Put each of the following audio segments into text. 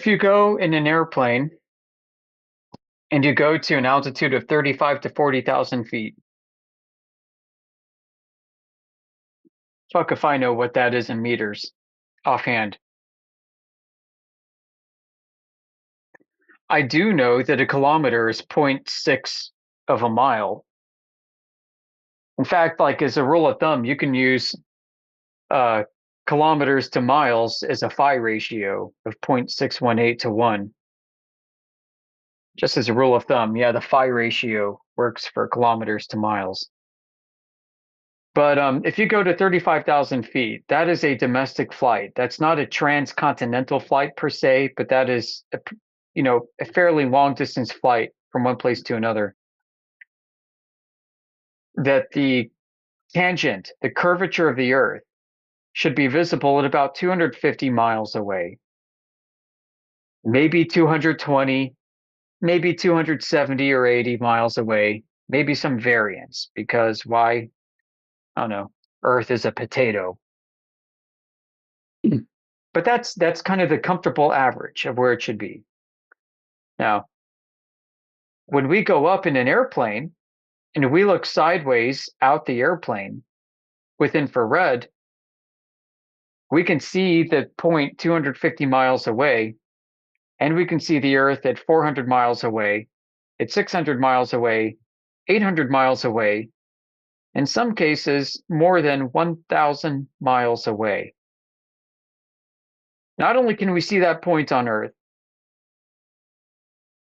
If you go in an airplane and you go to an altitude of 35 to 40,000 feet, fuck if I know what that is in meters offhand. I do know that a kilometer is 0.6 of a mile. In fact, like as a rule of thumb, you can use uh, kilometers to miles as a phi ratio of 0.618 to 1. Just as a rule of thumb, yeah, the phi ratio works for kilometers to miles. But if you go to 35,000 feet, that is a domestic flight. That's not a transcontinental flight per se, but that is a fairly long distance flight from one place to another. That the tangent, the curvature of the Earth, should be visible at about 250 miles away. Maybe 220, maybe 270 or 80 miles away, maybe some variance, because why? I don't know. Earth is a potato. But that's kind of the comfortable average of where it should be. Now, when we go up in an airplane and we look sideways out the airplane with infrared, we can see the point 250 miles away, and we can see the Earth at 400 miles away, at 600 miles away, 800 miles away, in some cases more than 1,000 miles away. Not only can we see that point on Earth,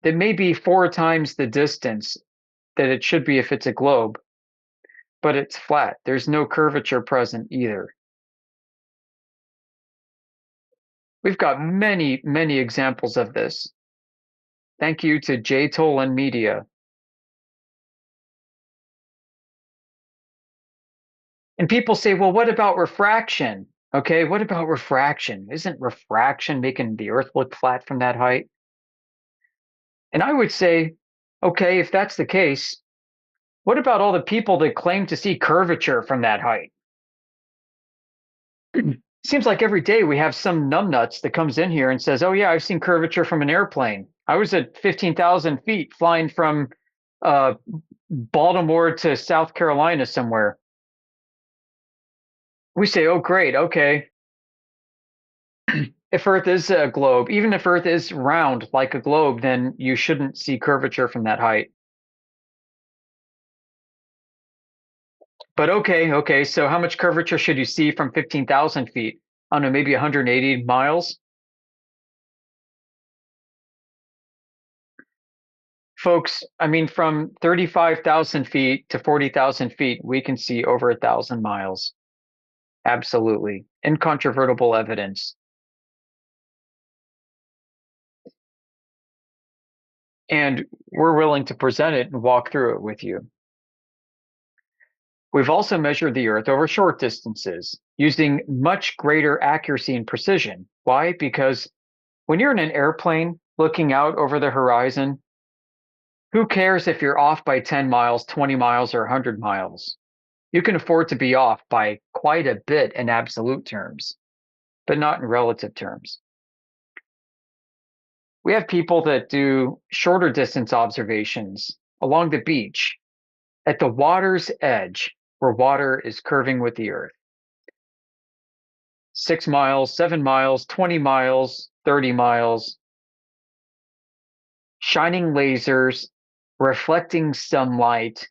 that may be 4 times the distance that it should be if it's a globe, but it's flat. There's no curvature present either. We've got many, many examples of this. Thank you to J. Tolan Media. And people say, well, what about refraction? Okay, what about refraction? Isn't refraction making the Earth look flat from that height? And I would say, okay, if that's the case, what about all the people that claim to see curvature from that height? Seems like every day we have some numbnuts that comes in here and says, oh yeah, I've seen curvature from an airplane. I was at 15,000 feet flying from Baltimore to South Carolina somewhere. We say, oh great, okay. If Earth is a globe, even if Earth is round like a globe, then you shouldn't see curvature from that height. But okay, so how much curvature should you see from 15,000 feet? I don't know, maybe 180 miles? Folks, I mean, from 35,000 feet to 40,000 feet, we can see over 1,000 miles. Absolutely. Incontrovertible evidence. And we're willing to present it and walk through it with you. We've also measured the Earth over short distances using much greater accuracy and precision. Why? Because when you're in an airplane looking out over the horizon, who cares if you're off by 10 miles, 20 miles, or 100 miles? You can afford to be off by quite a bit in absolute terms, but not in relative terms. We have people that do shorter distance observations along the beach at the water's edge, where water is curving with the Earth. 6 miles, 7 miles, 20 miles, 30 miles, shining lasers, reflecting sunlight,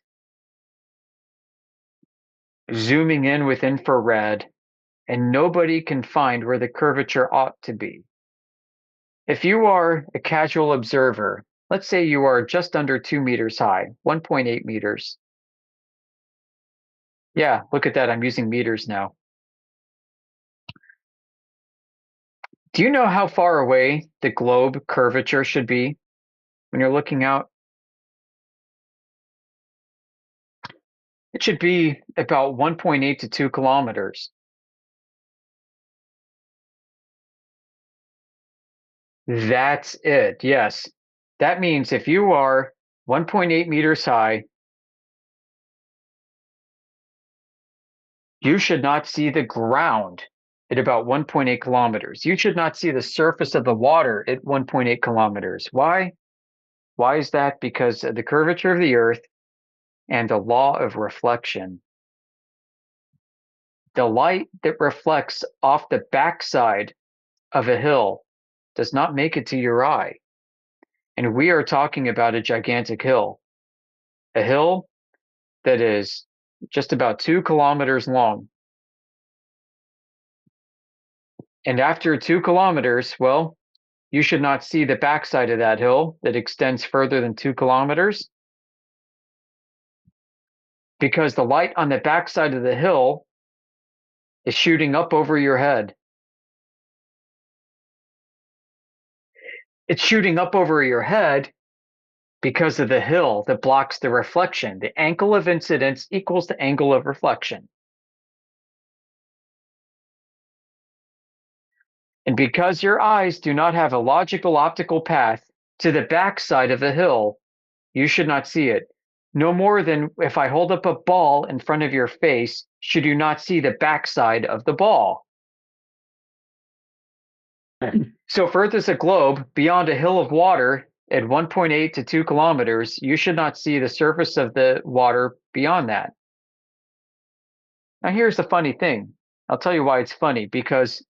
zooming in with infrared, and nobody can find where the curvature ought to be. If you are a casual observer, let's say you are just under 2 meters high, 1.8 meters. Yeah, look at that, I'm using meters now. Do you know how far away the globe curvature should be when you're looking out? It should be about 1.8 to 2 kilometers. That's it, yes. That means if you are 1.8 meters high, you should not see the ground at about 1.8 kilometers. You should not see the surface of the water at 1.8 kilometers. Why? Why is that? Because of the curvature of the Earth and the law of reflection. The light that reflects off the backside of a hill does not make it to your eye. And we are talking about a gigantic hill, a hill that is just about 2 kilometers long. And after 2 kilometers, well, you should not see the backside of that hill that extends further than 2 kilometers, because the light on the backside of the hill is shooting up over your head. It's shooting up over your head because of the hill that blocks the reflection. The angle of incidence equals the angle of reflection. And because your eyes do not have a logical optical path to the backside of the hill, you should not see it. No more than if I hold up a ball in front of your face, should you not see the backside of the ball. So if Earth is a globe beyond a hill of water at 1.8 to 2 kilometers, you should not see the surface of the water beyond that. Now here's the funny thing. I'll tell you why it's funny, because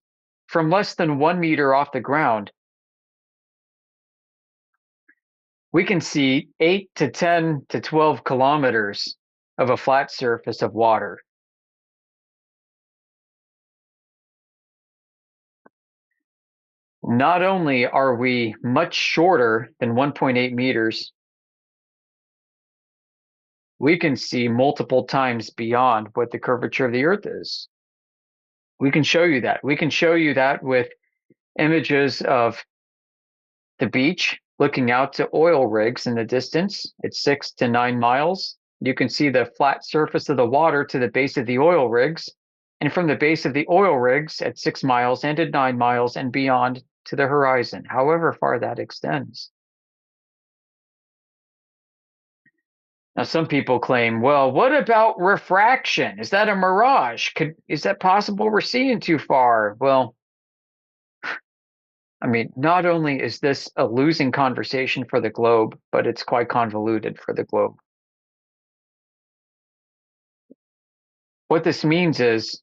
from less than 1 meter off the ground, we can see 8 to 10 to 12 kilometers of a flat surface of water. Not only are we much shorter than 1.8 meters, we can see multiple times beyond what the curvature of the Earth is. We can show you that. We can show you that with images of the beach looking out to oil rigs in the distance at 6 to 9 miles. You can see the flat surface of the water to the base of the oil rigs, and from the base of the oil rigs at 6 miles and at 9 miles and beyond to the horizon, however far that extends. Now, some people claim, well, what about refraction? Is that a mirage? Is that possible we're seeing too far? Well, I mean, not only is this a losing conversation for the globe, but it's quite convoluted for the globe. What this means is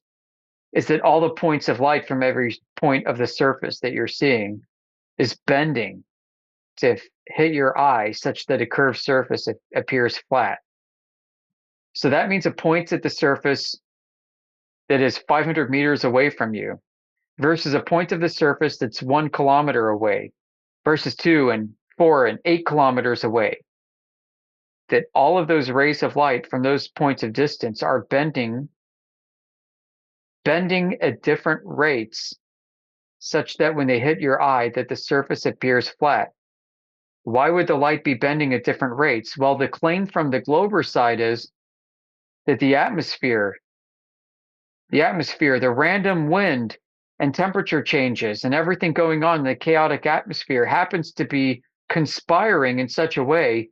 that all the points of light from every point of the surface that you're seeing is bending to hit your eye such that a curved surface appears flat. So that means a point at the surface that is 500 meters away from you versus a point of the surface that's 1 kilometer away versus 2 and 4 and 8 kilometers away. That all of those rays of light from those points of distance are bending at different rates such that when they hit your eye that the surface appears flat. Why would the light be bending at different rates? Well, the claim from the glober side is that the atmosphere, the random wind and temperature changes and everything going on in the chaotic atmosphere happens to be conspiring in such a way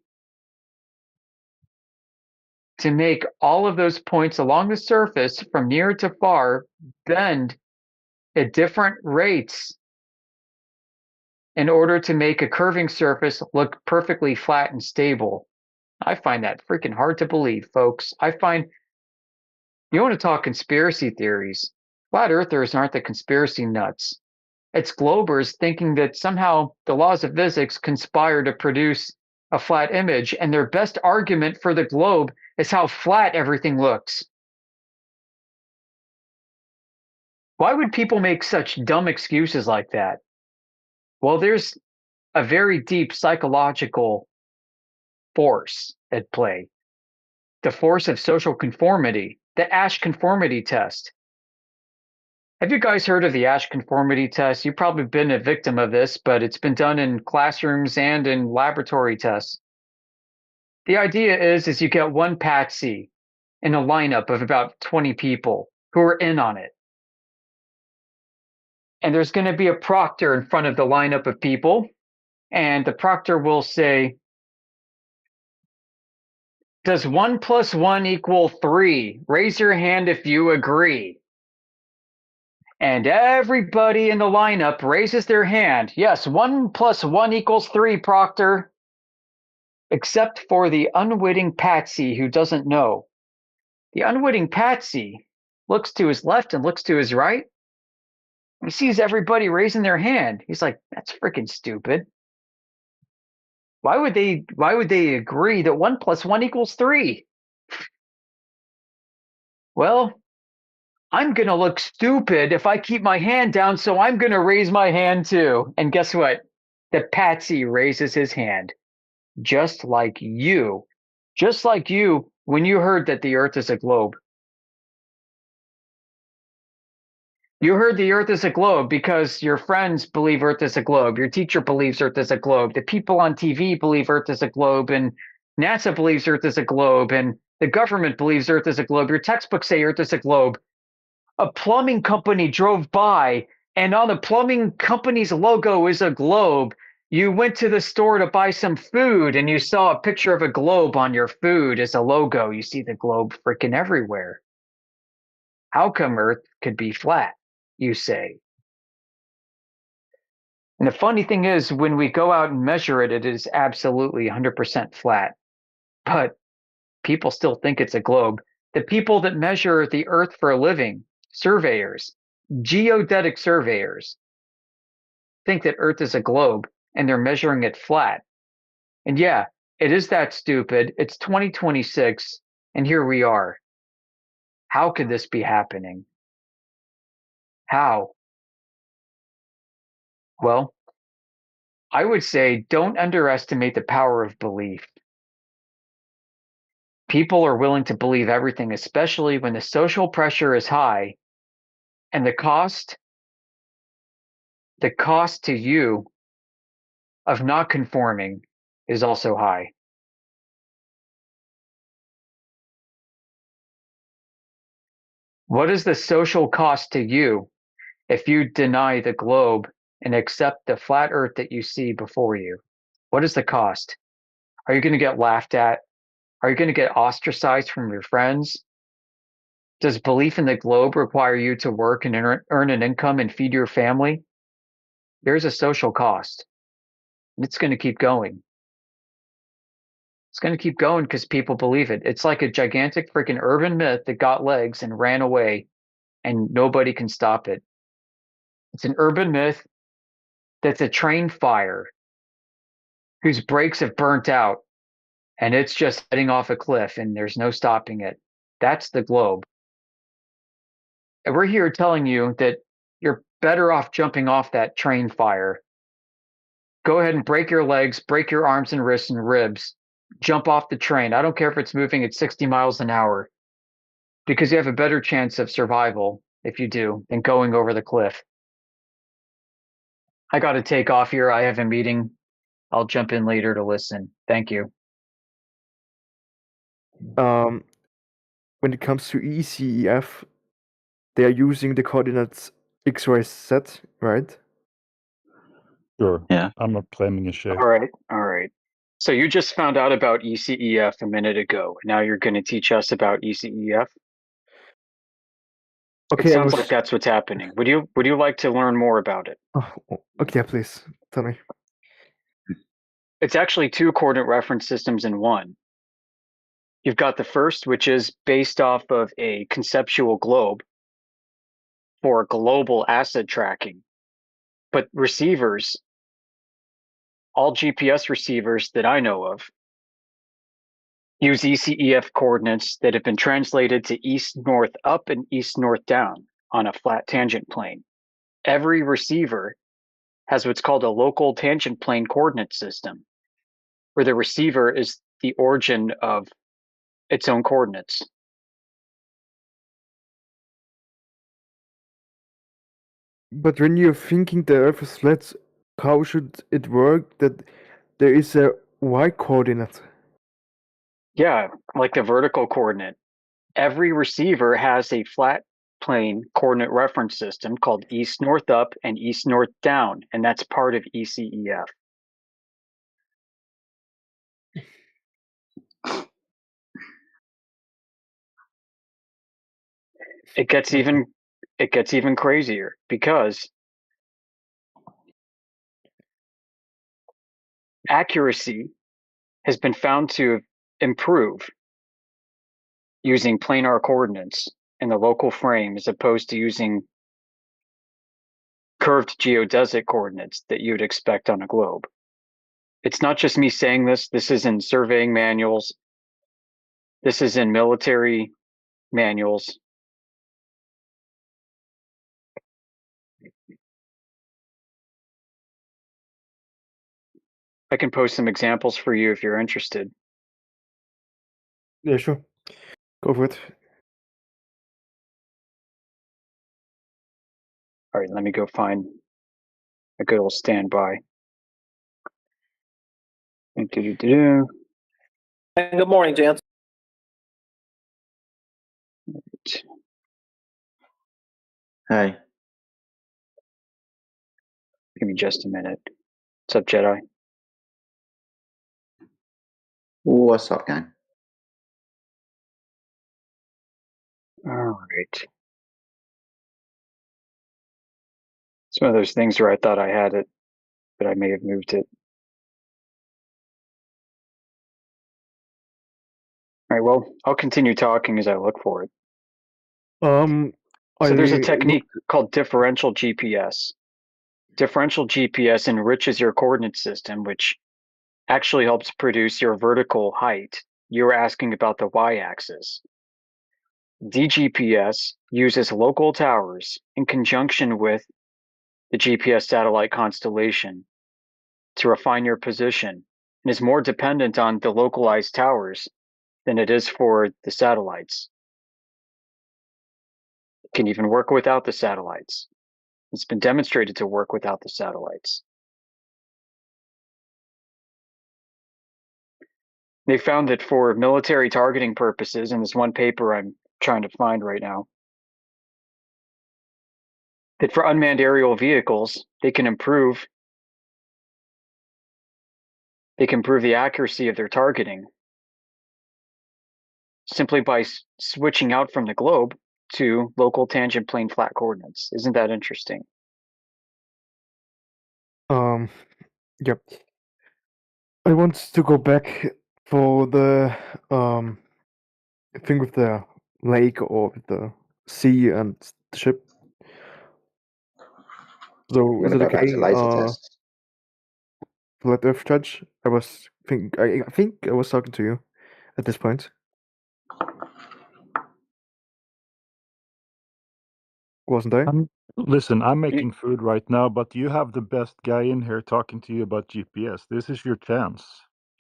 to make all of those points along the surface from near to far bend at different rates in order to make a curving surface look perfectly flat and stable. I find that freaking hard to believe, folks. You want to talk conspiracy theories? Flat earthers aren't the conspiracy nuts. It's globers thinking that somehow the laws of physics conspire to produce a flat image, and their best argument for the globe is how flat everything looks. Why would people make such dumb excuses like that? Well, there's a very deep psychological force at play. The force of social conformity, the Asch conformity test. Have you guys heard of the Asch conformity test? You've probably been a victim of this, but it's been done in classrooms and in laboratory tests. The idea is you get one patsy in a lineup of about 20 people who are in on it. And there's going to be a proctor in front of the lineup of people, and the proctor will say, does 1 plus 1 equal 3? Raise your hand if you agree. And everybody in the lineup raises their hand. Yes, 1 + 1 = 3, Proctor. Except for the unwitting Patsy who doesn't know. The unwitting Patsy looks to his left and looks to his right. He sees everybody raising their hand. He's like, that's freaking stupid. Why would they agree that 1 + 1 = 3? Well, I'm going to look stupid if I keep my hand down, so I'm going to raise my hand too. And guess what? The Patsy raises his hand. Just like you. Just like you when you heard that the Earth is a globe. You heard the Earth is a globe because your friends believe Earth is a globe. Your teacher believes Earth is a globe. The people on TV believe Earth is a globe, and NASA believes Earth is a globe, and the government believes Earth is a globe. Your textbooks say Earth is a globe. A plumbing company drove by, and on the plumbing company's logo is a globe. You went to the store to buy some food, and you saw a picture of a globe on your food as a logo. You see the globe freaking everywhere. How come Earth could be flat, you say? And the funny thing is, when we go out and measure it, it is absolutely 100% flat. But people still think it's a globe. The people that measure the Earth for a living, surveyors, geodetic surveyors, think that Earth is a globe and they're measuring it flat. And yeah, it is that stupid. It's 2026, and here we are. How could this be happening? How? Well, I would say don't underestimate the power of belief. People are willing to believe everything, especially when the social pressure is high and the cost to you of not conforming is also high. What is the social cost to you if you deny the globe and accept the flat earth that you see before you? What is the cost? Are you going to get laughed at? Are you going to get ostracized from your friends? Does belief in the globe require you to work and earn an income and feed your family? There's a social cost. And it's going to keep going. It's going to keep going because people believe it. It's like a gigantic freaking urban myth that got legs and ran away, and nobody can stop it. It's an urban myth that's a train fire whose brakes have burnt out, and it's just heading off a cliff, and there's no stopping it. That's the globe. And we're here telling you that you're better off jumping off that train fire. Go ahead and break your legs, break your arms and wrists and ribs. Jump off the train. I don't care if it's moving at 60 miles an hour, because you have a better chance of survival if you do than going over the cliff. I got to take off here. I have a meeting. I'll jump in later to listen. Thank you. When it comes to ECEF, they are using the coordinates X, Y, Z, right? Sure. Yeah. I'm not claiming a share. All right. So you just found out about ECEF a minute ago. Now you're going to teach us about ECEF? Okay, It sounds like that's what's happening. Would you like to learn more about it? Oh, okay, please tell me. It's actually 2 coordinate reference systems in one. You've got the first, which is based off of a conceptual globe for global asset tracking. But receivers, all GPS receivers that I know of, use ECEF coordinates that have been translated to east-north up and east-north down on a flat tangent plane. Every receiver has what's called a local tangent plane coordinate system, where the receiver is the origin of its own coordinates. But when you're thinking the Earth is flat, how should it work that there is a Y coordinate? Yeah, like the vertical coordinate. Every receiver has a flat plane coordinate reference system called east north up and east north down, and that's part of ECEF. It gets even it gets even crazier because accuracy has been found to improve using planar coordinates in the local frame as opposed to using curved geodesic coordinates that you'd expect on a globe. It's not just me saying this. This is in surveying manuals. This is in military manuals. I can post some examples for you if you're interested. Yeah, sure. Go for it. All right, let me go find a good old standby. Good morning, gents. Hey, Give me just a minute. What's up, Jedi? what's up, gang? All right. It's one of those things where I thought I had it, but I may have moved it. All right, well, I'll continue talking as I look for it. So there's a technique called differential GPS. Differential GPS enriches your coordinate system, which actually helps produce your vertical height. You were asking about the y-axis. DGPS uses local towers in conjunction with the GPS satellite constellation to refine your position and is more dependent on the localized towers than it is for the satellites. It can even work without the satellites. It's been demonstrated to work without the satellites. They found that for military targeting purposes, in this one paper I'm trying to find right now, that for unmanned aerial vehicles, they can improve the accuracy of their targeting simply by switching out from the globe to local tangent plane flat coordinates. Isn't that interesting? Yep. I want to go back for the thing with the lake or with the sea and the ship. So We're is gonna it go back okay? to laser tests. Flat Earth Judge? I think I was talking to you at this point. Wasn't I? Listen, I'm making food right now, but you have the best guy in here talking to you about GPS. This is your chance.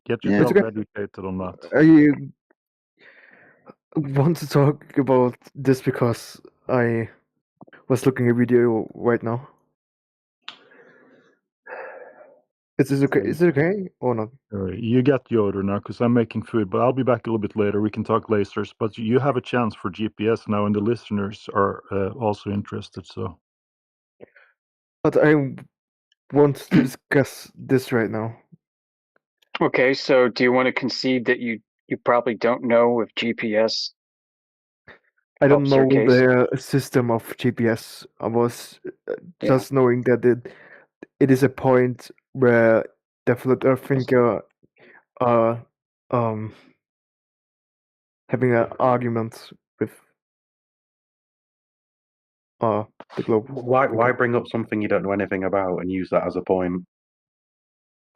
Get Yeah. yourself okay. educated on that. I want to talk about this because I was looking at a video right now. Is this okay? Is it okay or not? All right, you get Yoder now because I'm making food, but I'll be back a little bit later. We can talk lasers, but you have a chance for GPS now, and the listeners are also interested. So, But I want to discuss this right now. Okay, so do you want to concede that you probably don't know if GPS I don't helps your know case? the system of GPS. I was just knowing that it is a point where the flat earth thinker are having an argument with the globe. Why bring up something you don't know anything about and use that as a point?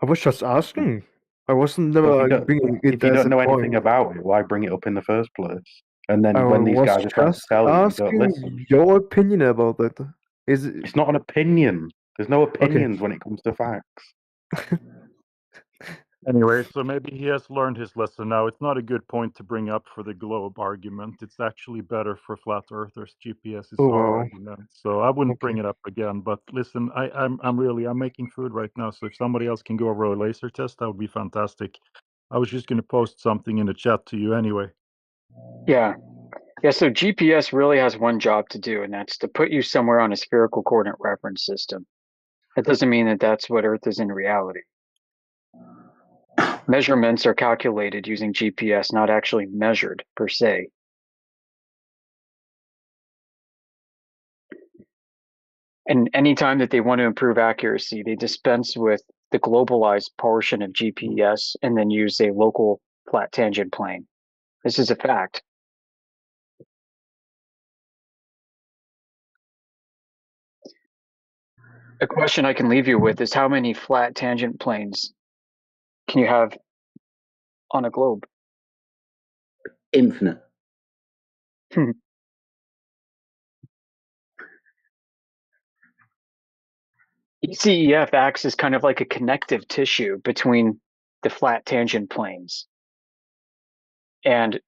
I was just asking. I wasn't Well, never bringing if it you as don't a know point. anything about it, why bring it up in the first place? And I then when these was guys are trying to just tell you, you don't asking listen. your opinion about it. Is it It's not an opinion. There's no okay? opinions when it comes to facts. anyway, so maybe he has learned his lesson now. It's not a good point to bring up for the globe argument. It's actually better for flat earthers. GPS is Oh our wow. argument, so I wouldn't bring Okay. it up again. But listen, I'm making food right now, so if somebody else can go over a laser test, that would be fantastic. I was just going to post something in the chat to you anyway. Yeah. So GPS really has one job to do, and that's to put you somewhere on a spherical coordinate reference system. That doesn't mean that that's what Earth is in reality. Measurements are calculated using GPS, not actually measured per se. And anytime that they want to improve accuracy, they dispense with the globalized portion of GPS and then use a local flat tangent plane. This is a fact. A question I can leave you with is how many flat tangent planes can you have on a globe? Infinite. ECEF acts as kind of like a connective tissue between the flat tangent planes. And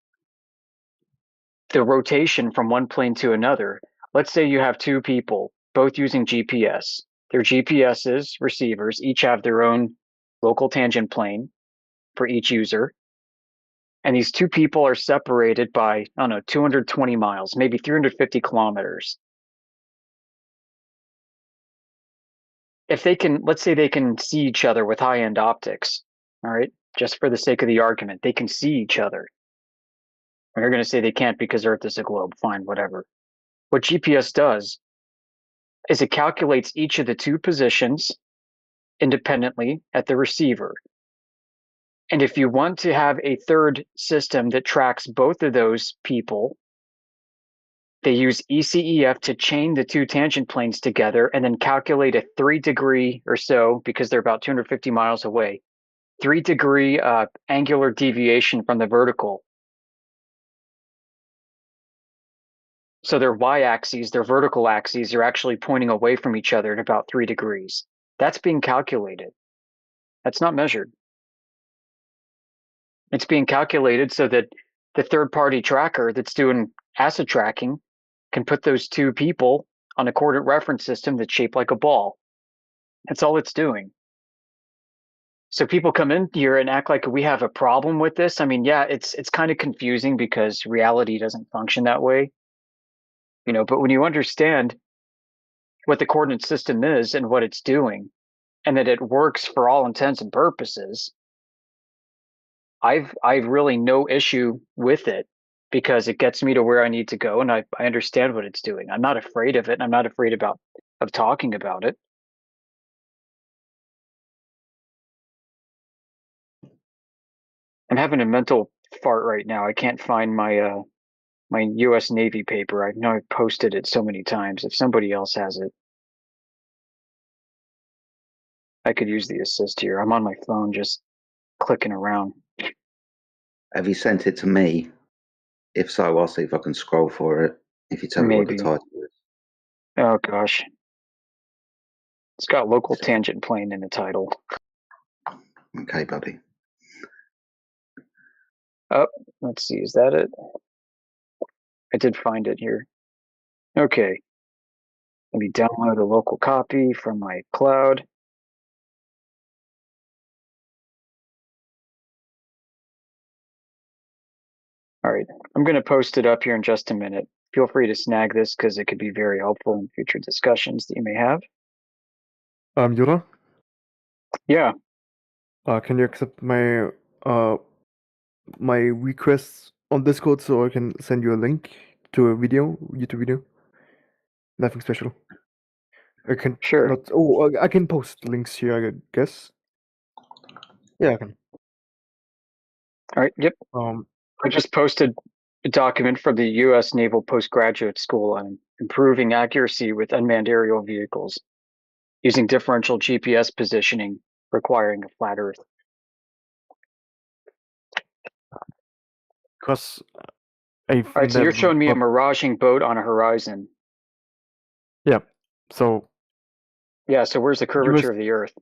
the rotation from one plane to another. Let's say you have two people, both using GPS. Their GPSs, receivers, each have their own local tangent plane for each user. And these two people are separated by, I don't know, 220 miles, maybe 350 kilometers. If they can, let's say they can see each other with high-end optics, all right, just for the sake of the argument, they can see each other. And you're going to say they can't because Earth is a globe. Fine, whatever. What GPS does is it calculates each of the two positions independently at the receiver. And if you want to have a third system that tracks both of those people, they use ECEF to chain the two tangent planes together and then calculate a 3-degree or so, because they're about 250 miles away, 3-degree angular deviation from the vertical. So their y-axes, their vertical axes, are actually pointing away from each other at about 3 degrees. That's being calculated. That's not measured. It's being calculated so that the third-party tracker that's doing asset tracking can put those two people on a coordinate reference system that's shaped like a ball. That's all it's doing. So people come in here and act like we have a problem with this. I mean, yeah, it's kind of confusing because reality doesn't function that way. But when you understand what the coordinate system is and what it's doing, and that it works for all intents and purposes, I've really no issue with it because it gets me to where I need to go, and I understand what it's doing. I'm not afraid of it. I'm not afraid of talking about it. I'm having a mental fart right now. I can't find my my U.S. Navy paper. I know I've posted it so many times. If somebody else has it, I could use the assist here. I'm on my phone just clicking around. Have you sent it to me? If so, I'll see if I can scroll for it. If you tell me what the Maybe. title is. Oh gosh. It's got local tangent plane in the title. Okay, buddy. Oh, let's see. Is that it? I did find it here. Okay. Let me download a local copy from my cloud. All right. I'm going to post it up here in just a minute. Feel free to snag this because it could be very helpful in future discussions that you may have. Yoda, Yeah, can you accept my my requests on Discord so I can send you a link to a YouTube video? Nothing special. I can sure. not. Oh, I can post links here, I guess. Yeah, I can. All right. Yep. I just posted a document from the U.S. Naval Postgraduate School on improving accuracy with unmanned aerial vehicles using differential GPS positioning requiring a flat Earth. Because I've All right, so you're never showing me a got- miraging boat on a horizon. Yeah. So Yeah, so where's the curvature of the Earth?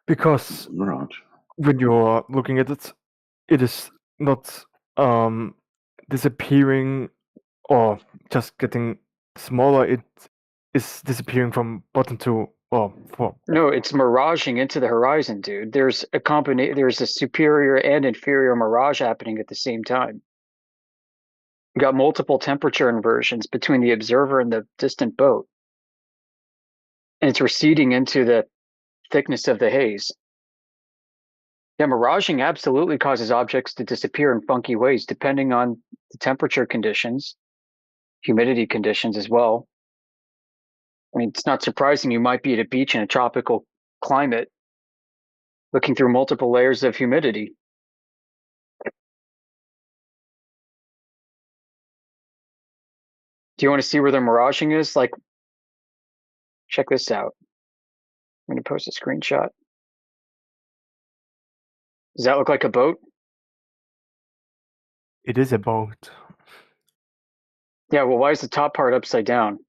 because Mirage. when you're looking at it, it is not disappearing or just getting smaller. It is disappearing from bottom to for No, it's miraging into the horizon, dude. There's a superior and inferior mirage happening at the same time. You got multiple temperature inversions between the observer and the distant boat. And it's receding into the thickness of the haze. Yeah, miraging absolutely causes objects to disappear in funky ways depending on the temperature conditions, humidity conditions as well. I mean, it's not surprising you might be at a beach in a tropical climate, looking through multiple layers of humidity. Do you want to see where the miraging is? Like, check this out. I'm going to post a screenshot. Does that look like a boat? It is a boat. Yeah, well, why is the top part upside down?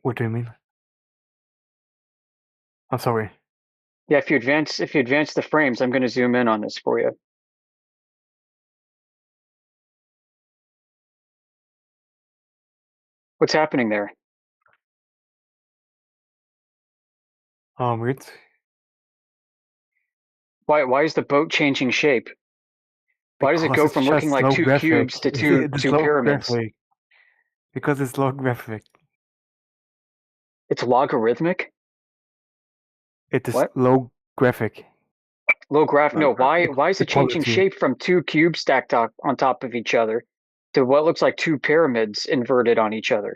What do you mean? I'm sorry. Yeah, if you advance the frames, I'm going to zoom in on this for you. What's happening there? Weird. Why is the boat changing shape? Why does it Because go it's from looking just like low two graphic. cubes to It's two low pyramids? graphic. Because it's low graphic. It's logarithmic? It is What? low graphic. Low graph? No, why is it changing Equality. shape from two cubes stacked on top of each other to what looks like two pyramids inverted on each other?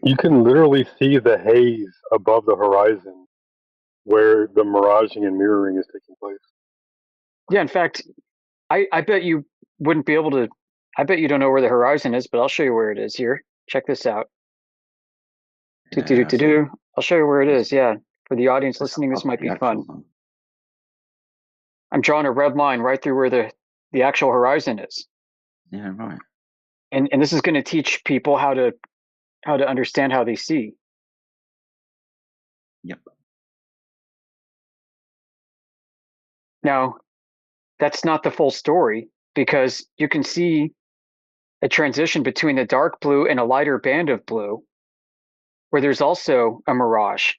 You can literally see the haze above the horizon where the miraging and mirroring is taking place. Yeah, in fact, I bet you wouldn't be able to. I bet you don't know where the horizon is, but I'll show you where it is here. Check this out. Yeah, I'll show you where it is. Yeah, for the audience listening, this I've might got the be fun. actual one. I'm drawing a red line right through where the actual horizon is, Yeah, right. and this is going to teach people how to understand how they see. Yep. Now, that's not the full story, because you can see a transition between the dark blue and a lighter band of blue, where there's also a mirage.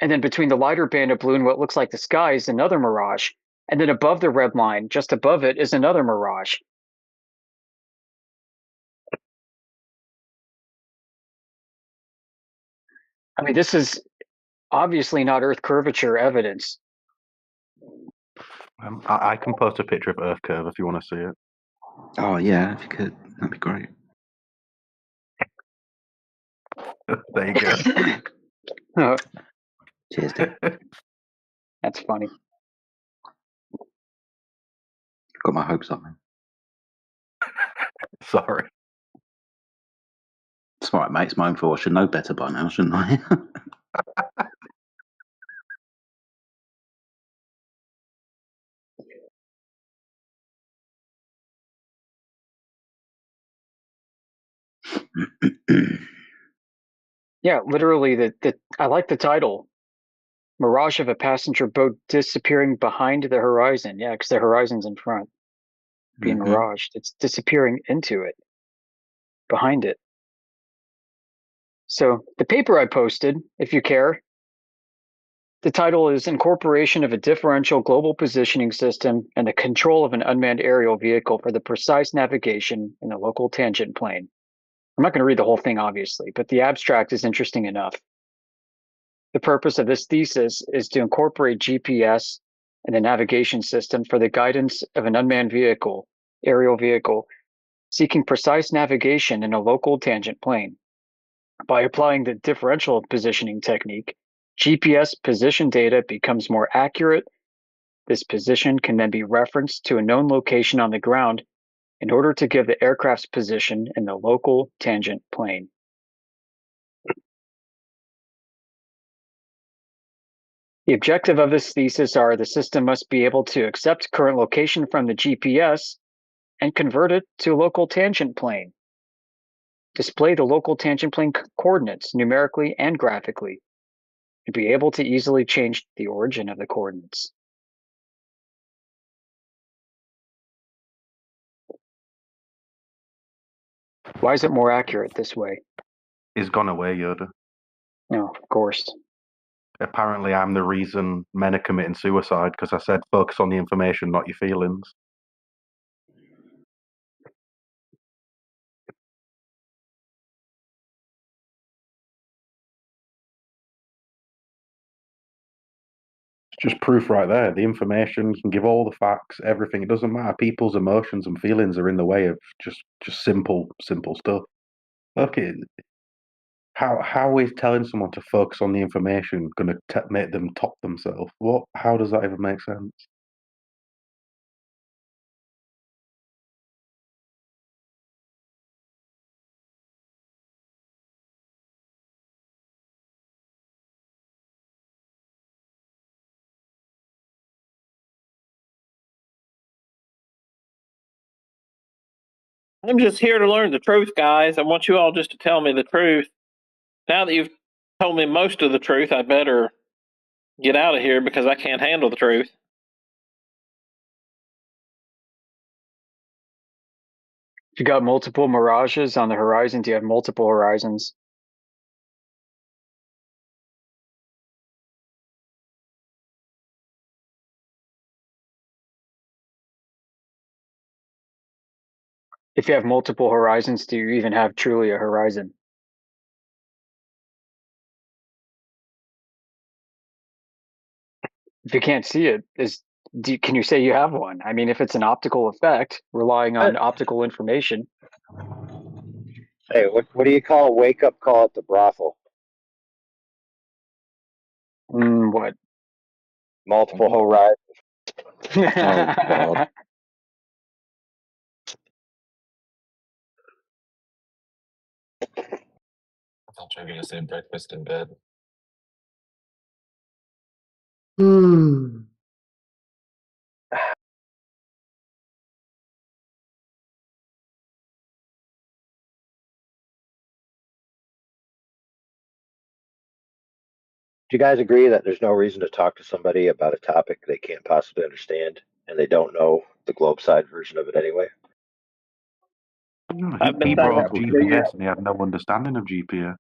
And then between the lighter band of blue and what looks like the sky is another mirage. And then above the red line, just above it, is another mirage. I mean, this is obviously not Earth curvature evidence. I can post a picture of Earth curve if you want to see it. Oh, yeah, if you could, that'd be great. There you go. Oh, Cheers, Dave. that's funny. Got my hopes up, man. Sorry. It's all right, mate. It's my own fault. I should know better by now, shouldn't I? Yeah, literally, I like the title. Mirage of a passenger boat disappearing behind the horizon. Yeah, because the horizon's in front, being miraged. It's disappearing into it, behind it. So the paper I posted, if you care, the title is Incorporation of a Differential Global Positioning System and the Control of an Unmanned Aerial Vehicle for the Precise Navigation in the Local Tangent Plane. I'm not going to read the whole thing, obviously, but the abstract is interesting enough. The purpose of this thesis is to incorporate GPS and the navigation system for the guidance of an unmanned vehicle, aerial vehicle, seeking precise navigation in a local tangent plane. By applying the differential positioning technique, GPS position data becomes more accurate. This position can then be referenced to a known location on the ground in order to give the aircraft's position in the local tangent plane. The objective of this thesis are the system must be able to accept current location from the GPS and convert it to a local tangent plane. Display the local tangent plane coordinates numerically and graphically, and be able to easily change the origin of the coordinates. Why is it more accurate this way? He's gone away, Yoder. No, of course. Apparently, I'm the reason men are committing suicide because I said focus on the information, not your feelings. It's just proof right there. The information, you can give all the facts, everything. It doesn't matter. People's emotions and feelings are in the way of just simple stuff. Okay, how is telling someone to focus on the information going to make them top themselves? What? How does that even make sense? I'm just here to learn the truth, guys. I want you all just to tell me the truth. Now that you've told me most of the truth, I better get out of here because I can't handle the truth. If you got multiple mirages on the horizon, do you have multiple horizons? If you have multiple horizons, do you even have truly a horizon? If you can't see it, can you say you have one? I mean, if it's an optical effect, relying on optical information. Hey, what do you call a wake up call at the brothel? What? Multiple horizons. God. I thought you were going to say breakfast in bed. Do you guys agree that there's no reason to talk to somebody about a topic they can't possibly understand and they don't know the globe side version of it anyway? No, I've been he saying brought that up for 2 years. GPS and he had no understanding of GPS.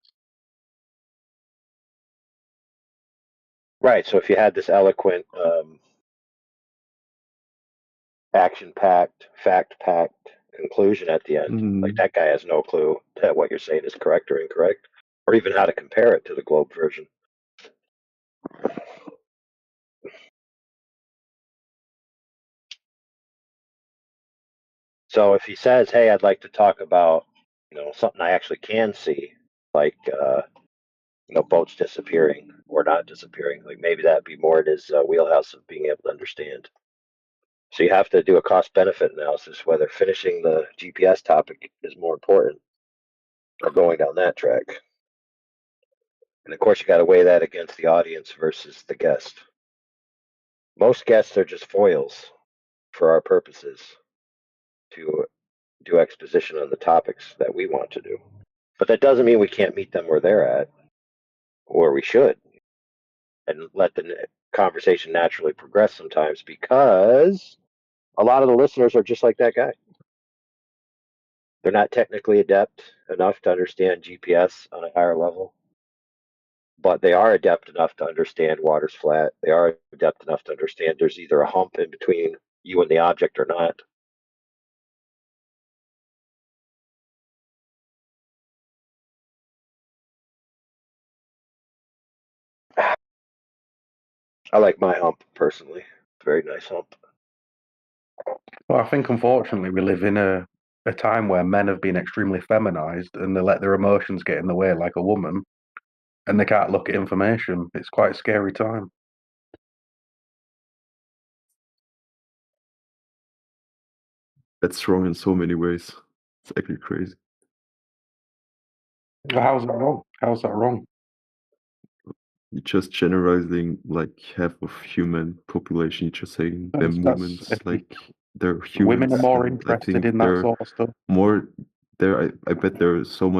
Right. So if you had this eloquent, action-packed, fact-packed conclusion at the end, like that guy has no clue that what you're saying is correct or incorrect, or even how to compare it to the globe version. So if he says, "Hey, I'd like to talk about, something I actually can see, like boats disappearing or not disappearing," like maybe that'd be more in his wheelhouse of being able to understand. So you have to do a cost-benefit analysis whether finishing the GPS topic is more important or going down that track. And of course, you got to weigh that against the audience versus the guest. Most guests are just foils for our purposes to do exposition on the topics that we want to do. But that doesn't mean we can't meet them where they're at, or we should, and let the conversation naturally progress sometimes, because a lot of the listeners are just like that guy. They're not technically adept enough to understand GPS on a higher level, but they are adept enough to understand water's flat. They are adept enough to understand there's either a hump in between you and the object or not. I like my hump personally. It's a very nice hump. Well, I think unfortunately we live in a time where men have been extremely feminized and they let their emotions get in the way like a woman and they can't look at information. It's quite a scary time. That's wrong in so many ways. It's actually crazy. Well, how's that wrong? How's that wrong? You're just generalizing like half of human population. You're just saying they're movements, like they're humans. Women are more and I interested think in that sort of stuff. more there. I bet there are so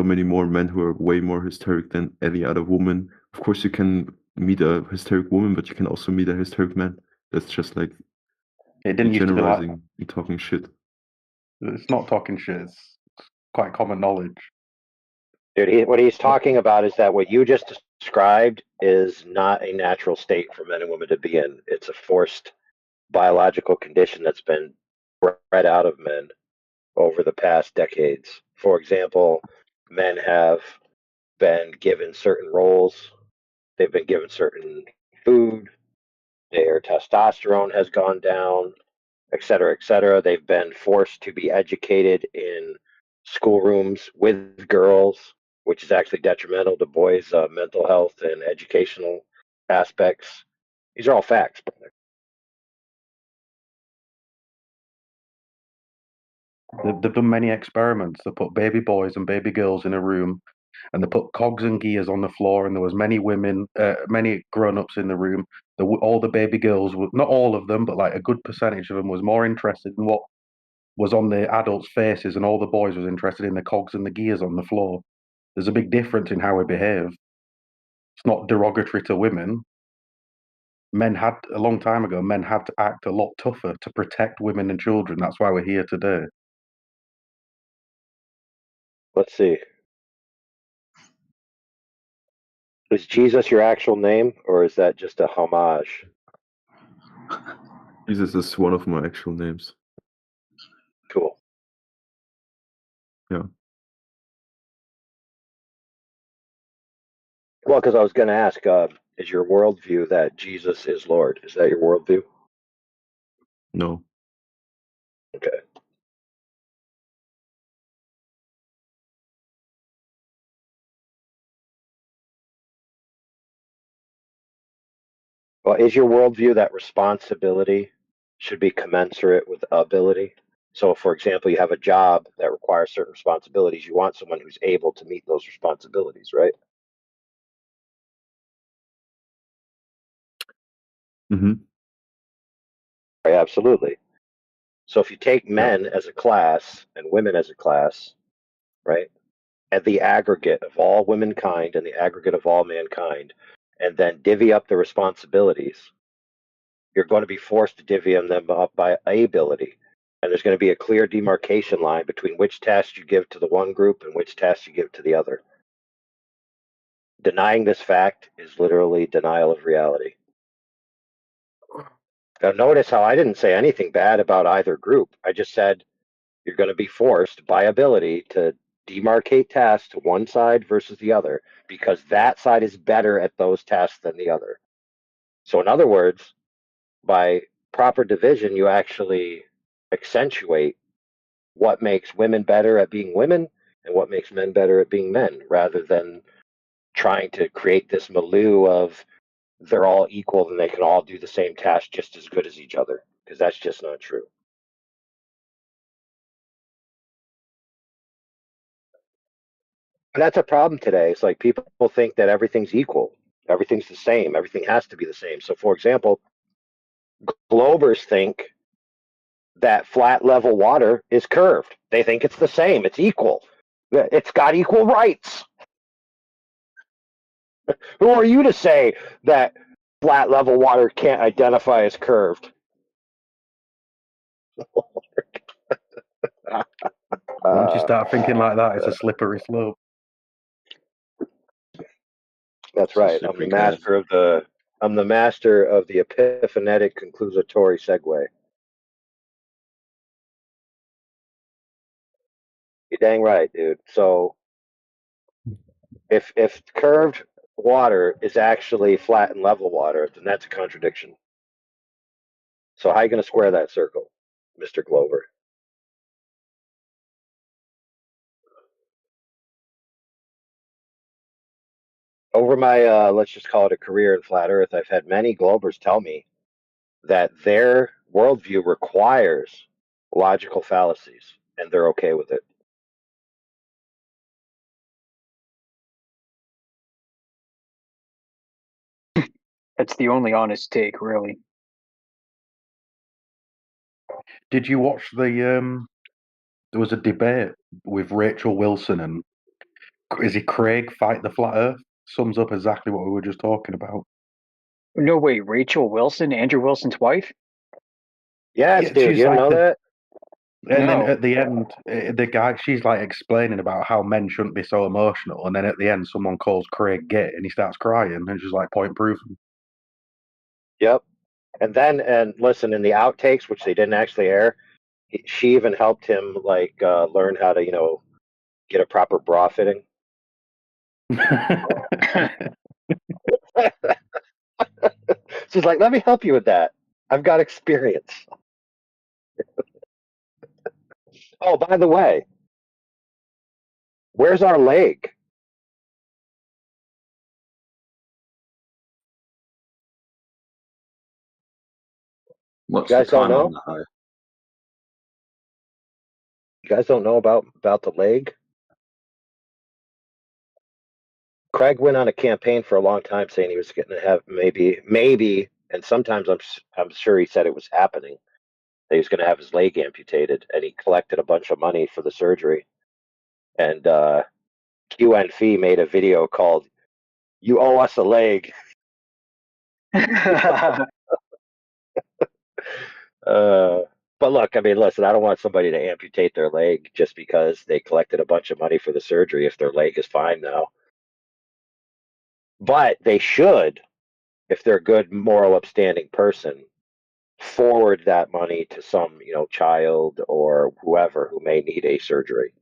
many more men who are way more hysteric than any other woman. Of course, you can meet a hysteric woman, but you can also meet a hysteric man. That's just like It didn't used to be like generalizing and talking shit. It's not talking shit. It's quite common knowledge. Dude, what he's talking about is that what you just described is not a natural state for men and women to be in. It's a forced biological condition that's been bred out of men over the past decades. For example, men have been given certain roles, they've been given certain food, their testosterone has gone down, et cetera, et cetera. They've been forced to be educated in schoolrooms with girls, which is actually detrimental to boys' mental health and educational aspects. These are all facts, brother. They've done many experiments. They put baby boys and baby girls in a room, and they put cogs and gears on the floor, and there was many women, many grown-ups in the room. All the baby girls, not all of them, but like a good percentage of them, was more interested in what was on the adults' faces, and all the boys was interested in the cogs and the gears on the floor. There's a big difference in how we behave. It's not derogatory to women. Men had, a long time ago, men had to act a lot tougher to protect women and children. That's why we're here today. Let's see. Is Jesus your actual name, or is that just a homage? Jesus is one of my actual names. Cool. Yeah. Well, because I was going to ask, is your worldview that Jesus is Lord? Is that your worldview? No. Okay. Well, is your worldview that responsibility should be commensurate with ability? So, for example, you have a job that requires certain responsibilities. You want someone who's able to meet those responsibilities, right? Mm-hmm. Right, absolutely. So, if you take Yeah. men as a class and women as a class, right, at the aggregate of all womankind and the aggregate of all mankind, and then divvy up the responsibilities, you're going to be forced to divvy them up by ability. And there's going to be a clear demarcation line between which tasks you give to the one group and which tasks you give to the other. Denying this fact is literally denial of reality. Now, notice how I didn't say anything bad about either group. I just said you're going to be forced by ability to demarcate tasks to one side versus the other because that side is better at those tasks than the other. So, in other words, by proper division, you actually accentuate what makes women better at being women and what makes men better at being men, rather than trying to create this milieu of they're all equal and they can all do the same task just as good as each other, because that's just not true. And that's a problem today. It's like people think that everything's equal, everything's the same, everything has to be the same. So, for example, Globers think that flat level water is curved. They think it's the same, it's equal, it's got equal rights. Who are you to say that flat level water can't identify as curved? Once you start thinking like that, it's a slippery slope. That's right. I'm the master of the epiphonetic conclusatory segue. You're dang right, dude. So if curved water is actually flat and level water, then that's a contradiction. So how are you going to square that circle, Mr. Glover? Over my let's just call it a career in flat Earth, I've had many Globers tell me that their worldview requires logical fallacies, and they're okay with it. That's the only honest take, really. Did you watch the? There was a debate with Rachel Wilson and is it Craig Fight the Flat Earth? Sums up exactly what we were just talking about. No way, Rachel Wilson, Andrew Wilson's wife? Yes, Yeah, dude, she's you didn't like know that? and then No. at the end, the guy, she's like explaining about how men shouldn't be so emotional, and then at the end, someone calls Craig gay, and he starts crying, and she's like, "Point proven." Yep. And listen, in the outtakes, which they didn't actually air, she even helped him like learn how to, get a proper bra fitting. She's like, let me help you with that. I've got experience. Oh, by the way, Where's our leg? What's You the guys don't time know? on that? Though? You guys don't know about the leg? Craig went on a campaign for a long time saying he was going to have maybe, and sometimes I'm sure he said it was happening. That he was going to have his leg amputated, and he collected a bunch of money for the surgery. And QNF made a video called "You Owe Us a Leg." But look, I mean, listen, I don't want somebody to amputate their leg just because they collected a bunch of money for the surgery if their leg is fine now. But they should, if they're a good, moral, upstanding person, forward that money to some, child or whoever who may need a surgery.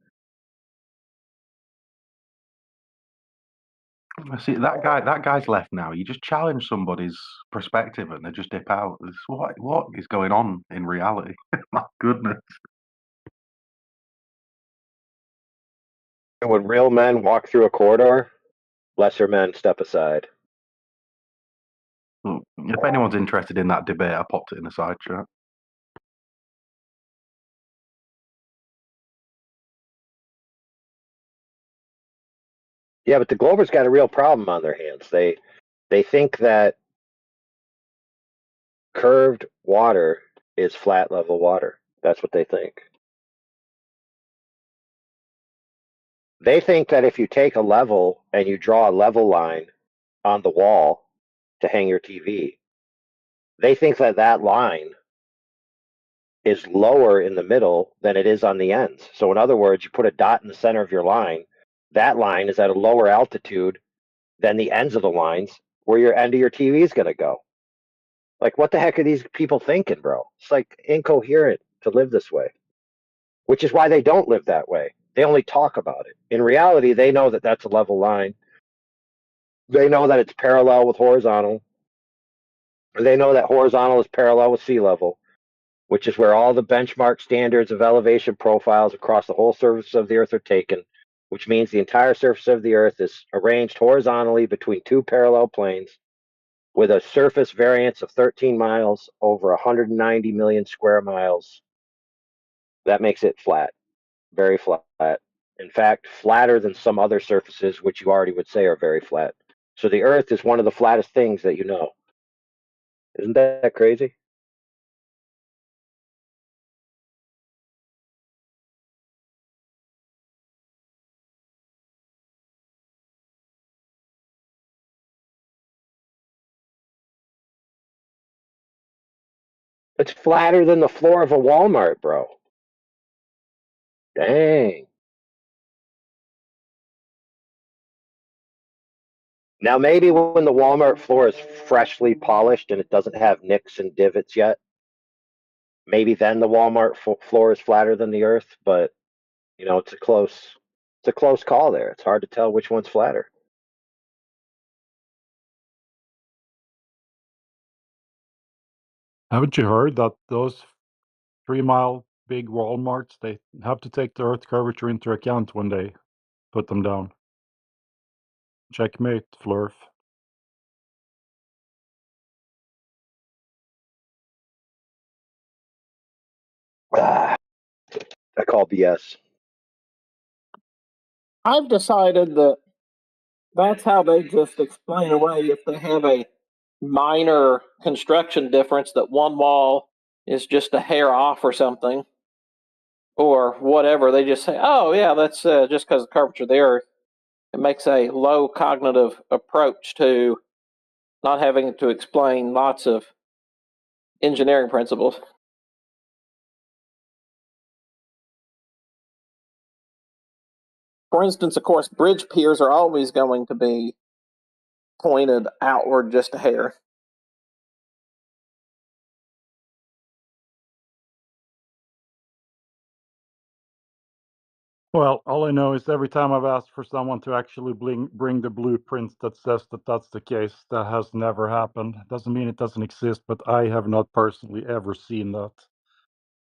See that guy's left now. You just challenge somebody's perspective and they just dip out. What is going on in reality? My goodness. And when real men walk through a corridor, lesser men step aside. Well, if anyone's interested in that debate, I popped it in the side chat. Yeah, but the Glovers got a real problem on their hands. They think that curved water is flat level water. That's what they think. They think that if you take a level and you draw a level line on the wall to hang your TV, they think that that line is lower in the middle than it is on the ends. So in other words, you put a dot in the center of your line, that line is at a lower altitude than the ends of the lines where your end of your TV is going to go. Like, what the heck are these people thinking, bro? It's like incoherent to live this way, which is why they don't live that way. They only talk about it. In reality, they know that that's a level line. They know that it's parallel with horizontal. They know that horizontal is parallel with sea level, which is where all the benchmark standards of elevation profiles across the whole surface of the Earth are taken, which means the entire surface of the Earth is arranged horizontally between two parallel planes with a surface variance of 13 miles over 190 million square miles. That makes it flat, very flat. In fact, flatter than some other surfaces, which you already would say are very flat. So the Earth is one of the flattest things that you know. Isn't that crazy? It's flatter than the floor of a Walmart, bro. Dang. Now, maybe when the Walmart floor is freshly polished and it doesn't have nicks and divots yet, maybe then the Walmart floor is flatter than the Earth. But it's a close call there. It's hard to tell which one's flatter. Haven't you heard that those 3 mile big Walmarts, they have to take the Earth curvature into account when they put them down? Checkmate, Flurf. I call BS. I've decided that that's how they just explain away if they have a minor construction difference, that one wall is just a hair off or something, or whatever. They just say, oh, yeah, that's just because of the curvature of the Earth. It makes a low cognitive approach to not having to explain lots of engineering principles. For instance, of course, bridge piers are always going to be pointed outward just a hair. Well, all I know is every time I've asked for someone to actually bring the blueprints that says that that's the case, that has never happened. Doesn't mean it doesn't exist, but I have not personally ever seen that.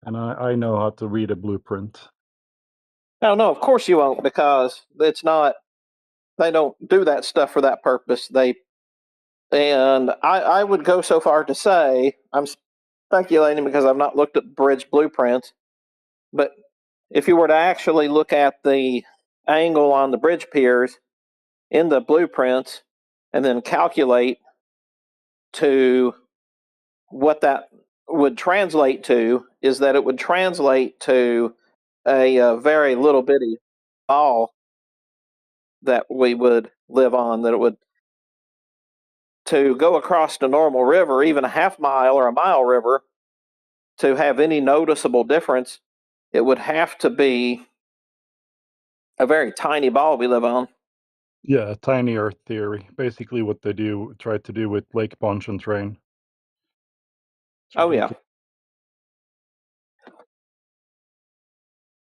And I know how to read a blueprint. No, of course you won't, because it's not. They don't do that stuff for that purpose. And I would go so far to say, I'm speculating because I've not looked at bridge blueprints, but if you were to actually look at the angle on the bridge piers in the blueprints and then calculate to what that would translate to, is that it would translate to a very little bitty ball that we would live on, that it would, to go across the normal river, even a half mile or a mile river, to have any noticeable difference, it would have to be a very tiny ball we live on. Yeah, tiny Earth theory. Basically, what they try to do with Lake Pontchartrain. Oh yeah,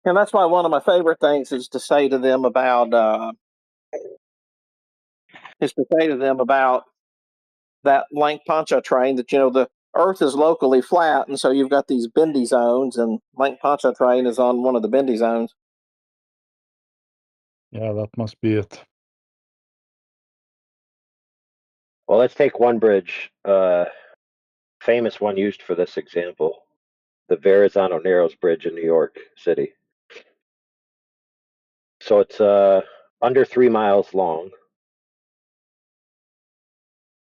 and that's why one of my favorite things is to say to them about that Lake Pontchartrain, that the Earth is locally flat, and so you've got these bendy zones, and Lake Pontchartrain is on one of the bendy zones. Yeah, that must be it. Well, let's take one bridge, famous one used for this example, the Verrazano Narrows Bridge in New York City. So it's under 3 miles long,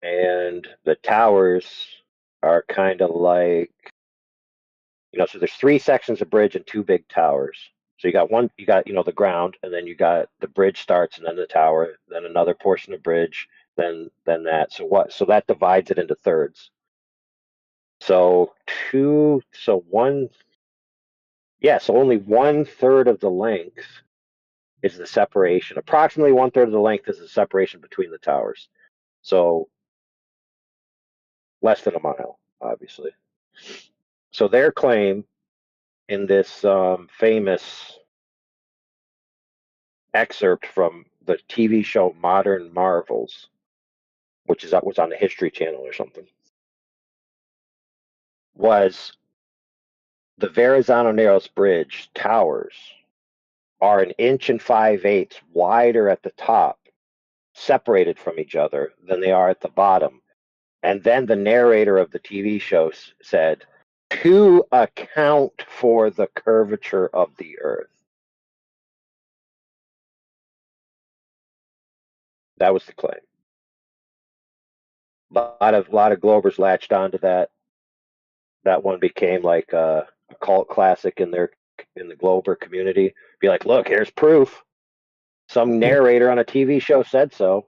and the towers are kind of like, so there's 3 sections of bridge and 2 big towers. So you got the ground, and then you got the bridge starts, and then the tower, then another portion of bridge, then that. So that divides it into thirds. So only 1/3 of the length is the separation. Approximately 1/3 of the length is the separation between the towers. So less than a mile, obviously. So their claim in this famous excerpt from the TV show Modern Marvels, which was on the History Channel or something, was the Verrazano Narrows Bridge towers are 1 5/8 inches wider at the top, separated from each other, than they are at the bottom. And then the narrator of the TV show said, to account for the curvature of the Earth. That was the claim. A lot of Globers latched onto that. That one became like a cult classic in the Glober community. Be like, look, here's proof. Some narrator on a TV show said so.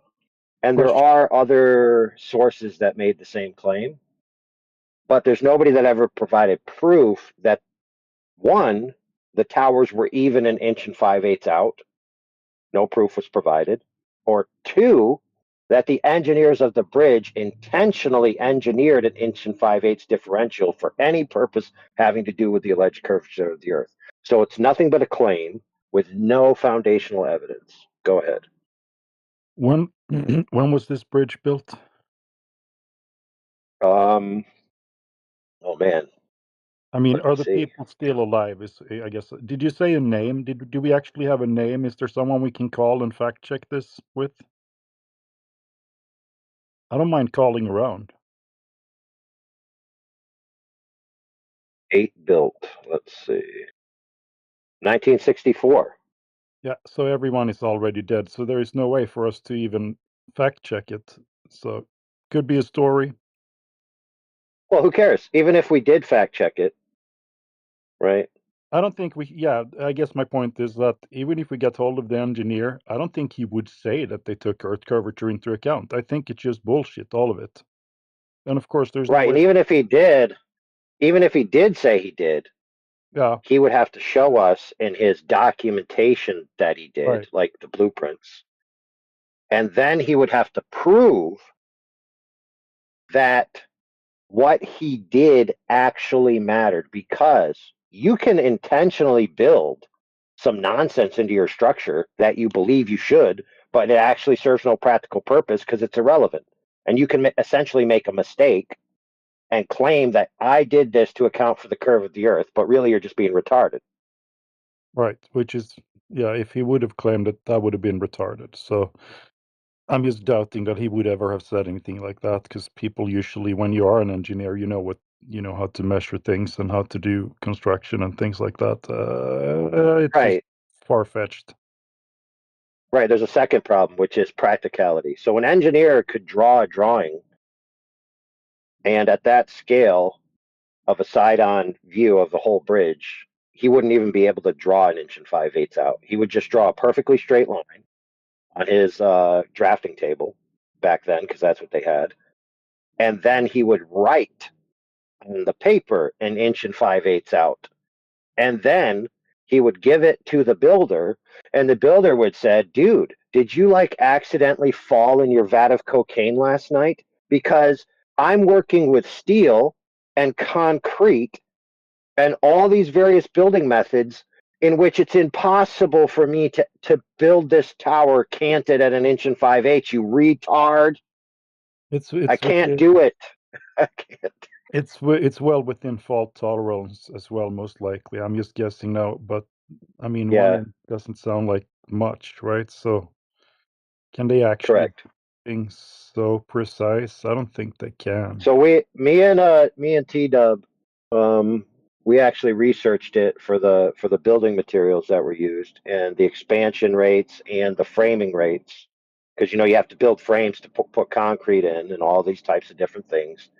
And there are other sources that made the same claim, but there's nobody that ever provided proof that, one, the towers were even 1 5/8 inches out. No proof was provided. Or two, that the engineers of the bridge intentionally engineered 1 5/8 inches differential for any purpose having to do with the alleged curvature of the Earth. So it's nothing but a claim with no foundational evidence. Go ahead. When was this bridge built? Oh man. I mean, Let are me the see. people still alive? I guess. Did you say a name? Do we actually have a name? Is there someone we can call and fact check this with? I don't mind calling around. 8 built. Let's see. 1964. Yeah, so everyone is already dead, so there is no way for us to even fact check it. So could be a story. Well, who cares? Even if we did fact check it, right? I don't think I guess my point is that even if we get hold of the engineer, I don't think he would say that they took Earth curvature into account. I think it's just bullshit, all of it. And of course, there's no Right. And way. even if he did say he did, Yeah, he would have to show us in his documentation that he did, right. like the blueprints. And then he would have to prove that what he did actually mattered, because you can intentionally build some nonsense into your structure that you believe you should, but it actually serves no practical purpose because it's irrelevant. And you can essentially make a mistake and claim that I did this to account for the curve of the Earth, but really you're just being retarded. Right, which is, yeah, if he would have claimed it, that would have been retarded. So I'm just doubting that he would ever have said anything like that, because people usually, when you are an engineer, you know how to measure things and how to do construction and things like that. It's just Right. far-fetched. Right. There's a second problem, which is practicality. So an engineer could draw a drawing, and at that scale of a side-on view of the whole bridge, he wouldn't even be able to draw an inch and 5/8 out. He would just draw a perfectly straight line on his drafting table back then, because that's what they had. And then he would write on the paper an inch and 5/8 out. And then he would give it to the builder, and the builder would say, dude, did you like accidentally fall in your vat of cocaine last night? Because I'm working with steel and concrete and all these various building methods in which it's impossible for me to build this tower canted at an inch and 5/8. You retard. I can't do it. I can't. It's well within fault tolerance as well, most likely. I'm just guessing now, but I mean, Yeah, 1 doesn't sound like much, right? So can they actually correct. do things so precise? I don't think they can. So me and T Dub, we actually researched it for the building materials that were used and the expansion rates and the framing rates, because you have to build frames to put concrete in and all these types of different things.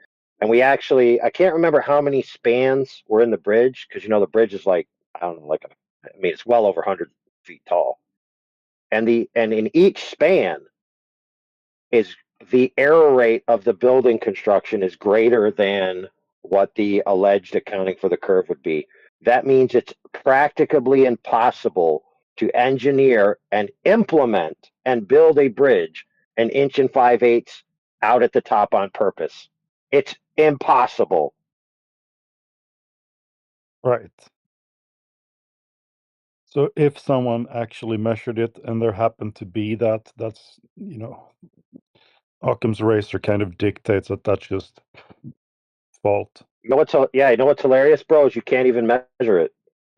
And I can't remember how many spans were in the bridge, because the bridge is like, I don't know, it's well over 100 feet tall, and in each span is the error rate of the building construction is greater than what the alleged accounting for the curve would be. That means it's practically impossible to engineer and implement and build a bridge an inch and 5/8 out at the top on purpose. It's impossible. Right. So if someone actually measured it and there happened to be that's Occam's razor kind of dictates that that's just fault. You know what's hilarious, bro, is you can't even measure it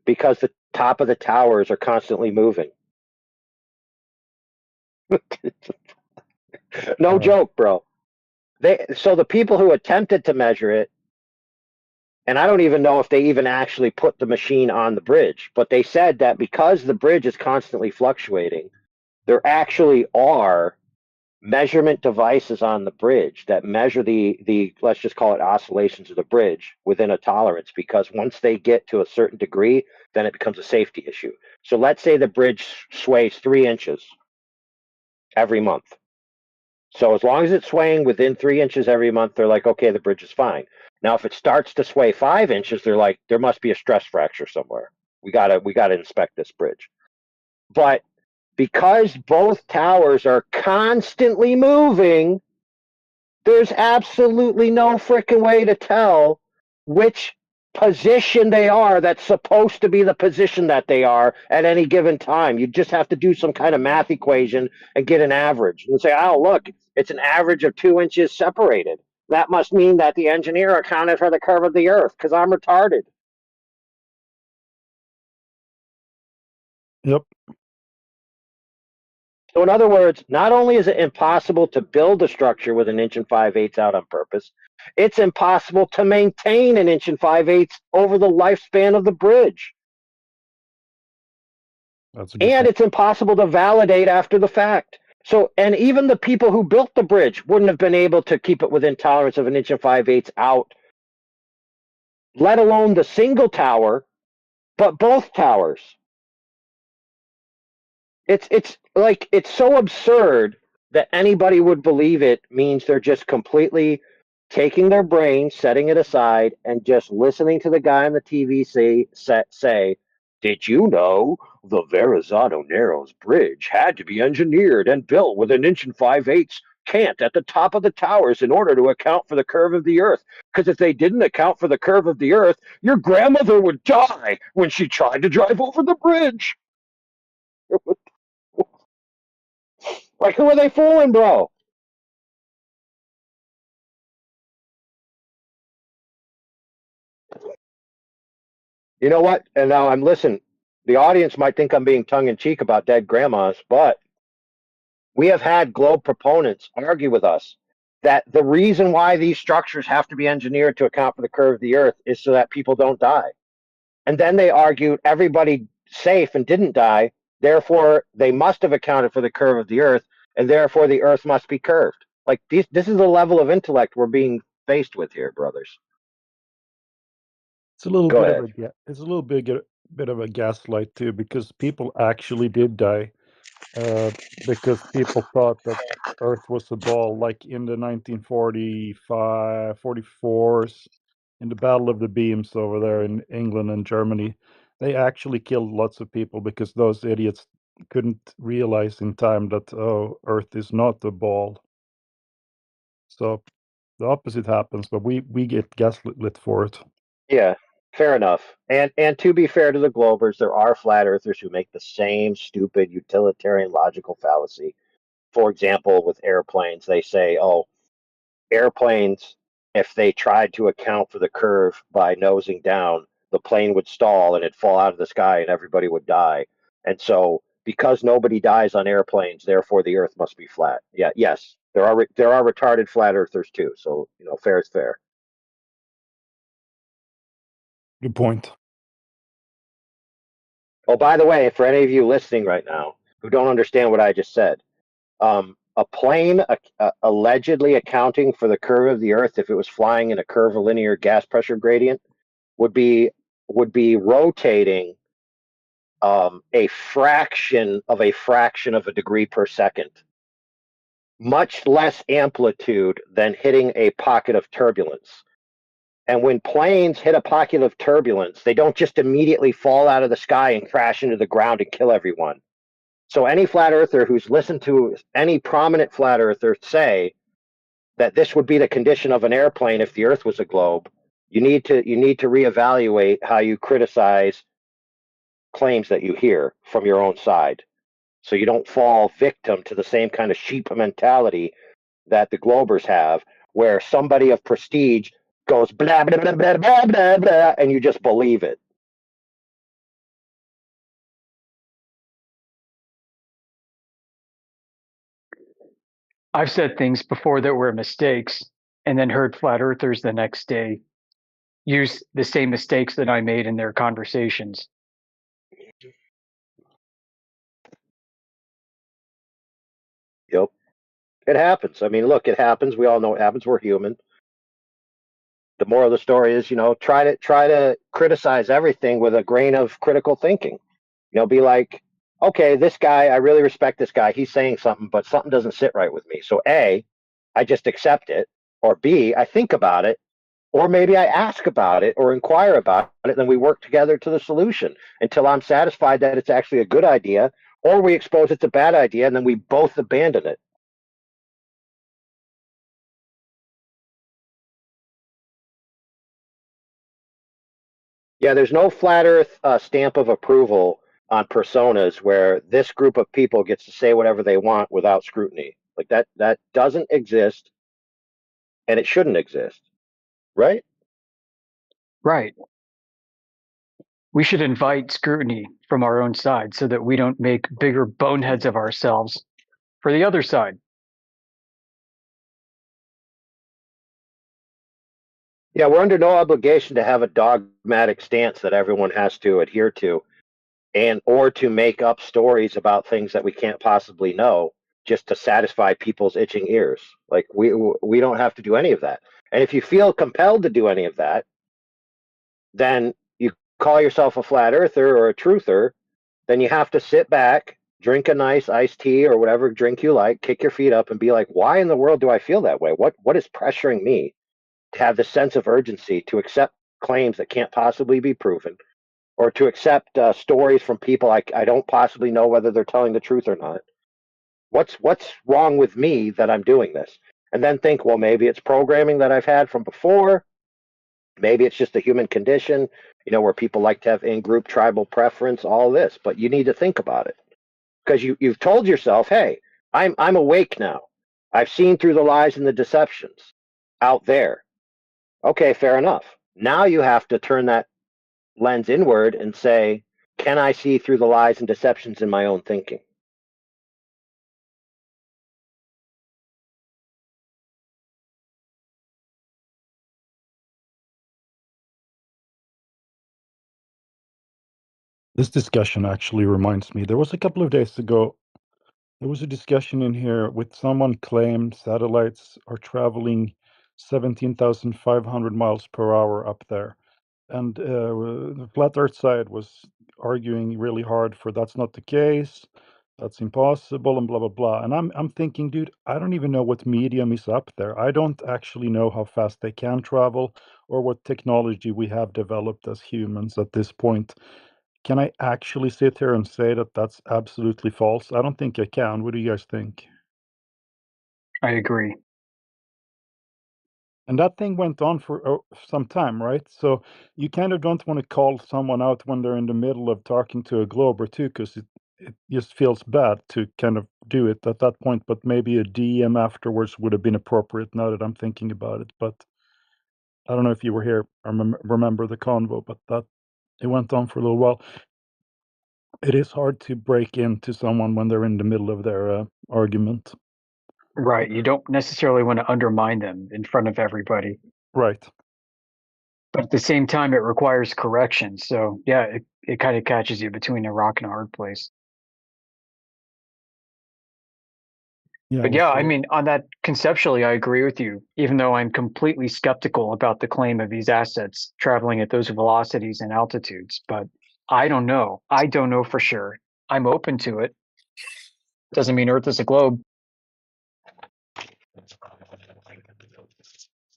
because the top of the towers are constantly moving. No joke, bro. So the people who attempted to measure it, and I don't even know if they even actually put the machine on the bridge, but they said that because the bridge is constantly fluctuating, there actually are measurement devices on the bridge that measure the let's just call it oscillations of the bridge within a tolerance, because once they get to a certain degree, then it becomes a safety issue. So let's say the bridge sways 3 inches every month. So as long as it's swaying within 3 inches every month, they're like, okay, the bridge is fine. Now, if it starts to sway 5 inches, they're like, there must be a stress fracture somewhere. We gotta inspect this bridge. But because both towers are constantly moving, there's absolutely no freaking way to tell which position they are that's supposed to be the position that they are at any given time. You just have to do some kind of math equation and get an average and say, oh, look, it's an average of 2 inches separated. That must mean that the engineer accounted for the curve of the earth, because I'm retarded. Yep. So, in other words, not only is it impossible to build a structure with an inch and 5/8 out on purpose, it's impossible to maintain an inch and 5/8 over the lifespan of the bridge. That's a good And point. it's impossible to validate after the fact. So, and even the people who built the bridge wouldn't have been able to keep it within tolerance of an inch and 5/8 out, let alone the single tower, but both towers. It's so absurd that anybody would believe it means they're just completely taking their brain, setting it aside, and just listening to the guy on the TV say, "Did you know the Verrazano Narrows Bridge had to be engineered and built with an inch and 5/8 cant at the top of the towers in order to account for the curve of the Earth? Because if they didn't account for the curve of the Earth, your grandmother would die when she tried to drive over the bridge." Like, who are they fooling, bro? You know what? And now I'm listening. the audience might think I'm being tongue-in-cheek about dead grandmas, but we have had globe proponents argue with us that the reason why these structures have to be engineered to account for the curve of the Earth is so that people don't die. And then they argued everybody safe and didn't die, therefore they must have accounted for the curve of the Earth, and therefore the Earth must be curved. Like this is the level of intellect we're being faced with here, brothers. It's a little Go bit ahead. of a it's a little bit of a gaslight too, because people actually did die, uh, because people thought that Earth was a ball, like in the 1945, 44s, in the Battle of the Beams over there in England and Germany. They actually killed lots of people because those idiots couldn't realize in time that, oh, Earth is not a ball. So the opposite happens, but we get gaslit for it. Yeah, fair enough. And to be fair to the Globers, there are flat earthers who make the same stupid utilitarian logical fallacy. For example, with airplanes, they say, oh, airplanes, if they tried to account for the curve by nosing down, the plane would stall and it'd fall out of the sky and everybody would die. And so, because nobody dies on airplanes, therefore the Earth must be flat. Yeah, yes, there are retarded flat earthers too. So fair is fair. Good point. Oh, by the way, for any of you listening right now who don't understand what I just said, a plane allegedly accounting for the curve of the Earth, if it was flying in a curvilinear gas pressure gradient, would be rotating a fraction of a degree per second, much less amplitude than hitting a pocket of turbulence. And when planes hit a pocket of turbulence, they don't just immediately fall out of the sky and crash into the ground and kill everyone. So any flat earther who's listened to any prominent flat earther say that this would be the condition of an airplane if the Earth was a globe, you need to reevaluate how you criticize claims that you hear from your own side, so you don't fall victim to the same kind of sheep mentality that the Globers have, where somebody of prestige goes blah blah blah blah blah blah blah, and you just believe it. I've said things before that were mistakes and then heard flat earthers the next day use the same mistakes that I made in their conversations. Yep, it happens. I mean, look, it happens. We all know it happens. We're human. The moral of the story is, try to criticize everything with a grain of critical thinking. Be like, okay, this guy, I really respect this guy. He's saying something, but something doesn't sit right with me. So A, I just accept it, or B, I think about it, or maybe I ask about it or inquire about it, and then we work together to the solution until I'm satisfied that it's actually a good idea, or we expose it's a bad idea, and then we both abandon it. Yeah, there's no flat earth stamp of approval on personas where this group of people gets to say whatever they want without scrutiny. Like that doesn't exist, and it shouldn't exist, right? Right. We should invite scrutiny from our own side so that we don't make bigger boneheads of ourselves for the other side. Yeah, we're under no obligation to have a dogmatic stance that everyone has to adhere to, and or to make up stories about things that we can't possibly know just to satisfy people's itching ears. Like we don't have to do any of that. And if you feel compelled to do any of that, then you call yourself a flat earther or a truther, then you have to sit back, drink a nice iced tea or whatever drink you like, kick your feet up and be like, why in the world do I feel that way? What is pressuring me to have this sense of urgency to accept claims that can't possibly be proven, or to accept stories from people I don't possibly know whether they're telling the truth or not? What's wrong with me that I'm doing this? And then think, well, maybe it's programming that I've had from before. Maybe it's just a human condition, where people like to have in-group tribal preference, all this. But you need to think about it because you've told yourself, hey, I'm awake now. I've seen through the lies and the deceptions out there. Okay, fair enough. Now you have to turn that lens inward and say, can I see through the lies and deceptions in my own thinking? This discussion actually reminds me. There was a couple of days ago, there was a discussion in here with someone claimed satellites are traveling 17,500 miles per hour up there. And the flat Earth side was arguing really hard for that's not the case, that's impossible, and blah blah blah. And I'm thinking, dude, I don't even know what medium is up there. I don't actually know how fast they can travel or what technology we have developed as humans at this point. Can I actually sit here and say that that's absolutely false? I don't think I can. What do you guys think? I agree. And that thing went on for some time, right? So you kind of don't want to call someone out when they're in the middle of talking to a glober too, because it just feels bad to kind of do it at that point. But maybe a DM afterwards would have been appropriate now that I'm thinking about it. But I don't know if you were here or remember the convo, but that it went on for a little while. It is hard to break into someone when they're in the middle of their argument. Right. You don't necessarily want to undermine them in front of everybody. Right. But at the same time, it requires correction. So, yeah, it kind of catches you between a rock and a hard place. Yeah. But yeah, I mean, on that conceptually, I agree with you, even though I'm completely skeptical about the claim of these assets traveling at those velocities and altitudes. But I don't know. I don't know for sure. I'm open to it. Doesn't mean Earth is a globe.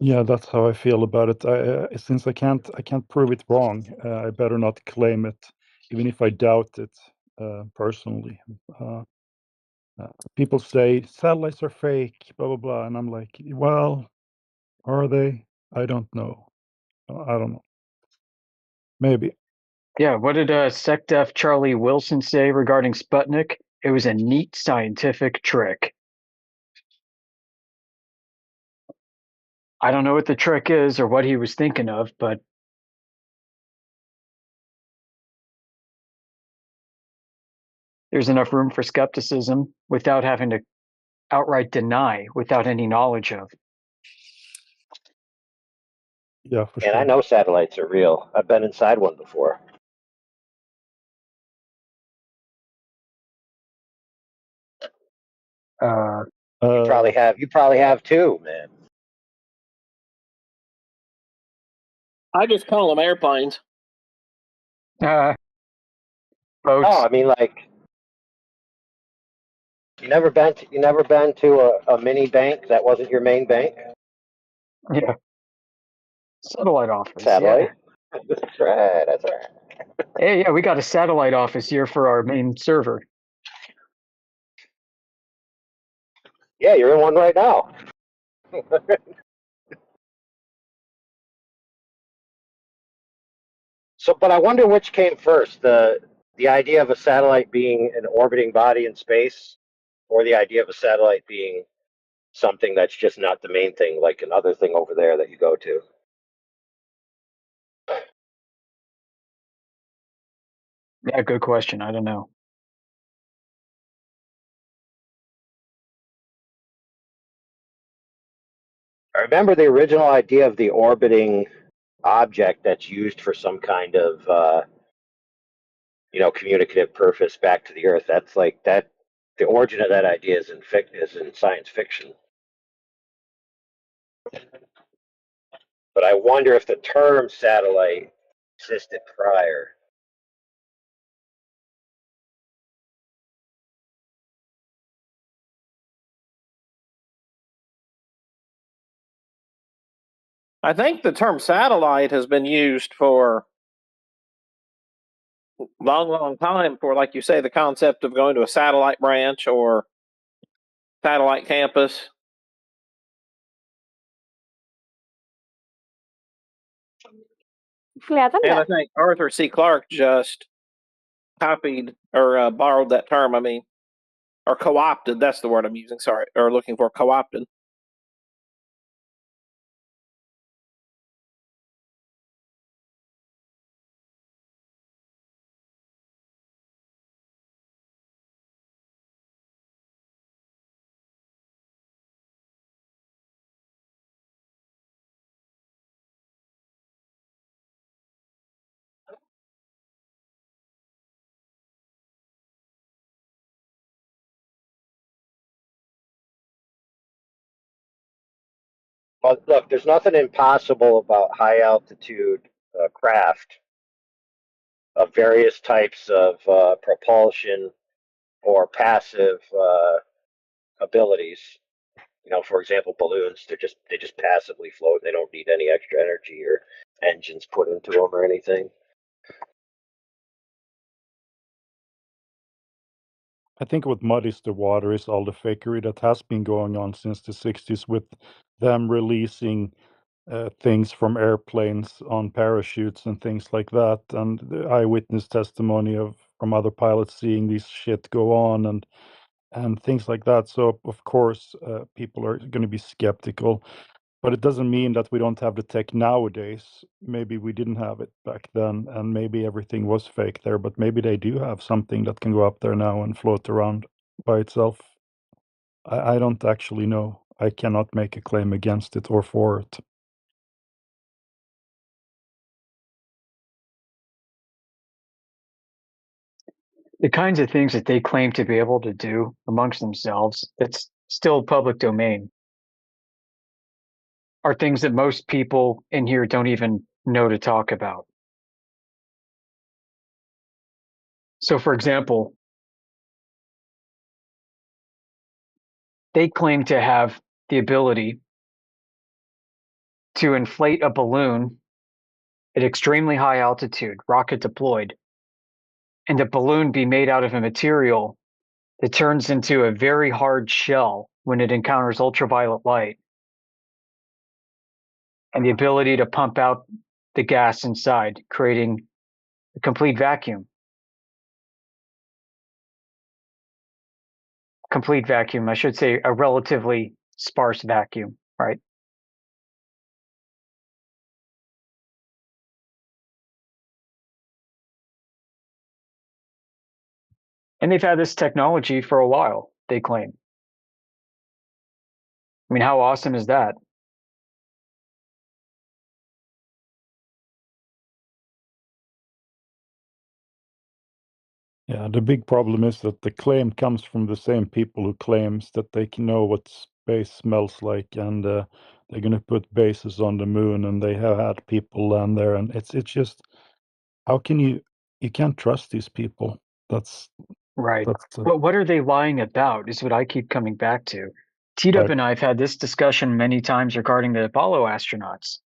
Yeah, that's how I feel about it. Since I can't prove it wrong, I better not claim it, even if I doubt it personally. People say satellites are fake, blah blah blah, and I'm like, well, are they? I don't know. I don't know. Maybe. Yeah, what did SecDef Charlie Wilson say regarding Sputnik? It was a neat scientific trick. I don't know what the trick is or what he was thinking of, but there's enough room for skepticism without having to outright deny without any knowledge of. Yeah, for And I sure. know satellites are real. I've been inside one before. You probably have. You probably have too, man. I just call them airplanes. Boats. No, I mean like you never been to a mini bank that wasn't your main bank? Yeah. Satellite office. Satellite? Yeah. That's right, that's right. Hey, yeah, we got a satellite office here for our main server. Yeah, you're in one right now. So, but I wonder which came first, the idea of a satellite being an orbiting body in space, or the idea of a satellite being something that's just not the main thing, like another thing over there that you go to. Yeah, good question. I don't know. I remember the original idea of the orbiting object that's used for some kind of communicative purpose back to the Earth. That's like that. The origin of that idea is in science fiction. But I wonder if the term satellite existed prior. I think the term satellite has been used for a long, long time for, like you say, the concept of going to a satellite branch or satellite campus. And I think Arthur C. Clarke just copied or borrowed that term. I mean, or co-opted. That's the word I'm using. Sorry, or looking for co-opted. Well, look, there's nothing impossible about high altitude craft of various types of propulsion or passive abilities. You know, for example, balloons, they just passively float. They don't need any extra energy or engines put into them or anything. I think what muddies the water is all the fakery that has been going on since the 60s with them releasing things from airplanes on parachutes and things like that, and the eyewitness testimony from other pilots seeing this shit go on and things like that. So of course, people are going to be skeptical, but it doesn't mean that we don't have the tech nowadays. Maybe we didn't have it back then, and maybe everything was fake there, but maybe they do have something that can go up there now and float around by itself. I don't actually know. I cannot make a claim against it or for it. The kinds of things that they claim to be able to do amongst themselves, that's still public domain, are things that most people in here don't even know to talk about. So, for example, they claim to have the ability to inflate a balloon at extremely high altitude, rocket deployed, and the balloon be made out of a material that turns into a very hard shell when it encounters ultraviolet light, and the ability to pump out the gas inside, creating a complete vacuum. Complete vacuum, I should say a relatively sparse vacuum, right? And they've had this technology for a while, they claim. I mean, how awesome is that? Yeah, the big problem is that the claim comes from the same people who claims that they can know what space smells like, and they're going to put bases on the moon, and they have had people land there, and it's just how can you can't trust these people. That's Right. that's But what are they lying about is what I keep coming back to. T-Dub right. and I have had this discussion many times regarding the Apollo astronauts.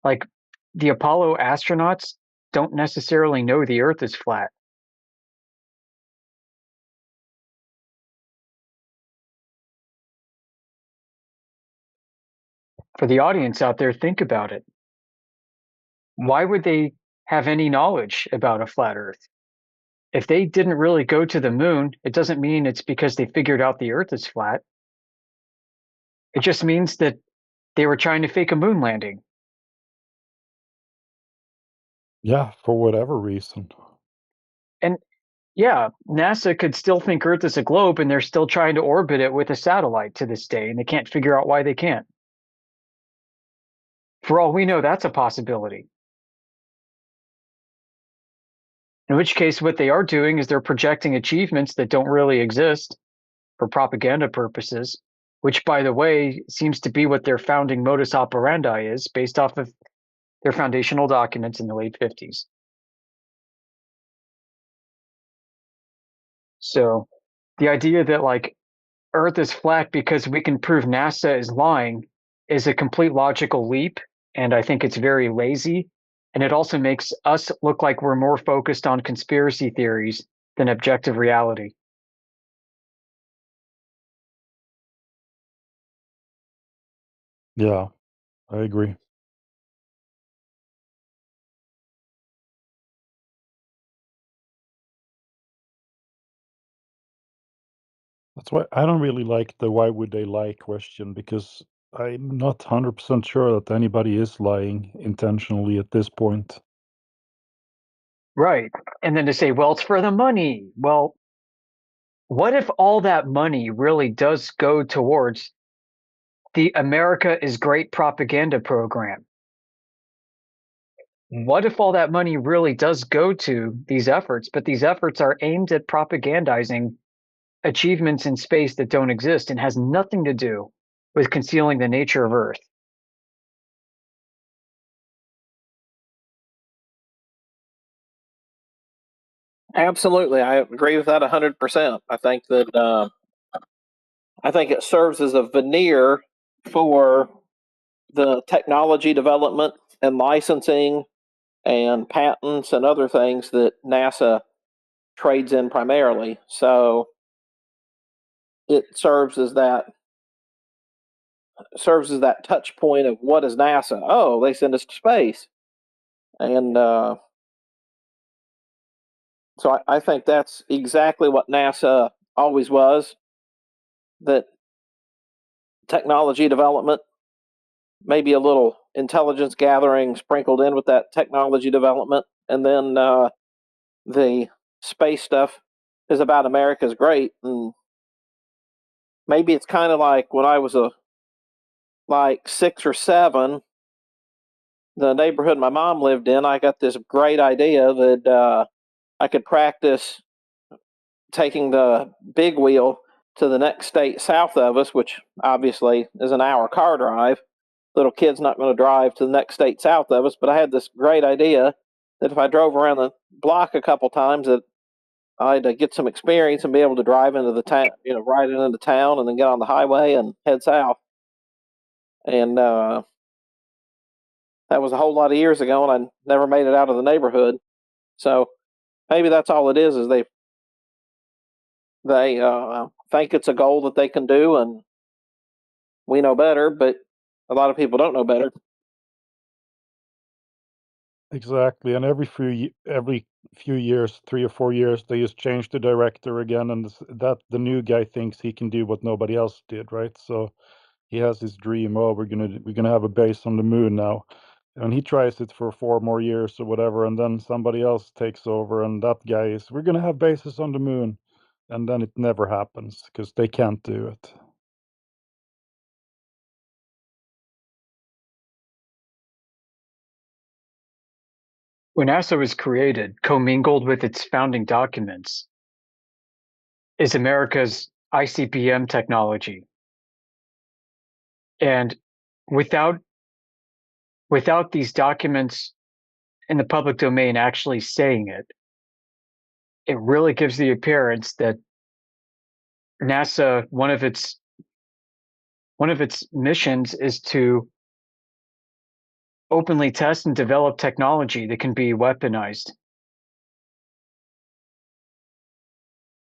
Like, the Apollo astronauts don't necessarily know the Earth is flat. For the audience out there, think about it. Why would they have any knowledge about a flat Earth? If they didn't really go to the moon, it doesn't mean it's because they figured out the Earth is flat. It just means that they were trying to fake a moon landing. Yeah, for whatever reason. And yeah, NASA could still think Earth is a globe, and they're still trying to orbit it with a satellite to this day, and they can't figure out why they can't. For all we know, that's a possibility. In which case, what they are doing is they're projecting achievements that don't really exist for propaganda purposes, which, by the way, seems to be what their founding modus operandi is based off of their foundational documents in the late 50s. So the idea that like Earth is flat because we can prove NASA is lying is a complete logical leap, and I think it's very lazy. And it also makes us look like we're more focused on conspiracy theories than objective reality. Yeah, I agree. That's why I don't really like the why would they lie question, because I'm not 100% sure that anybody is lying intentionally at this point. Right. And then to say, well, it's for the money. Well, what if all that money really does go towards the America is Great propaganda program? What if all that money really does go to these efforts, but these efforts are aimed at propagandizing achievements in space that don't exist and has nothing to do with concealing the nature of Earth? Absolutely, I agree with that 100%. I think that I think it serves as a veneer for the technology development and licensing and patents and other things that NASA trades in primarily. So it serves as that touch point of what is NASA. Oh, they send us to space, and so I think that's exactly what NASA always was. That technology development, maybe a little intelligence gathering sprinkled in with that technology development, and then the space stuff is about America's great. And maybe it's kind of like when I was like 6 or 7, the neighborhood my mom lived in, I got this great idea that I could practice taking the big wheel to the next state south of us, which obviously is an hour car drive. Little kid's not going to drive to the next state south of us, but I had this great idea that if I drove around the block a couple times, that I'd get some experience and be able to drive into the town, ride into town, and then get on the highway and head south. And that was a whole lot of years ago, and I never made it out of the neighborhood. So maybe that's all it is they think it's a goal that they can do, and we know better, but a lot of people don't know better. Exactly, and every few years, 3 or 4 years, they just change the director again, and that the new guy thinks he can do what nobody else did, right? So he has this dream, oh, we're gonna have a base on the moon now, and he tries it for 4 more years or whatever, and then somebody else takes over, and that guy is, we're gonna have bases on the moon, and then it never happens because they can't do it. When NASA was created, commingled with its founding documents, is America's ICBM technology. And without these documents in the public domain actually saying it, it really gives the appearance that NASA, one of its missions is to openly test and develop technology that can be weaponized.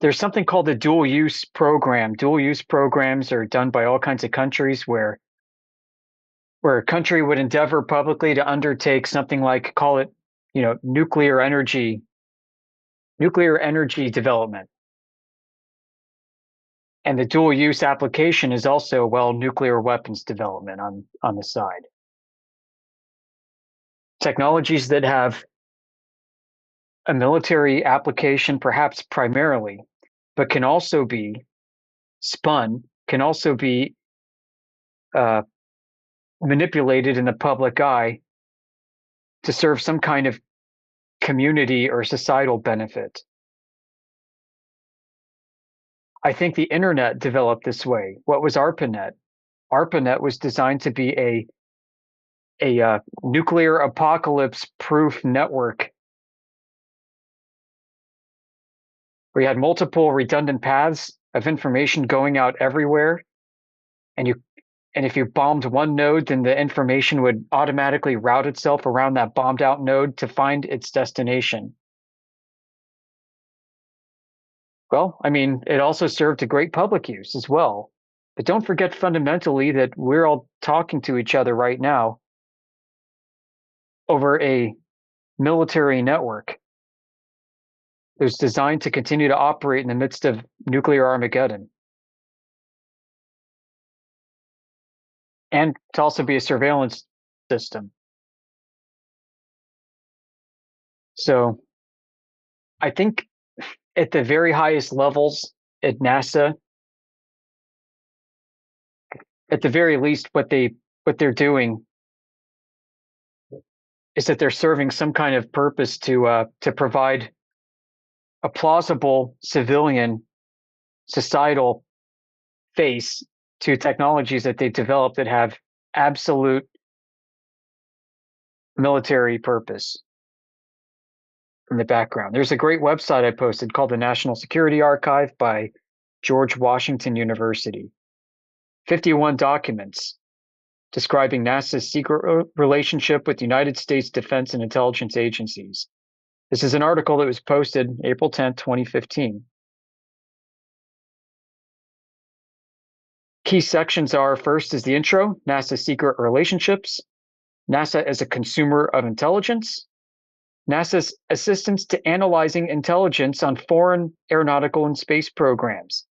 There's something called the dual use program. Dual use programs are done by all kinds of countries where a country would endeavor publicly to undertake something like, call it, nuclear energy development. And the dual use application is also, nuclear weapons development on the side. Technologies that have a military application, perhaps primarily, but can also be spun, can also be manipulated in the public eye to serve some kind of community or societal benefit. I think the internet developed this way. What was ARPANET? ARPANET was designed to be a nuclear apocalypse proof network where you had multiple redundant paths of information going out everywhere, and if you bombed one node, then the information would automatically route itself around that bombed out node to find its destination. Well, I mean, it also served a great public use as well. But don't forget fundamentally that we're all talking to each other right now over a military network that was designed to continue to operate in the midst of nuclear Armageddon. And to also be a surveillance system. So I think at the very highest levels at NASA, at the very least, what they're doing is that they're serving some kind of purpose to provide a plausible civilian societal face to technologies that they develop that have absolute military purpose. in the background. There's a great website I posted called the National Security Archive by George Washington University. 51 documents describing NASA's secret relationship with United States defense and intelligence agencies. This is an article that was posted April 10th, 2015. Key sections are, first is the intro, NASA's secret relationships, NASA as a consumer of intelligence, NASA's assistance to analyzing intelligence on foreign aeronautical and space programs,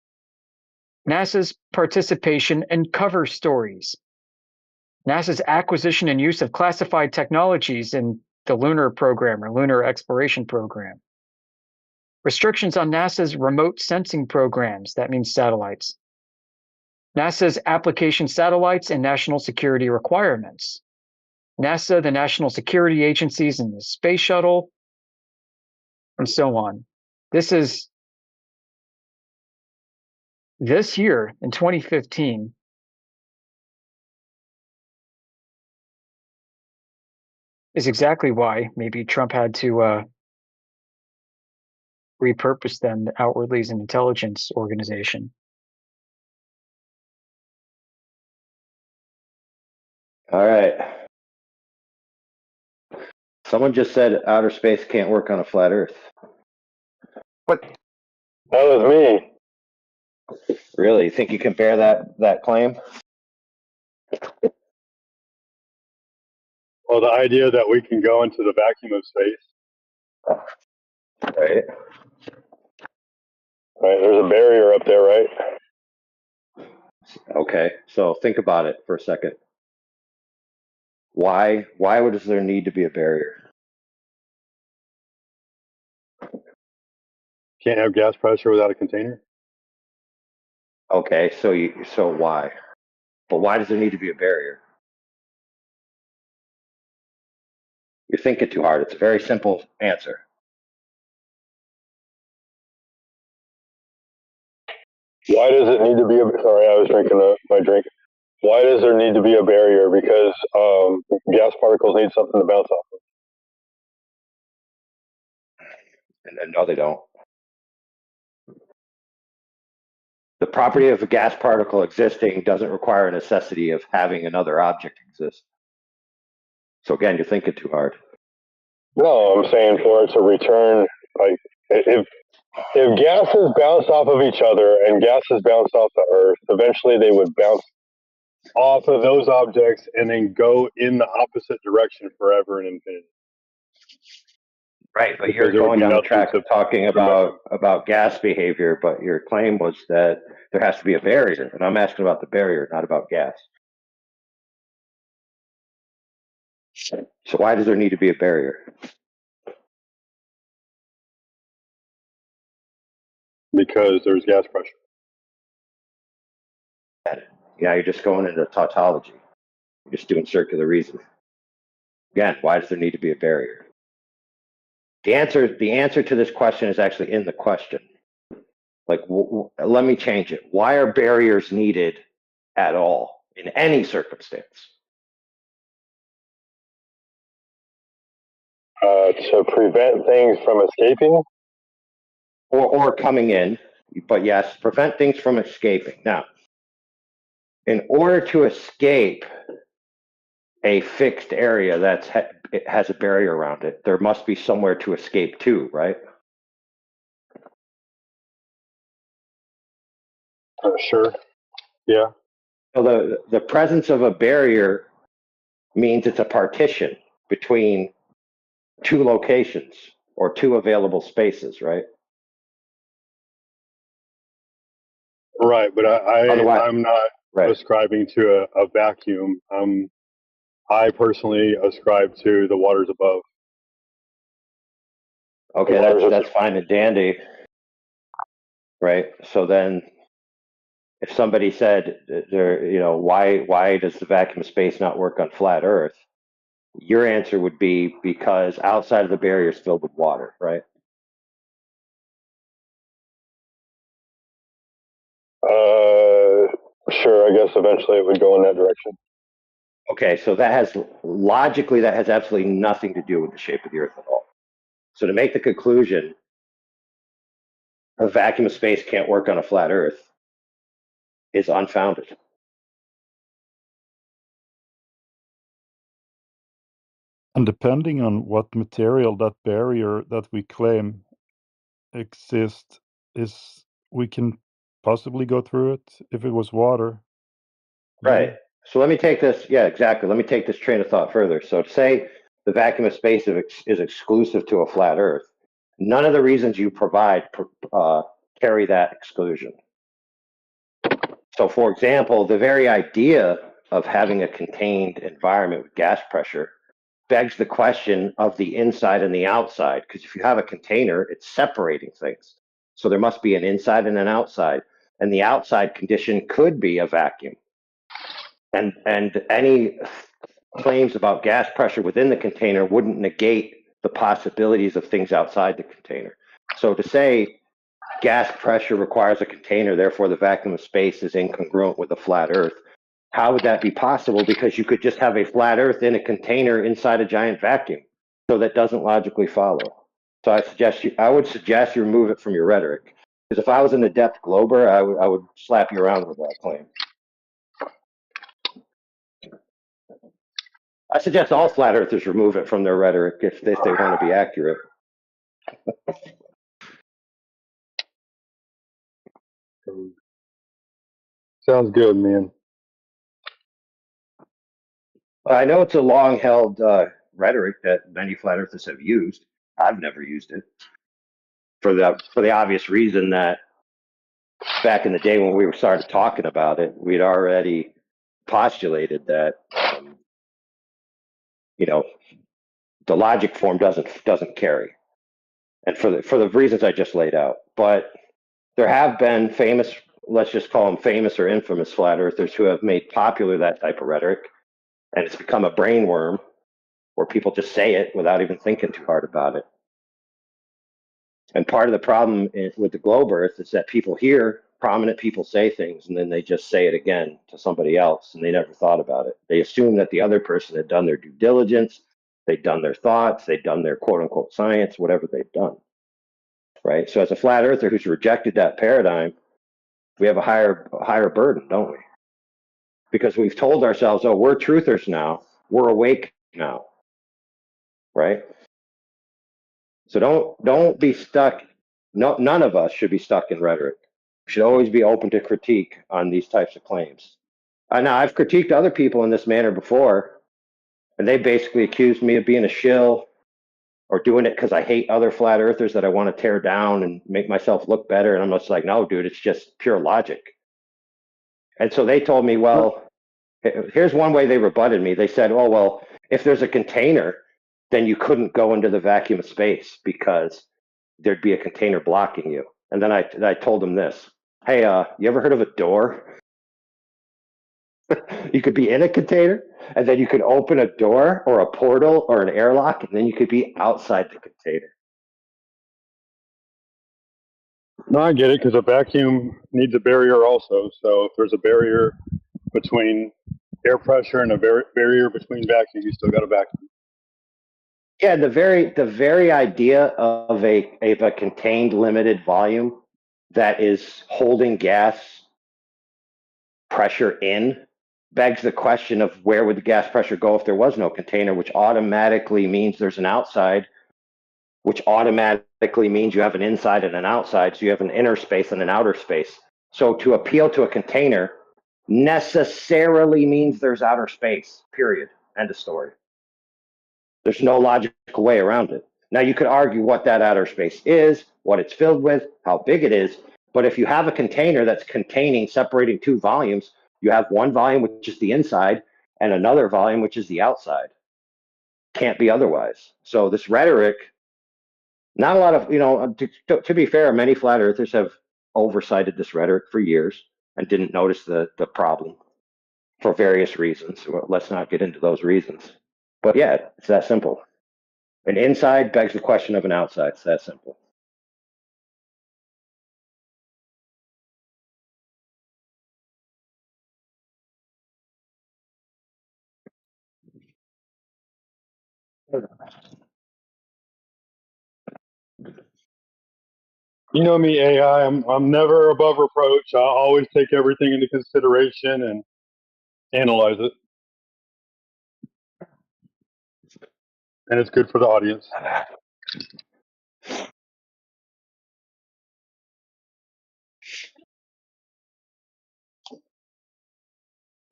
NASA's participation in cover stories, NASA's acquisition and use of classified technologies in the lunar program or lunar exploration program, restrictions on NASA's remote sensing programs, that means satellites, NASA's application satellites and national security requirements, NASA, the national security agencies, and the space shuttle, and so on. This year in 2015. Is exactly why maybe Trump had to repurpose them outwardly as an intelligence organization. All right. Someone just said outer space can't work on a flat Earth. What? That was me. Really? You think you can bear that claim? Well, the idea that we can go into the vacuum of space. Right. Right. There's a barrier up there, right? Okay. So think about it for a second. Why does there need to be a barrier? Can't have gas pressure without a container. Okay. So why? But why does there need to be a barrier? You're thinking too hard. It's a very simple answer. Why does it need to be a? Sorry, I was drinking my drink. Why does there need to be a barrier? Because gas particles need something to bounce off of. And no, they don't. The property of a gas particle existing doesn't require a necessity of having another object exist. So again, you're thinking too hard. No, I'm saying for it to return, like if gases bounce off of each other and gases bounce off the Earth, eventually they would bounce off of those objects and then go in the opposite direction forever and infinity. Right, but you're going down the track of talking about gas behavior, but your claim was that there has to be a barrier, and I'm asking about the barrier, not about gas. So why does there need to be a barrier? Because there's gas pressure. Yeah, you're just going into tautology. You're just doing circular reasoning. Again, why does there need to be a barrier? The answer to this question is actually in the question. Like, let me change it. Why are barriers needed at all in any circumstance? To prevent things from escaping? Or coming in, but yes, prevent things from escaping. Now, in order to escape a fixed area it has a barrier around it, there must be somewhere to escape to, right? Sure. Yeah. So the presence of a barrier means it's a partition between two locations or two available spaces, right? Right, but I'm not ascribing to a vacuum. I personally ascribe to the waters above. Okay, that's fine and dandy, right? So then, if somebody said, why does the vacuum of space not work on flat Earth? Your answer would be because outside of the barrier is filled with water, right? Sure, I guess eventually it would go in that direction. Okay, so that has absolutely nothing to do with the shape of the Earth at all. So to make the conclusion a vacuum of space can't work on a flat Earth is unfounded. And depending on what material that barrier that we claim exists is, we can possibly go through it. If it was water, Right. So let me take this. Yeah, exactly. Let me take this train of thought further. So to say the vacuum of space is exclusive to a flat Earth, none of the reasons you provide carry that exclusion. So, for example, the very idea of having a contained environment with gas pressure begs the question of the inside and the outside, because if you have a container, it's separating things. So there must be an inside and an outside, and the outside condition could be a vacuum. And any claims about gas pressure within the container wouldn't negate the possibilities of things outside the container. So to say gas pressure requires a container, therefore the vacuum of space is incongruent with a flat Earth, how would that be possible? Because you could just have a flat Earth in a container inside a giant vacuum. So that doesn't logically follow. So I would suggest you remove it from your rhetoric. Because if I was an adept glober, I would slap you around with that claim. I suggest all flat earthers remove it from their rhetoric if they want to be accurate. Sounds good, man. I know it's a long-held rhetoric that many flat earthers have used. I've never used it for the obvious reason that back in the day when we started talking about it, we'd already postulated that the logic form doesn't carry, and for the reasons I just laid out. But there have been famous, let's just call them famous or infamous flat earthers who have made popular that type of rhetoric, and it's become a brain worm where people just say it without even thinking too hard about it. And part of the problem with the globe earth is that people hear prominent people say things and then they just say it again to somebody else and they never thought about it. They assume that the other person had done their due diligence, they'd done their thoughts, they'd done their quote unquote science, whatever they've done. Right? So as a flat earther who's rejected that paradigm, we have a higher burden, don't we? Because we've told ourselves, oh, we're truthers now, we're awake now. Right? So don't be stuck. No, none of us should be stuck in rhetoric. We should always be open to critique on these types of claims. Now, I've critiqued other people in this manner before, and they basically accused me of being a shill or doing it because I hate other flat earthers that I want to tear down and make myself look better. And I'm just like, no, dude, it's just pure logic. And so they told me, well, here's one way they rebutted me. They said, oh, well, if there's a container, then you couldn't go into the vacuum of space because there'd be a container blocking you. And then I told them this. Hey, you ever heard of a door? You could be in a container, and then you could open a door or a portal or an airlock, and then you could be outside the container. No, I get it, because a vacuum needs a barrier also. So if there's a barrier between air pressure and a barrier between vacuum, you still got a vacuum. Yeah, the very idea of a contained limited volume that is holding gas pressure in begs the question of where would the gas pressure go if there was no container, which automatically means there's an outside, which automatically means you have an inside and an outside. So you have an inner space and an outer space. So to appeal to a container necessarily means there's outer space, period. End of story. There's no logical way around it. Now you could argue what that outer space is, what it's filled with, how big it is. But if you have a container that's separating two volumes, you have one volume, which is the inside, and another volume, which is the outside. Can't be otherwise. So this rhetoric, not a lot of, to be fair, many flat earthers have oversighted this rhetoric for years and didn't notice the problem for various reasons. Well, let's not get into those reasons. But yeah, it's that simple. An inside begs the question of an outside. It's that simple. You know me, AI. I'm never above reproach. I always take everything into consideration and analyze it, and it's good for the audience.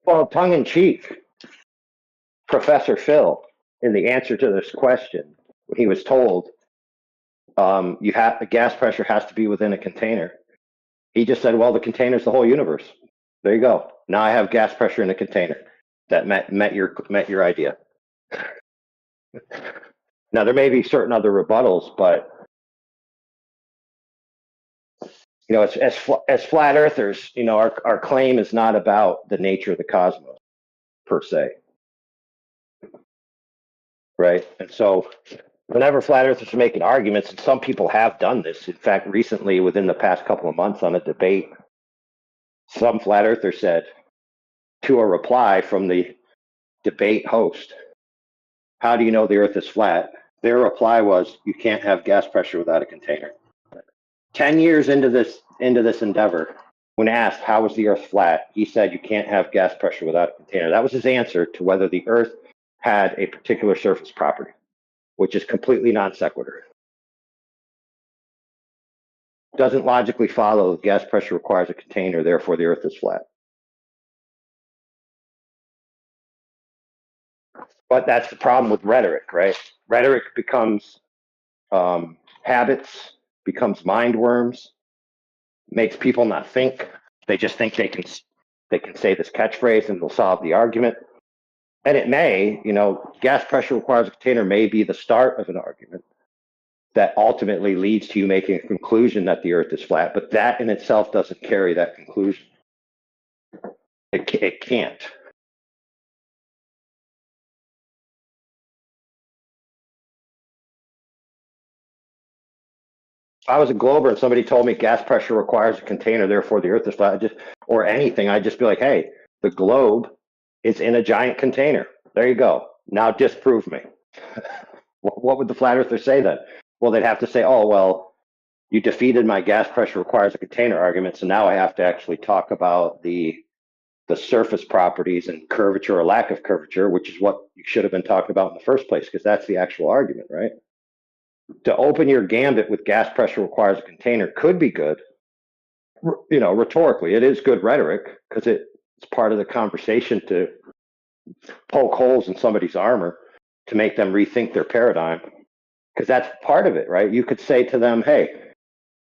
Well, tongue in cheek, Professor Phil, in the answer to this question, he was told you have the gas pressure has to be within a container. He just said, "Well, the container is the whole universe." There you go. Now I have gas pressure in a container. That met your idea. Now there may be certain other rebuttals, but you know, as flat earthers, you know, our claim is not about the nature of the cosmos per se, right? And so whenever flat earthers are making arguments, and some people have done this, in fact, recently within the past couple of months on a debate, some flat earther said to a reply from the debate host, "How do you know the earth is flat?" Their reply was, "You can't have gas pressure without a container." 10 years into this endeavor, when asked how is the earth flat, he said you can't have gas pressure without a container. That was his answer to whether the earth had a particular surface property, which is completely non sequitur. Doesn't logically follow that gas pressure requires a container, therefore the earth is flat. But that's the problem with rhetoric, right? Rhetoric becomes habits, becomes mind worms, makes people not think. They just think they can say this catchphrase and they'll solve the argument. And it may, you know, gas pressure requires a container may be the start of an argument that ultimately leads to you making a conclusion that the earth is flat, but that in itself doesn't carry that conclusion. It can't. If I was a glober and somebody told me gas pressure requires a container, therefore the earth is flat, or anything, I'd just be like, hey, the globe is in a giant container. There you go. Now disprove me. What would the flat earther say then? Well, they'd have to say, oh, well, you defeated my gas pressure requires a container argument, so now I have to actually talk about the surface properties and curvature or lack of curvature, which is what you should have been talking about in the first place, because that's the actual argument, right? To open your gambit with gas pressure requires a container could be good, you know, rhetorically. It is good rhetoric because it's part of the conversation to poke holes in somebody's armor to make them rethink their paradigm, because that's part of it, right? You could say to them, hey,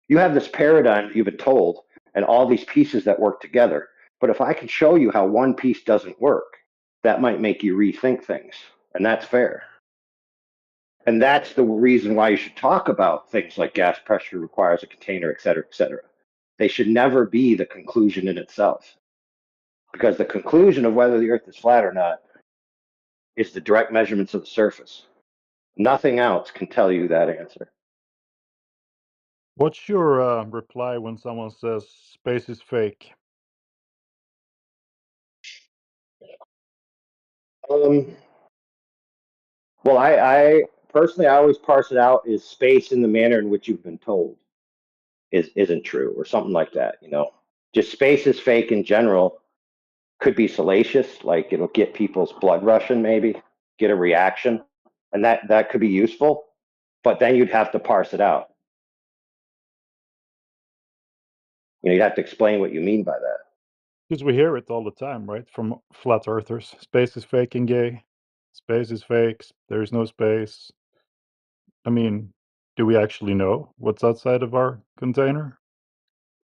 you have this paradigm that you've been told and all these pieces that work together. But if I can show you how one piece doesn't work, that might make you rethink things. And that's fair. And that's the reason why you should talk about things like gas pressure requires a container, et cetera, et cetera. They should never be the conclusion in itself. Because the conclusion of whether the earth is flat or not is the direct measurements of the surface. Nothing else can tell you that answer. What's your reply when someone says space is fake? Well, I personally, I always parse it out is space in the manner in which you've been told isn't true or something like that. You know, just space is fake in general could be salacious, like it'll get people's blood rushing, maybe get a reaction, and that could be useful. But then you'd have to parse it out. You know, you'd have to explain what you mean by that. Because we hear it all the time, right? From flat earthers. Space is fake and gay. Space is fake. There is no space. I mean, do we actually know what's outside of our container?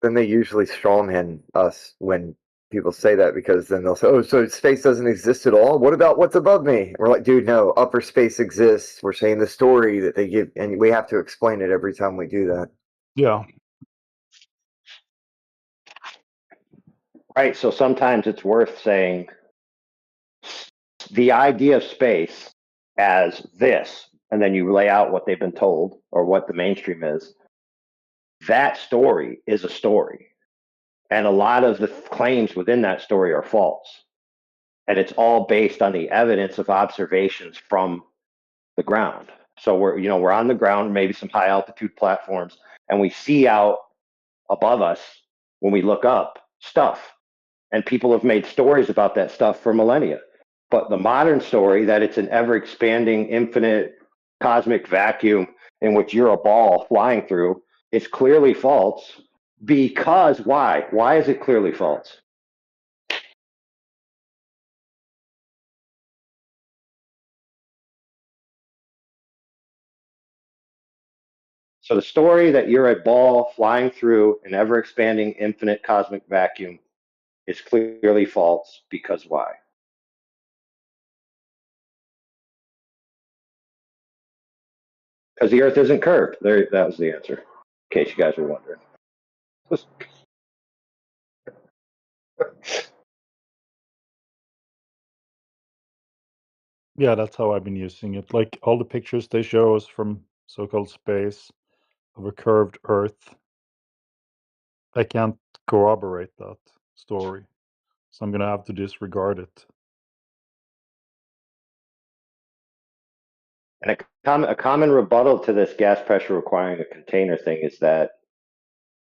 Then they usually strawman us when people say that, because then they'll say, oh, so space doesn't exist at all? What about what's above me? And we're like, dude, no, upper space exists. We're saying the story that they give, and we have to explain it every time we do that. Yeah. Right. So sometimes it's worth saying the idea of space as this, and then you lay out what they've been told or what the mainstream is. That story is a story. And a lot of the claims within that story are false. And it's all based on the evidence of observations from the ground. So we're on the ground, maybe some high altitude platforms, and we see out above us when we look up stuff. And people have made stories about that stuff for millennia. But the modern story that it's an ever expanding, infinite cosmic vacuum in which you're a ball flying through is clearly false. Because why? Why is it clearly false? So the story that you're a ball flying through an ever expanding, infinite cosmic vacuum is clearly false. Because why? Because the Earth isn't curved. There, that was the answer. In case you guys were wondering. Yeah, that's how I've been using it. Like all the pictures they show us from so-called space of a curved Earth, I can't corroborate that story, so I'm gonna have to disregard it. And a common rebuttal to this gas pressure requiring a container thing is that,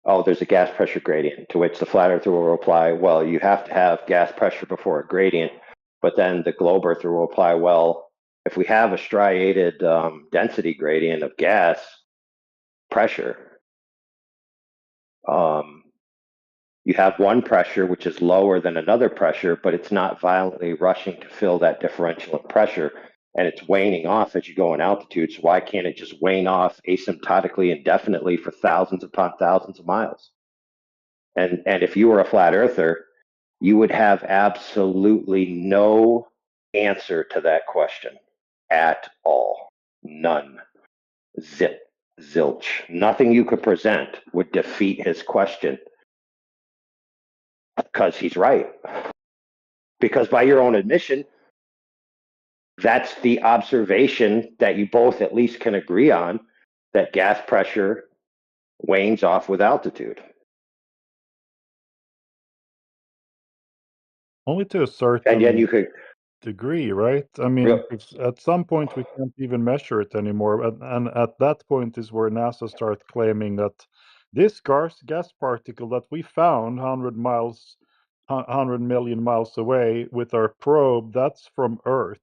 oh, there's a gas pressure gradient, to which the flat earther will reply, well, you have to have gas pressure before a gradient. But then the globe earther will reply, well, if we have a striated density gradient of gas pressure, you have one pressure which is lower than another pressure, but it's not violently rushing to fill that differential in pressure, and it's waning off as you go in altitude. So why can't it just wane off asymptotically indefinitely for thousands upon thousands of miles? And if you were a flat earther, you would have absolutely no answer to that question at all. None. Zip. Zilch. Nothing you could present would defeat his question, because he's right. Because by your own admission, that's the observation that you both at least can agree on, that gas pressure wanes off with altitude. Only to a And certain then you could degree, right? I mean, real, it's, at some point we can't even measure it anymore, and at that point is where NASA starts claiming that this gas particle that we found 100 million miles away with our probe, that's from Earth.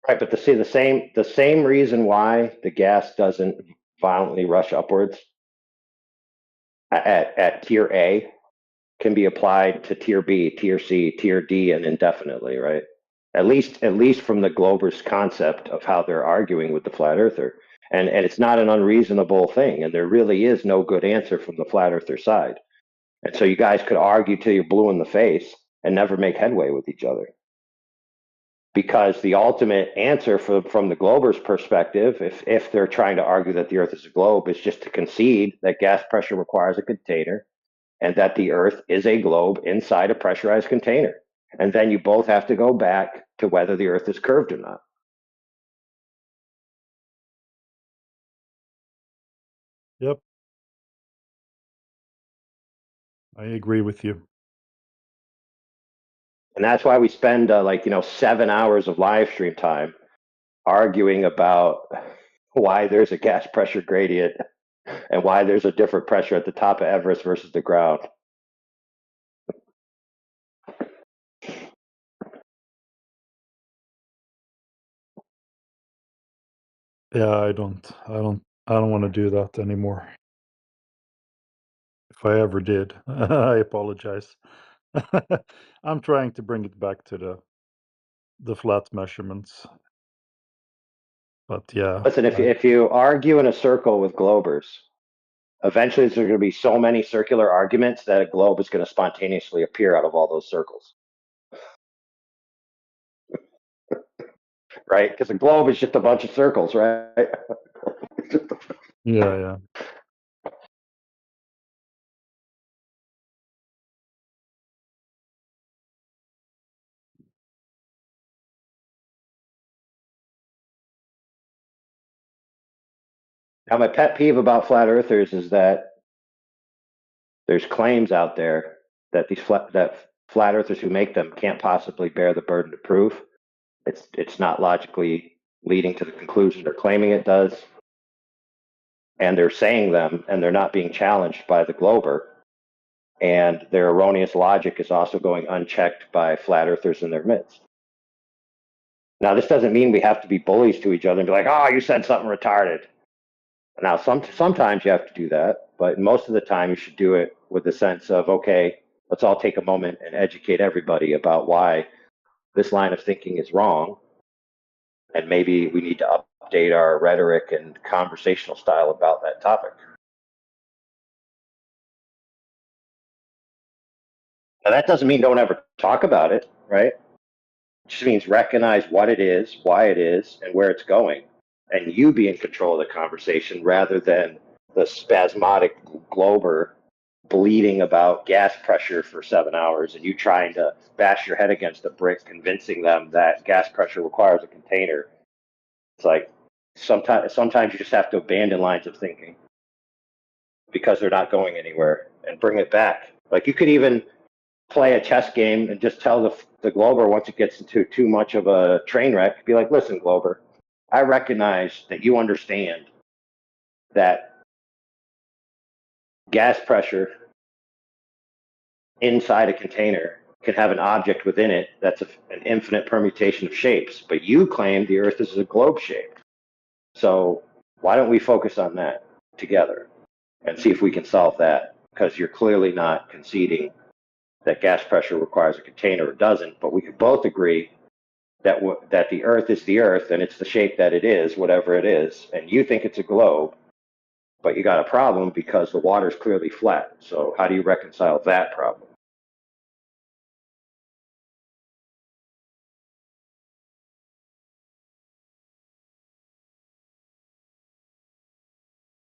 right, but the same reason why the gas doesn't violently rush upwards at tier A can be applied to tier B, tier C, tier D, and indefinitely, right? At least from the Glober's concept of how they're arguing with the flat earther. And it's not an unreasonable thing, and there really is no good answer from the flat earther side. And so you guys could argue till you're blue in the face and never make headway with each other. Because the ultimate answer from the Glober's perspective, if they're trying to argue that the Earth is a globe, is just to concede that gas pressure requires a container and that the Earth is a globe inside a pressurized container. And then you both have to go back to whether the Earth is curved or not. Yep, I agree with you. And that's why we spend 7 hours of live stream time arguing about why there's a gas pressure gradient and why there's a different pressure at the top of Everest versus the ground. Yeah, I don't want to do that anymore. If I ever did, I apologize. I'm trying to bring it back to the flat measurements. But yeah. Listen, if you argue in a circle with globers, eventually there's going to be so many circular arguments that a globe is going to spontaneously appear out of all those circles. Right? Because a globe is just a bunch of circles, right? Yeah. Now, my pet peeve about flat earthers is that there's claims out there that flat earthers who make them can't possibly bear the burden of proof. It's not logically leading to the conclusion they're claiming it does, and they're saying them, and they're not being challenged by the glober, and their erroneous logic is also going unchecked by flat earthers in their midst. Now, this doesn't mean we have to be bullies to each other and be like, oh, you said something retarded. Now, sometimes you have to do that, but most of the time you should do it with the sense of, okay, let's all take a moment and educate everybody about why this line of thinking is wrong, and maybe we need to update our rhetoric and conversational style about that topic. Now, that doesn't mean don't ever talk about it, right? It just means recognize what it is, why it is, and where it's going, and you be in control of the conversation rather than the spasmodic glober bleeding about gas pressure for 7 hours and you trying to bash your head against a brick convincing them that gas pressure requires a container. It's like sometimes you just have to abandon lines of thinking because they're not going anywhere and bring it back. Like you could even play a chess game and just tell the glober once it gets into too much of a train wreck, be like, listen, glober, I recognize that you understand that gas pressure inside a container can have an object within it that's an infinite permutation of shapes, but you claim the Earth is a globe shape. So why don't we focus on that together and see if we can solve that? Because you're clearly not conceding that gas pressure requires a container or doesn't, but we could both agree that that the Earth is the Earth and it's the shape that it is, whatever it is, and you think it's a globe, but you got a problem because the water's clearly flat. So how do you reconcile that problem?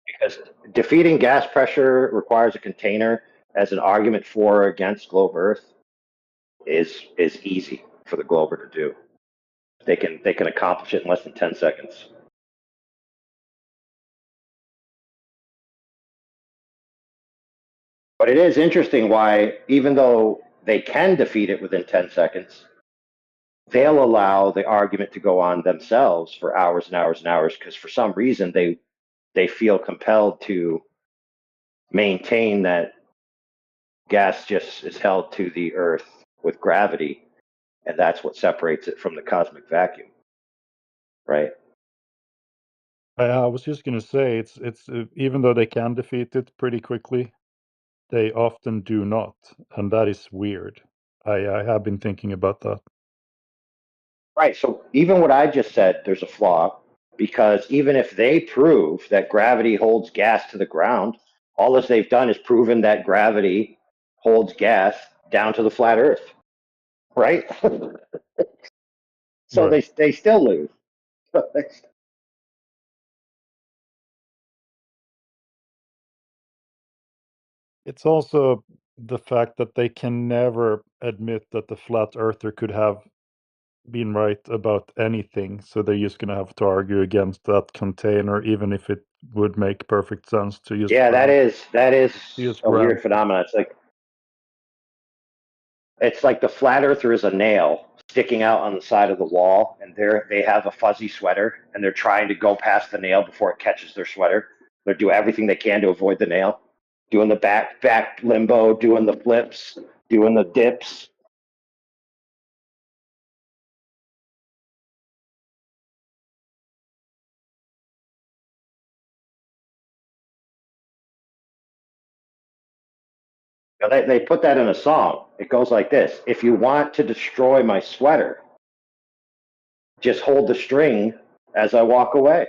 Because defeating gas pressure requires a container as an argument for or against globe Earth is easy for the glober to do. They can accomplish it in less than 10 seconds. But it is interesting why, even though they can defeat it within 10 seconds, they'll allow the argument to go on themselves for hours and hours and hours because for some reason they feel compelled to maintain that gas just is held to the Earth with gravity, and that's what separates it from the cosmic vacuum, right? I was just going to say, it's even though they can defeat it pretty quickly, they often do not, and that is weird. I have been thinking about that. Right. So even what I just said, there's a flaw because even if they prove that gravity holds gas to the ground, all as they've done is proven that gravity holds gas down to the flat Earth, right? So Right. they still lose. It's also the fact that they can never admit that the flat earther could have been right about anything, so they're just going to have to argue against that container, even if it would make perfect sense to just Yeah, that is just a grab. weird phenomenon. It's like the flat earther is a nail sticking out on the side of the wall, and they have a fuzzy sweater, and they're trying to go past the nail before it catches their sweater. They do everything they can to avoid the nail, doing the back limbo, doing the flips, doing the dips. Now, they put that in a song. It goes like this: if you want to destroy my sweater, just hold the string as I walk away.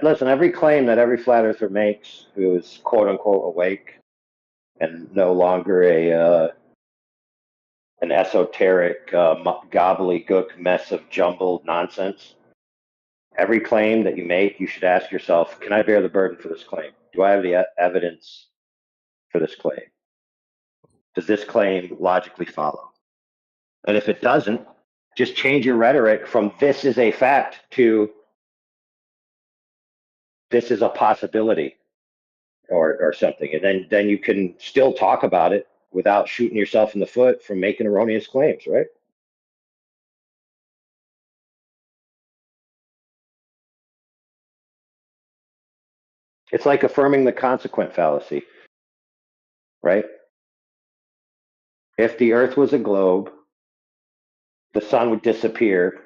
Listen, every claim that every flat earther makes who is quote unquote awake and no longer an esoteric gobbledygook mess of jumbled nonsense, every claim that you make, you should ask yourself, can I bear the burden for this claim? Do I have the evidence for this claim? Does this claim logically follow? And if it doesn't, just change your rhetoric from this is a fact to this is a possibility or something. And then you can still talk about it without shooting yourself in the foot from making erroneous claims, right? It's like affirming the consequent fallacy, right? If the Earth was a globe, the sun would disappear.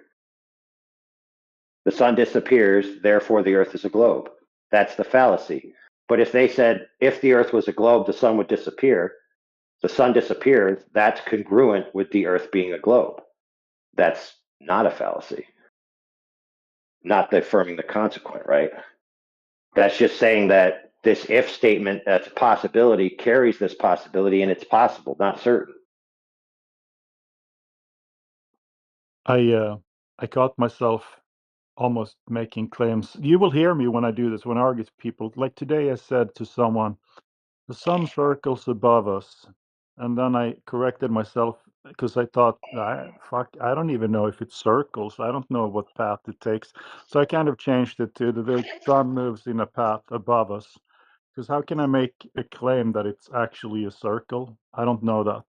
The sun disappears, therefore the Earth is a globe. That's the fallacy. But if they said, if the Earth was a globe, the sun would disappear, the sun disappears, that's congruent with the Earth being a globe. That's not a fallacy. Not the affirming the consequent, right? That's just saying that this if statement, that's a possibility, carries this possibility, and it's possible, not certain. I caught myself almost making claims. You will hear me when I do this, when I argue with people. Like today, I said to someone, the sun circles above us. And then I corrected myself because I thought, I don't even know if it circles. I don't know what path it takes. So I kind of changed it to the sun moves in a path above us. Because how can I make a claim that it's actually a circle? I don't know that.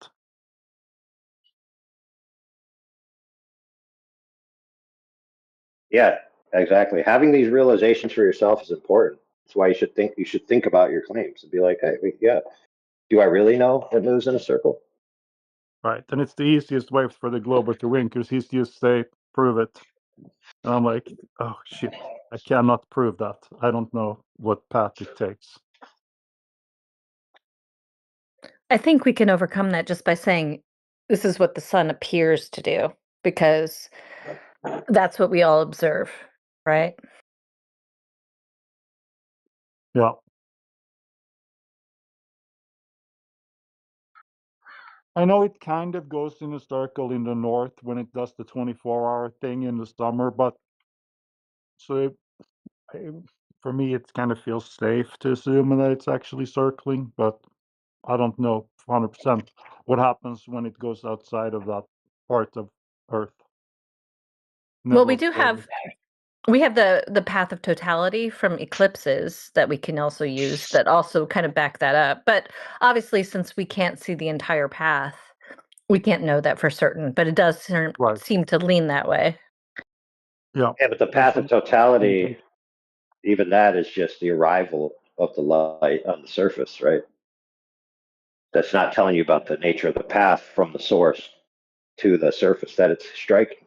Yeah, exactly. Having these realizations for yourself is important. That's why you should think about your claims and be like, hey, yeah, do I really know it moves in a circle? Right. And it's the easiest way for the glober to win because he's just say, prove it. And I'm like, oh shit, I cannot prove that. I don't know what path it takes. I think we can overcome that just by saying this is what the sun appears to do, because that's what we all observe, right? Yeah. I know it kind of goes in a circle in the north when it does the 24-hour thing in the summer, but so for me, it kind of feels safe to assume that it's actually circling, but I don't know 100% what happens when it goes outside of that part of Earth. Well, Never observed it. we have the path of totality from eclipses that we can also use that also kind of back that up. But obviously, since we can't see the entire path, we can't know that for certain. But it does Right. seem to lean that way. Yeah. Yeah, but the path of totality, even that is just the arrival of the light on the surface, right? That's not telling you about the nature of the path from the source to the surface that it's striking.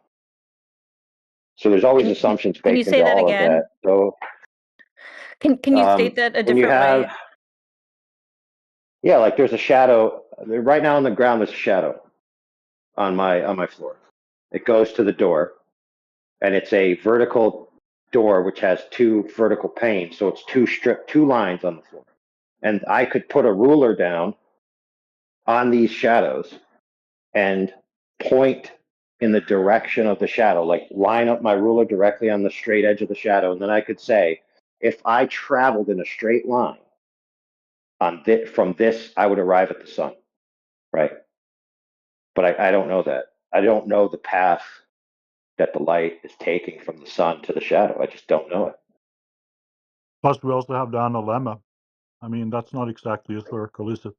So there's always assumptions Can you baked say into that all of again? that. So Can you state that a when you different have, way? yeah, like there's a shadow right now on the ground. There's a shadow on my floor. It goes to the door, and it's a vertical door which has two vertical panes, so it's two lines on the floor. And I could put a ruler down on these shadows and point in the direction of the shadow, like line up my ruler directly on the straight edge of the shadow, and then I could say, if I traveled in a straight line from this, I would arrive at the sun, right? But I don't know that. I don't know the path that the light is taking from the sun to the shadow. I just don't know it. Plus, we also have the analemma. I mean, that's not exactly a circle, is it?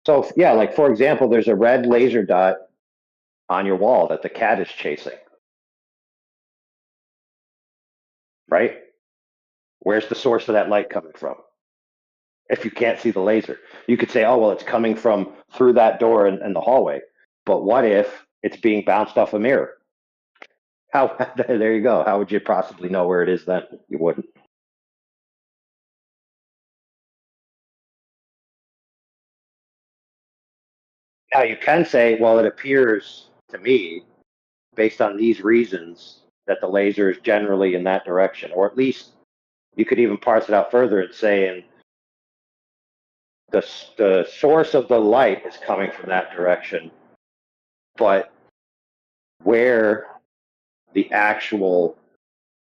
So yeah, like for example, there's a red laser dot on your wall that the cat is chasing, right? Where's the source of that light coming from? If you can't see the laser, you could say, oh, well, it's coming from through that door in the hallway. But what if it's being bounced off a mirror? How, there you go. How would you possibly know where it is then? You wouldn't. Now you can say, well, it appears to me based on these reasons that the laser is generally in that direction, or at least you could even parse it out further and say, and the source of the light is coming from that direction, but where the actual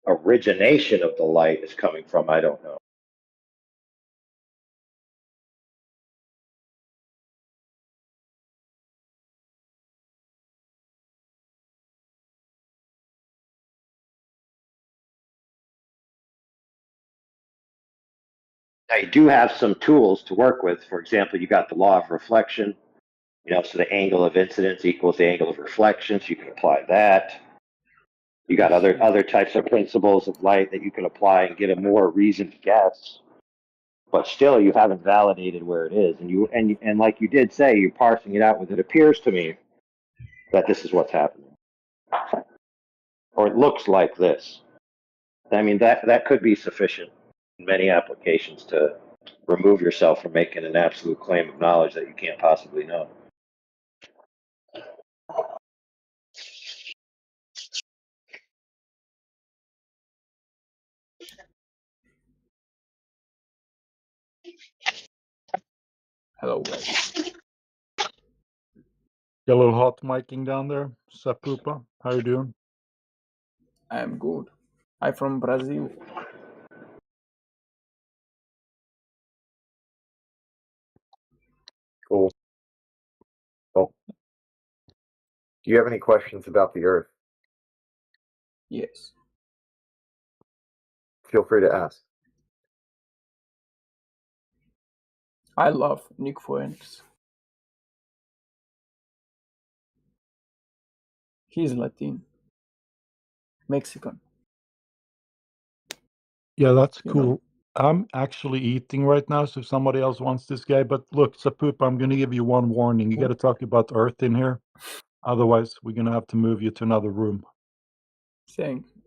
origination of the light is coming from, I don't know. Now, you do have some tools to work with. For example, you got the law of reflection. So the angle of incidence equals the angle of reflection. So you can apply that. You got other types of principles of light that you can apply and get a more reasoned guess. But still, you haven't validated where it is, and like you did say, you're parsing it out with it appears to me that this is what's happening, or it looks like this. I mean, that could be sufficient in many applications to remove yourself from making an absolute claim of knowledge that you can't possibly know. Hello, guys. Got a little hot micing down there, Sapupa. How you doing? I am good. I'm from Brazil. Cool. Well, do you have any questions about the Earth? Yes. Feel free to ask. I love Nick Fuentes. He's Latin. Mexican. Yeah, that's You cool. know. I'm actually eating right now, so if somebody else wants this guy. But look, Sapupa, I'm going to give you one warning. You got to talk about Earth in here. Otherwise, we're going to have to move you to another room. Thank you.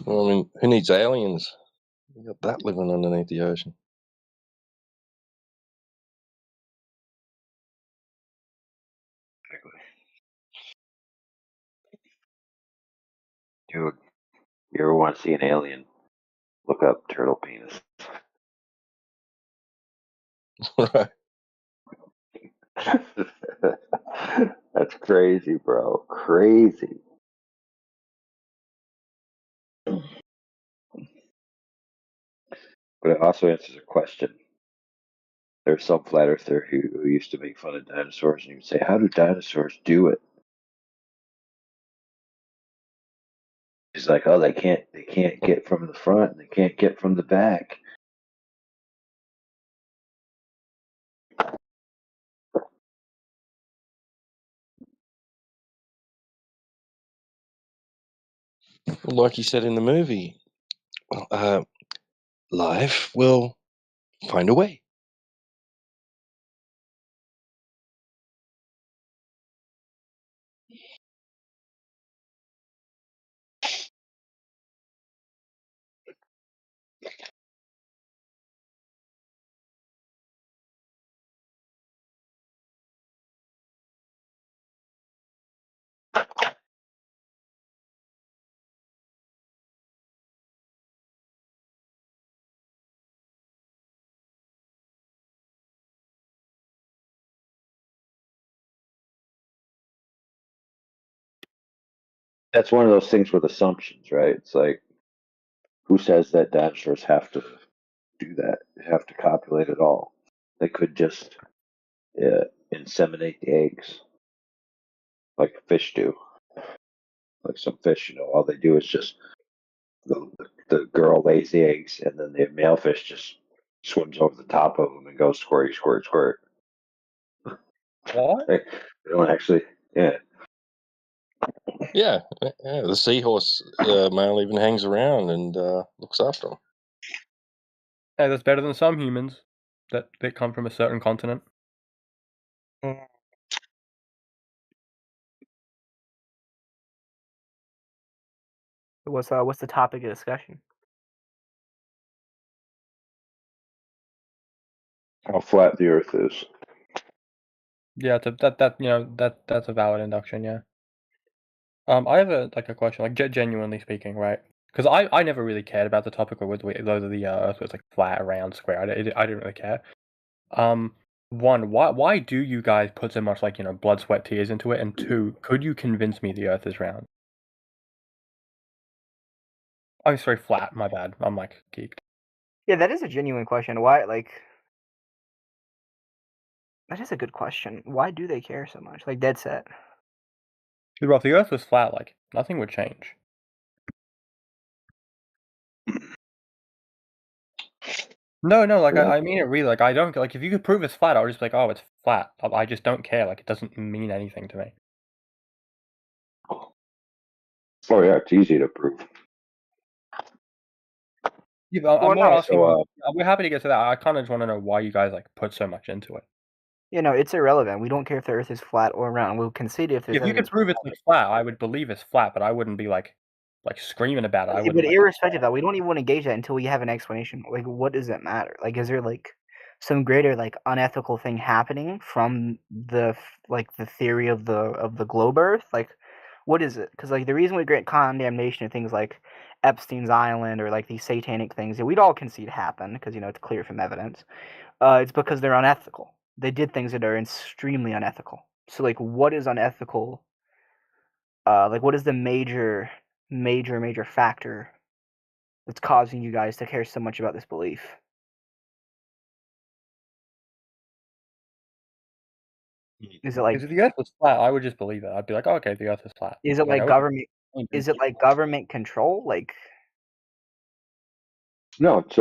Well, I mean, who needs aliens? You got that living underneath the ocean. Dude, you ever want to see an alien? Look up turtle penis. Right. That's crazy, bro. Crazy. But it also answers a question. There's some flat earther who used to make fun of dinosaurs, and he would say, "How do dinosaurs do it?" He's like, "Oh, they can't get from the front, and they can't get from the back." Well, like you said in the movie, life will find a way. That's one of those things with assumptions, right? It's like, who says that dinosaurs have to do that? They have to copulate at all? They could just inseminate the eggs, like fish do. Like some fish, all they do is just the girl lays the eggs, and then the male fish just swims over the top of them and goes squirty, squirt, squirt. What? They don't actually, yeah. Yeah, the seahorse male even hangs around and looks after them. Hey, that's better than some humans that come from a certain continent. What's the topic of discussion? how flat the Earth is. Yeah, that's a valid induction. Yeah. I have a question, like genuinely speaking, right? Because I never really cared about the topic of whether the Earth was like flat, round, square. I didn't really care. One, why do you guys put so much blood, sweat, tears into it? And two, could you convince me the Earth is round? I'm sorry, flat. My bad. I'm geeked. Yeah, that is a genuine question. Why, that is a good question. Why do they care so much? Dead set. Well, if the Earth was flat, nothing would change. No, I mean it really. I don't if you could prove it's flat, I would just be like, oh, it's flat. I just don't care. It doesn't mean anything to me. Oh yeah, it's easy to prove. Yeah, but I'm more asking. We're happy to get to that. I kind of just want to know why you guys put so much into it. It's irrelevant. We don't care if the Earth is flat or round. We'll concede if there's If you could prove it's flat, I would believe it's flat, but I wouldn't be screaming about it. I wouldn't. But irrespective of that, we don't even want to engage that until we have an explanation. What does it matter? Is there some greater unethical thing happening from the the theory of the globe Earth? What is it? Because the reason we grant condemnation of things like Epstein's Island or these satanic things that we'd all concede happen because it's clear from evidence. It's because they're unethical. They did things that are extremely unethical. So what is unethical? What is the major factor that's causing you guys to care so much about this belief? Is it if the Earth was flat, I would just believe it. I'd be like, oh, okay, the Earth is flat. Is it government? Is it government control? No, it's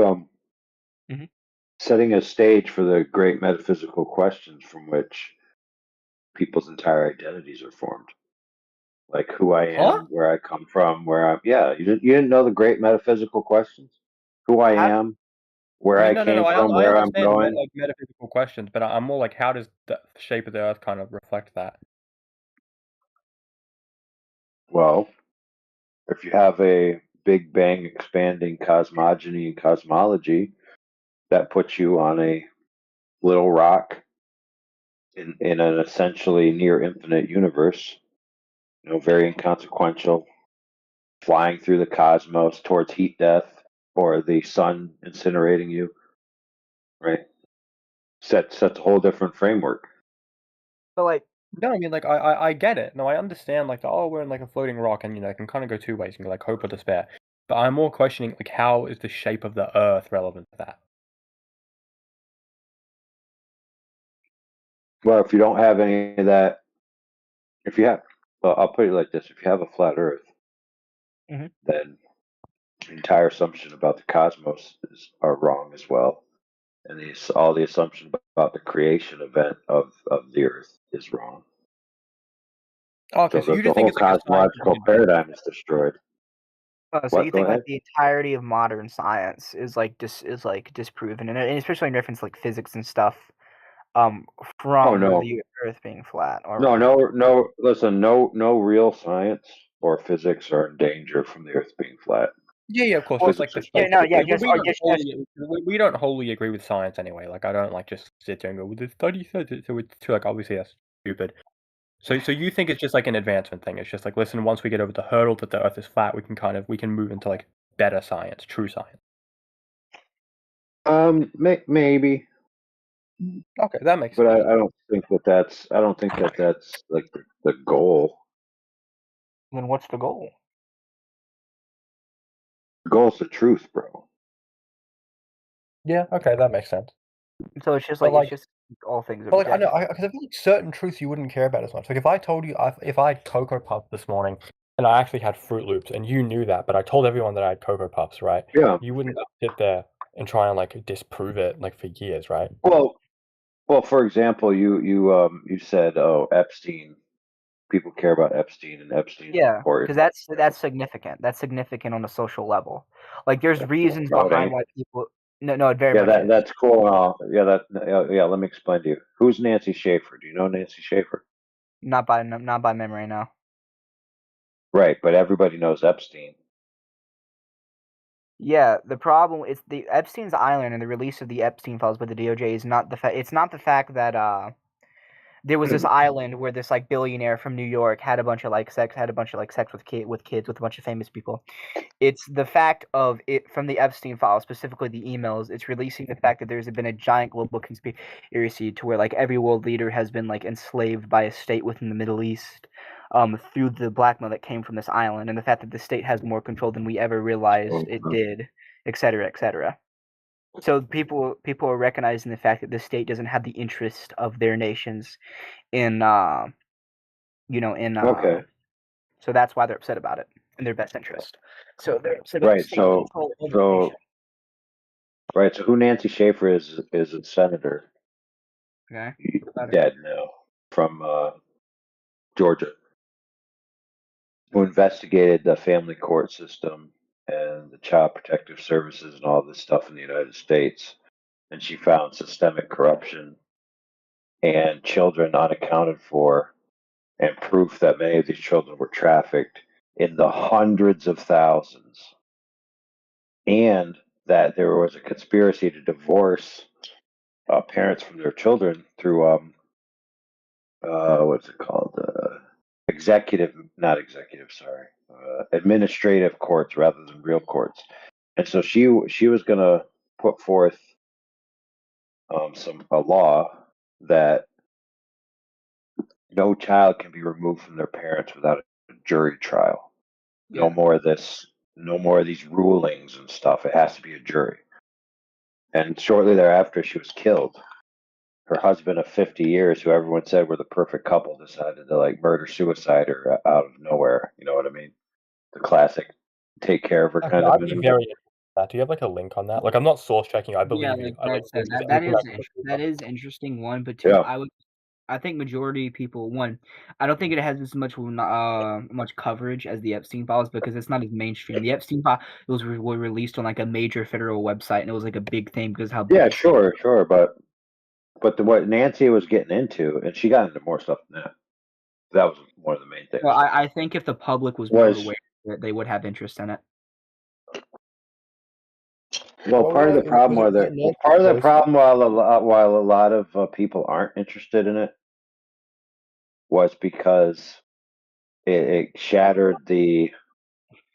setting a stage for the great metaphysical questions from which people's entire identities are formed. Like who I am, where I come from, where I'm. Yeah, you didn't know the great metaphysical questions? Who I am, where I came from, where I'm going. Metaphysical questions, but I'm more how does the shape of the Earth kind of reflect that? Well, if you have a Big Bang expanding cosmogony and cosmology, that puts you on a little rock in an essentially near infinite universe. Very inconsequential, flying through the cosmos towards heat death or the sun incinerating you. Right? Sets a whole different framework. But no, I mean I get it. No, I understand we're in a floating rock and it can kind of go two ways. You can hope or despair. But I'm more questioning how is the shape of the Earth relevant to that? Well, if you don't have any of that, I'll put it like this: if you have a flat Earth, then the entire assumption about the cosmos are wrong as well, and all the assumption about the creation event of the Earth is wrong. Okay, so you just think the whole cosmological paradigm is destroyed. So you think the entirety of modern science is disproven, and especially in reference to physics and stuff, from the Earth being flat? No. Listen, no real science or physics are in danger from the Earth being flat. Yeah, of course. We don't wholly agree with science anyway. I don't just sit there and go, well, the study says it, so it's true. Obviously that's stupid. So you think it's just an advancement thing? It's just listen, once we get over the hurdle that the Earth is flat, we can move into better science, true science. Maybe. Okay, that makes sense. But I don't think that's the goal. Then what's the goal? The goal's the truth, bro. Yeah, okay, that makes sense. So it's just all things are. But I know because I feel certain truths you wouldn't care about as much. If I told you if I had Cocoa Puffs this morning and I actually had Fruit Loops and you knew that, but I told everyone that I had Cocoa Puffs, right? Yeah. You wouldn't sit there and try and disprove it for years, right? Well, for example, you said, Epstein. People care about Epstein, and Epstein's important. Because that's significant. That's significant on a social level. There's reasons behind why people. No, it very much is. That's cool. Yeah. Let me explain to you. Who's Nancy Schaefer? Do you know Nancy Schaefer? Not by memory, no. Right, but everybody knows Epstein. Yeah, the problem is the Epstein's Island and the release of the Epstein files by the DOJ is not the fact. It's not the fact that there was this island where this like billionaire from New York had a bunch of like sex with kids with a bunch of famous people. It's the fact of it from the Epstein files, specifically the emails. It's releasing the fact that there's been a giant global conspiracy to where like every world leader has been like enslaved by a state within the Middle East, through the blackmail that came from this island, and the fact that the state has more control than we ever realized it did, etc., etc. So people are recognizing the fact that the state doesn't have the interest of their nations in Okay. so that's why they're upset about it in their best interest. So they're upset about the Right. state So control over the so nation. right. So who Nancy Schaefer is a senator, Okay. What about her? dead now, from Georgia, who investigated the family court system and the child protective services and all this stuff in the United States, and she found systemic corruption and children unaccounted for, and proof that many of these children were trafficked in the hundreds of thousands, and that there was a conspiracy to divorce parents from their children through what's it called, administrative courts rather than real courts. And so she was going to put forth a law that no child can be removed from their parents without a jury trial. Yeah. No more of these rulings and stuff. It has to be a jury. And shortly thereafter, she was killed. Her husband of 50 years, who everyone said were the perfect couple, decided to like murder suicide her out of nowhere. You know what I mean? The classic take care of her Okay, kind of I'd be maneuver. very interested in that. Do you have like a link on that? Like, I'm not source checking. I Yeah, believe you. like I Brad like said, this is that anything I can look that up. is interesting. One, but two, Yeah. I think majority of people, one, I don't think it has as much much coverage as the Epstein files because it's not as mainstream. The Epstein file were released on like a major federal website and it was like a big thing because how big Yeah, the state. sure, but what Nancy was getting into, and she got into more stuff than that. That was one of the main things. Well, I think if the public was more Was aware of it, they would have interest in it. well, Well, part of the problem was it Nancy Pelosi? while a lot of people aren't interested in it was because it shattered the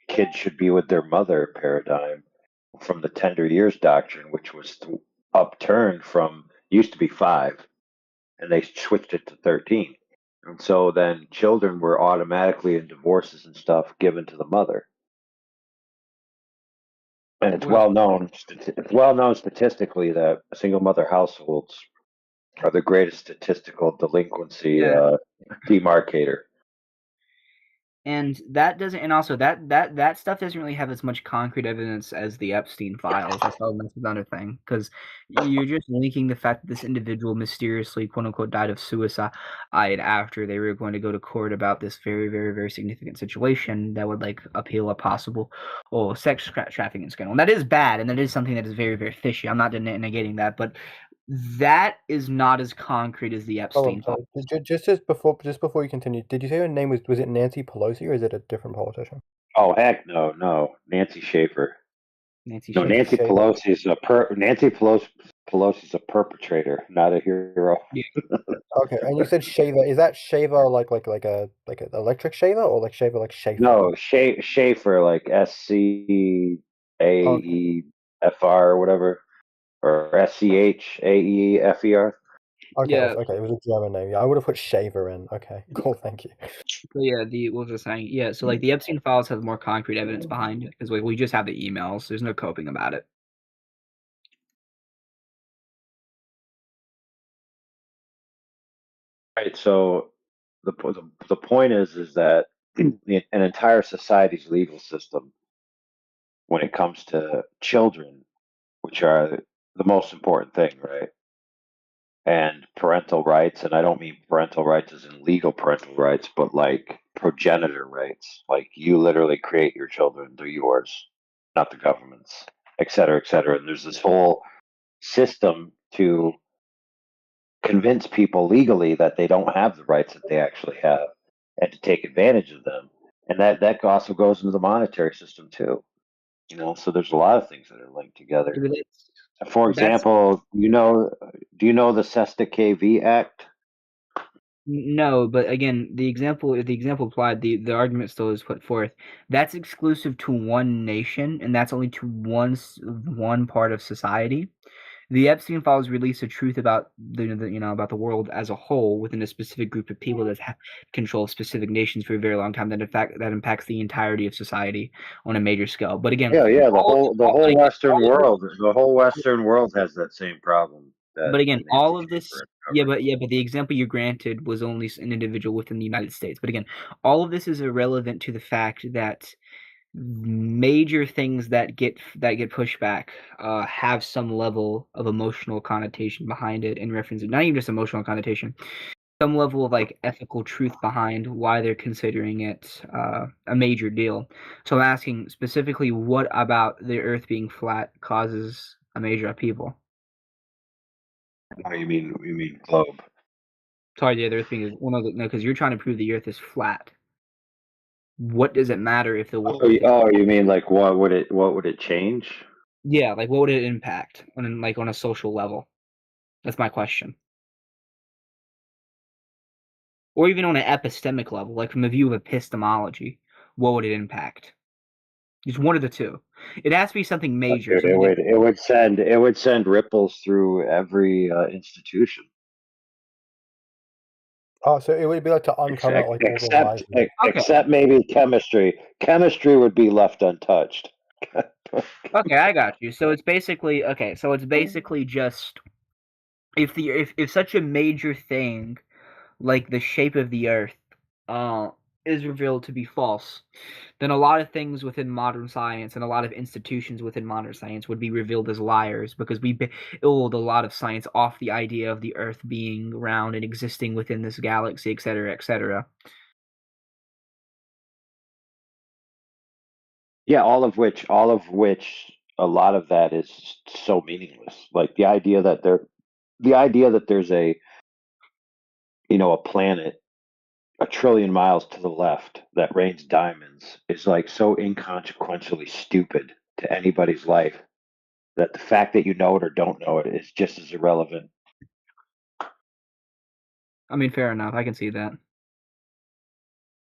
kids should be with their mother paradigm from the tender years doctrine, which was upturned from used to be 5, and they switched it to 13. And so then children were automatically in divorces and stuff given to the mother. And it's well known statistically that single mother households are the greatest statistical delinquency demarcator. And that doesn't, and also that stuff doesn't really have as much concrete evidence as the Epstein files. That's another thing, because you're just linking the fact that this individual mysteriously, quote unquote, died of suicide after they were going to go to court about this very, very, very significant situation that would like appeal a possible sex trafficking scandal. And that is bad, and that is something that is very, very fishy. I'm not negating that, but that is not as concrete as the Epstein files. Just before you continue, did you say her name was it Nancy Pelosi or is it a different politician? Oh heck no, Nancy Schaefer. Nancy No, Schaefer. Nancy Pelosi is Nancy Pelosi's a perpetrator, not a hero. Yeah. Okay, and you said shaver. Is that shaver like an electric shaver or like shaver like Schaefer? No, Schaefer, like SCAEFR or whatever, or SCHAEFER. Okay, Yeah. okay, it was a German name. Yeah, I would have put shaver in. Okay, cool, thank you. So yeah, what was I saying? Yeah, so like the Epstein files have more concrete evidence behind it because like we just have the emails. There's no coping about it. Right. So the point is that an entire society's legal system, when it comes to children, which are the most important thing, right? And parental rights, and I don't mean parental rights as in legal parental rights, but like progenitor rights. Like you literally create your children, they're yours, not the government's, et cetera, et cetera. And there's this whole system to convince people legally that they don't have the rights that they actually have and to take advantage of them. And that also goes into the monetary system too. So there's a lot of things that are linked together. For That's example, do you know the Cesta KV Act? no, but again, the example applied, the argument still is put forth. That's exclusive to one nation, and that's only to one part of society. The Epstein files release the truth about about the world as a whole within a specific group of people that control specific nations for a very long time. That impacts the entirety of society on a major scale. But again, Yeah. The all whole Western all of world, has that same problem. That But again, the all Nancy of this, Chamber yeah, uncovered. but the example you granted was only an individual within the United States. But again, all of this is irrelevant to the fact that major things that get pushed back have some level of emotional connotation behind it in reference to not even just emotional connotation, some level of like ethical truth behind why they're considering it a major deal. So I'm asking specifically, what about the Earth being flat causes a major upheaval? Oh, you mean globe? Sorry, the Earth being no, because you're trying to prove the Earth is flat. What does it matter if the Oh, you mean like what would it change? Yeah, like what would it impact on a social level? That's my question. Or even on an epistemic level, like from a view of epistemology, what would it impact? It's one of the two. It has to be something major. Dude, it would send ripples through every institution. Oh, so it would be like to uncover like all the lies. Except maybe chemistry. Chemistry would be left untouched. Okay, I got you. So it's basically just if such a major thing like the shape of the Earth is revealed to be false, then a lot of things within modern science and a lot of institutions within modern science would be revealed as liars because we build a lot of science off the idea of the Earth being round and existing within this galaxy, etc., etc. Yeah, all of which a lot of that is so meaningless. Like the idea that there's a a planet a trillion miles to the left that rains diamonds is like so inconsequentially stupid to anybody's life that the fact that you know it or don't know it is just as irrelevant. I mean, fair enough. I can see that.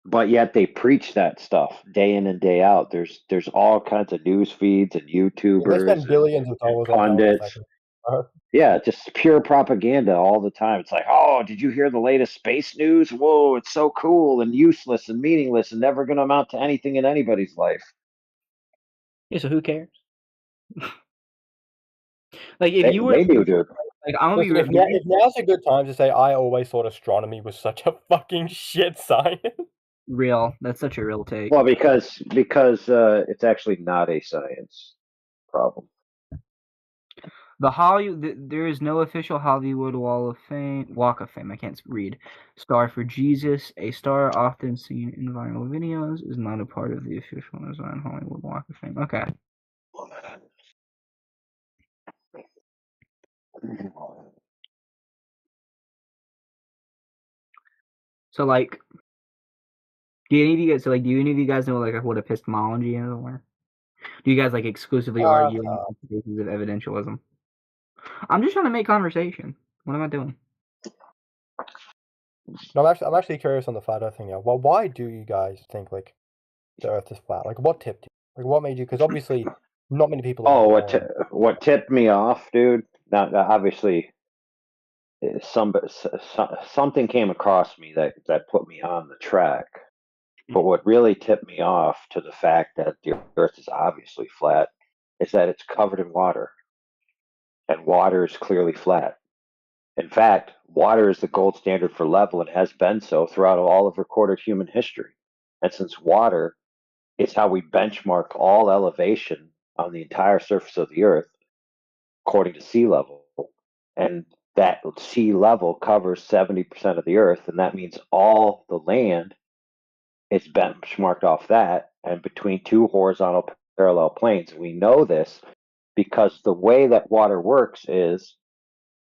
But yet they preach that stuff day in and day out. There's all kinds of news feeds and They YouTubers spend billions of dollars and on telling us pundits. that. Yeah, just pure propaganda all the time. It's like, oh, did you hear the latest space news? Whoa, it's so cool and useless and meaningless and never going to amount to anything in anybody's life. Yeah, so who cares? Like if you were They do, dude. Like I'm gonna Listen, if now's a good time to say I always thought astronomy was such a fucking shit science. Real. That's such a real take. Well, because it's actually not a science problem. There is no official Hollywood Walk of Fame. I can't read. Star for Jesus, a star often seen in viral videos, is not a part of the official design Hollywood Walk of Fame. Okay. So like, do any of you guys know like what epistemology is, or do you guys like exclusively argue on the basis of evidentialism? I'm just trying to make conversation. What am I doing? No, I'm actually curious on the flat Earth thing now. Well, why do you guys think like the Earth is flat? Like, what tipped you? Like, what made you? Because obviously, not many people. Oh, what tipped me off, dude? Now, obviously, something came across me that put me on the track. But what really tipped me off to the fact that the Earth is obviously flat is that it's covered in water, and water is clearly flat. In fact, water is the gold standard for level and has been so throughout all of recorded human history. And since water is how we benchmark all elevation on the entire surface of the Earth, according to sea level, and that sea level covers 70% of the Earth, and that means all the land is benchmarked off that and between two horizontal parallel planes. We know this because the way that water works is,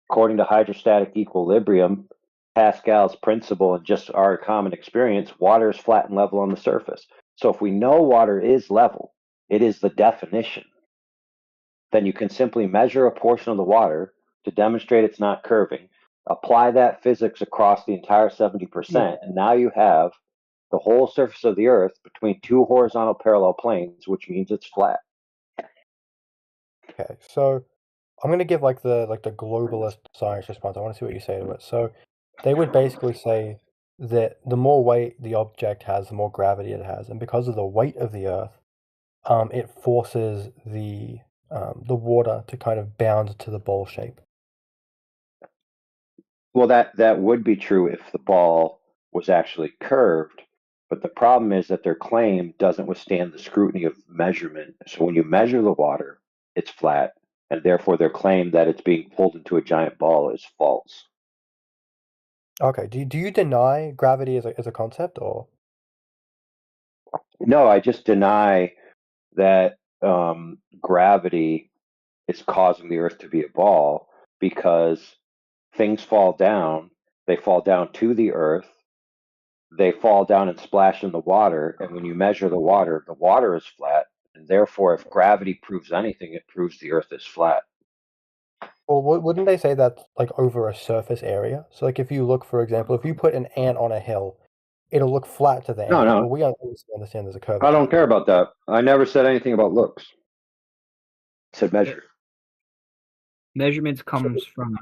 according to hydrostatic equilibrium, Pascal's principle, and just our common experience, water is flat and level on the surface. So if we know water is level, it is the definition, then you can simply measure a portion of the water to demonstrate it's not curving, apply that physics across the entire 70%, and now you have the whole surface of the Earth between two horizontal parallel planes, which means it's flat. Okay, so I'm gonna give like the globalist science response. I want to see what you say to it. So they would basically say that the more weight the object has, the more gravity it has, and because of the weight of the Earth, it forces the water to kind of bound to the ball shape. Well, that would be true if the ball was actually curved, but the problem is that their claim doesn't withstand the scrutiny of measurement. So when you measure the water, it's flat, and therefore their claim that it's being pulled into a giant ball is false. Okay, do you deny gravity as a concept, or? No, I just deny that gravity is causing the Earth to be a ball because things fall down, they fall down to the Earth, they fall down and splash in the water, and when you measure the water is flat, and therefore, if gravity proves anything, it proves the Earth is flat. Well, wouldn't they say that like over a surface area? So like if you look, for example, if you put an ant on a hill, it'll look flat to the No, ant, no, but we understand there's a I curvature. don't care about that. I never said anything about looks. I said measure. Measurements comes from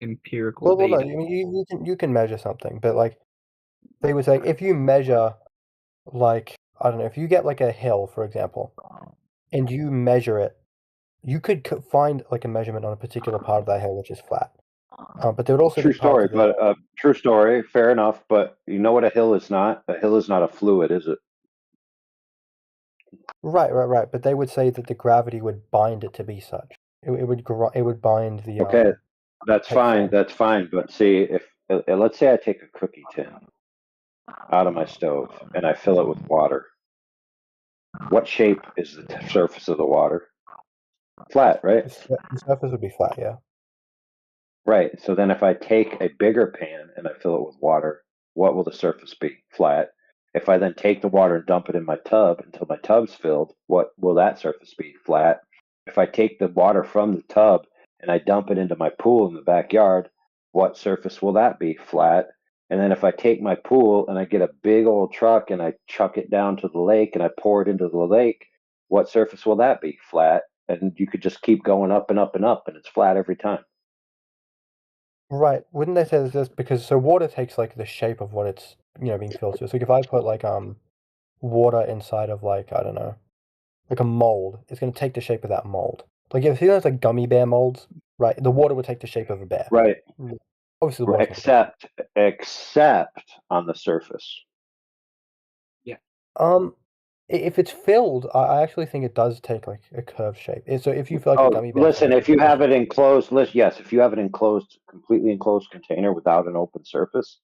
empirical Well, no, data. I mean, you can measure something, but like they would say if you measure like I don't know, if you get like a hill, for example, and you measure it, you could find like a measurement on a particular part of that hill which is flat. But there would also True be parts story, of the hill. but true story, fair enough. But you know what a hill is not? A hill is not a fluid, is it? Right. But they would say that the gravity would bind it to be such. It would bind the Okay, that's take fine. form. That's fine. But see, if let's say I take a cookie tin out of my stove and I fill it with water, what shape is the surface of the water? Flat, right? The surface would be flat, yeah. Right. So then if I take a bigger pan and I fill it with water, what will the surface be? Flat. If I then take the water and dump it in my tub until my tub's filled, what will that surface be? Flat. If I take the water from the tub and I dump it into my pool in the backyard, what surface will that be? Flat. And then if I take my pool and I get a big old truck and I chuck it down to the lake and I pour it into the lake, what surface will that be? Flat. And you could just keep going up and up and up and it's flat every time. Right. Wouldn't they say this because so water takes like the shape of what it's being filled to. So like, if I put like water inside of like I don't know, like a mold, it's gonna take the shape of that mold. Like if you know those like gummy bear molds, right? The water would take the shape of a bear. Right. Obviously the water's Except on the surface. Yeah. If it's filled, I actually think it does take like a curved shape. So if you fill like a Oh, gummy bear, listen, if you have it enclosed, yes, if you have an enclosed, completely enclosed container without an open surface,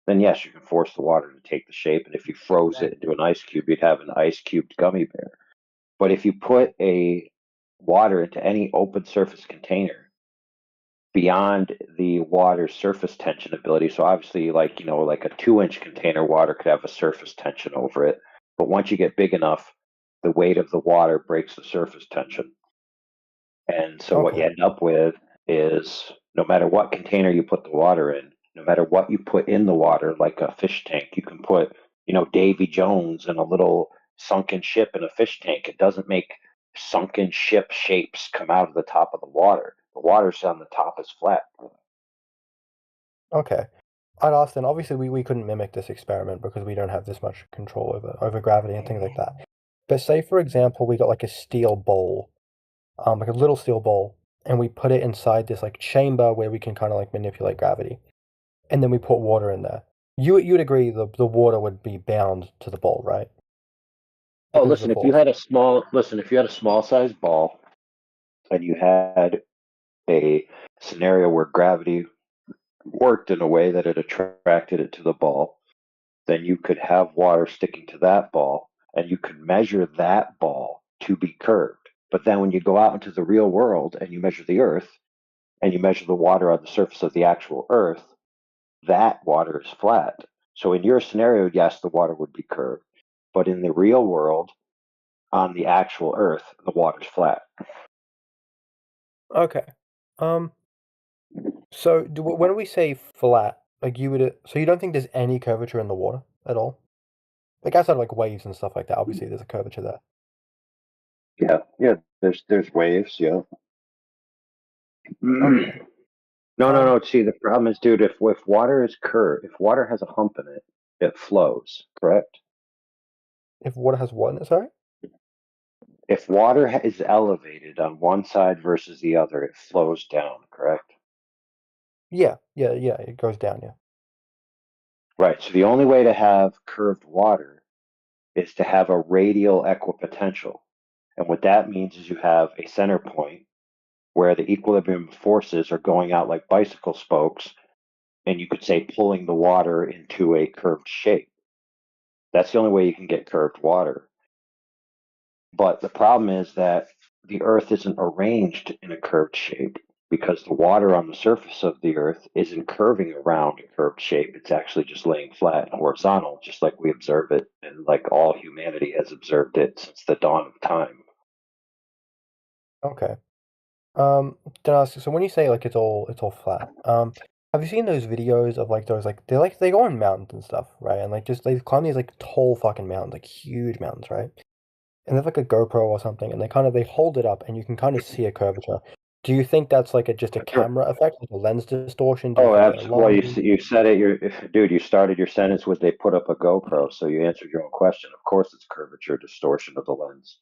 then yes, you can force the water to take the shape. And if you froze it into an ice cube, you'd have an ice cubed gummy bear. But if you put a water into any open surface container beyond the water's surface tension ability, so obviously like a 2-inch container, water could have a surface tension over it. But once you get big enough, the weight of the water breaks the surface tension. And so what you end up with is no matter what container you put the water in, no matter what you put in the water, like a fish tank, you can put, Davy Jones in a little sunken ship in a fish tank. It doesn't make sunken ship shapes come out of the top of the water. The water's on the top is flat. Okay. I'd ask then, obviously we couldn't mimic this experiment because we don't have this much control over gravity and things like that. But say for example we got like a steel bowl, like a little steel bowl, and we put it inside this like chamber where we can kind of like manipulate gravity. And then we put water in there. You'd agree the water would be bound to the bowl, right? Oh, Because of listen, the if you force. had a small sized ball and you had a scenario where gravity worked in a way that it attracted it to the ball, then you could have water sticking to that ball and you could measure that ball to be curved. But then when you go out into the real world and you measure the earth and you measure the water on the surface of the actual earth, that water is flat. So in your scenario, yes, the water would be curved. But in the real world, on the actual Earth, the water's flat. Okay. So when we say flat, like so you don't think there's any curvature in the water at all? Like outside of like waves and stuff like that, obviously there's a curvature there. Yeah. There's waves. Yeah. Okay. No. See, the problem is, dude, if water is curved, if water has a hump in it, it flows. Correct. If water has what? Sorry. If water is elevated on one side versus the other, it flows down. Correct. Yeah. It goes down. Yeah. Right. So the only way to have curved water is to have a radial equipotential, and what that means is you have a center point where the equilibrium forces are going out like bicycle spokes, and you could say pulling the water into a curved shape. That's the only way you can get curved water. But the problem is that the Earth isn't arranged in a curved shape because the water on the surface of the Earth isn't curving around a curved shape. It's actually just laying flat and horizontal, just like we observe it and like all humanity has observed it since the dawn of time. Okay. Then I ask, so when you say like it's all flat, have you seen those videos of like those they go on mountains and stuff, right? And like just they climb these like tall fucking mountains, like huge mountains, right? And they have like a GoPro or something, and they hold it up, and you can kind of see a curvature. Do you think that's like just a camera effect, like a lens distortion? Do you Oh, think they're absolutely. lying? You said it. Dude, you started your sentence with they put up a GoPro, so you answered your own question. Of course, it's curvature distortion of the lens.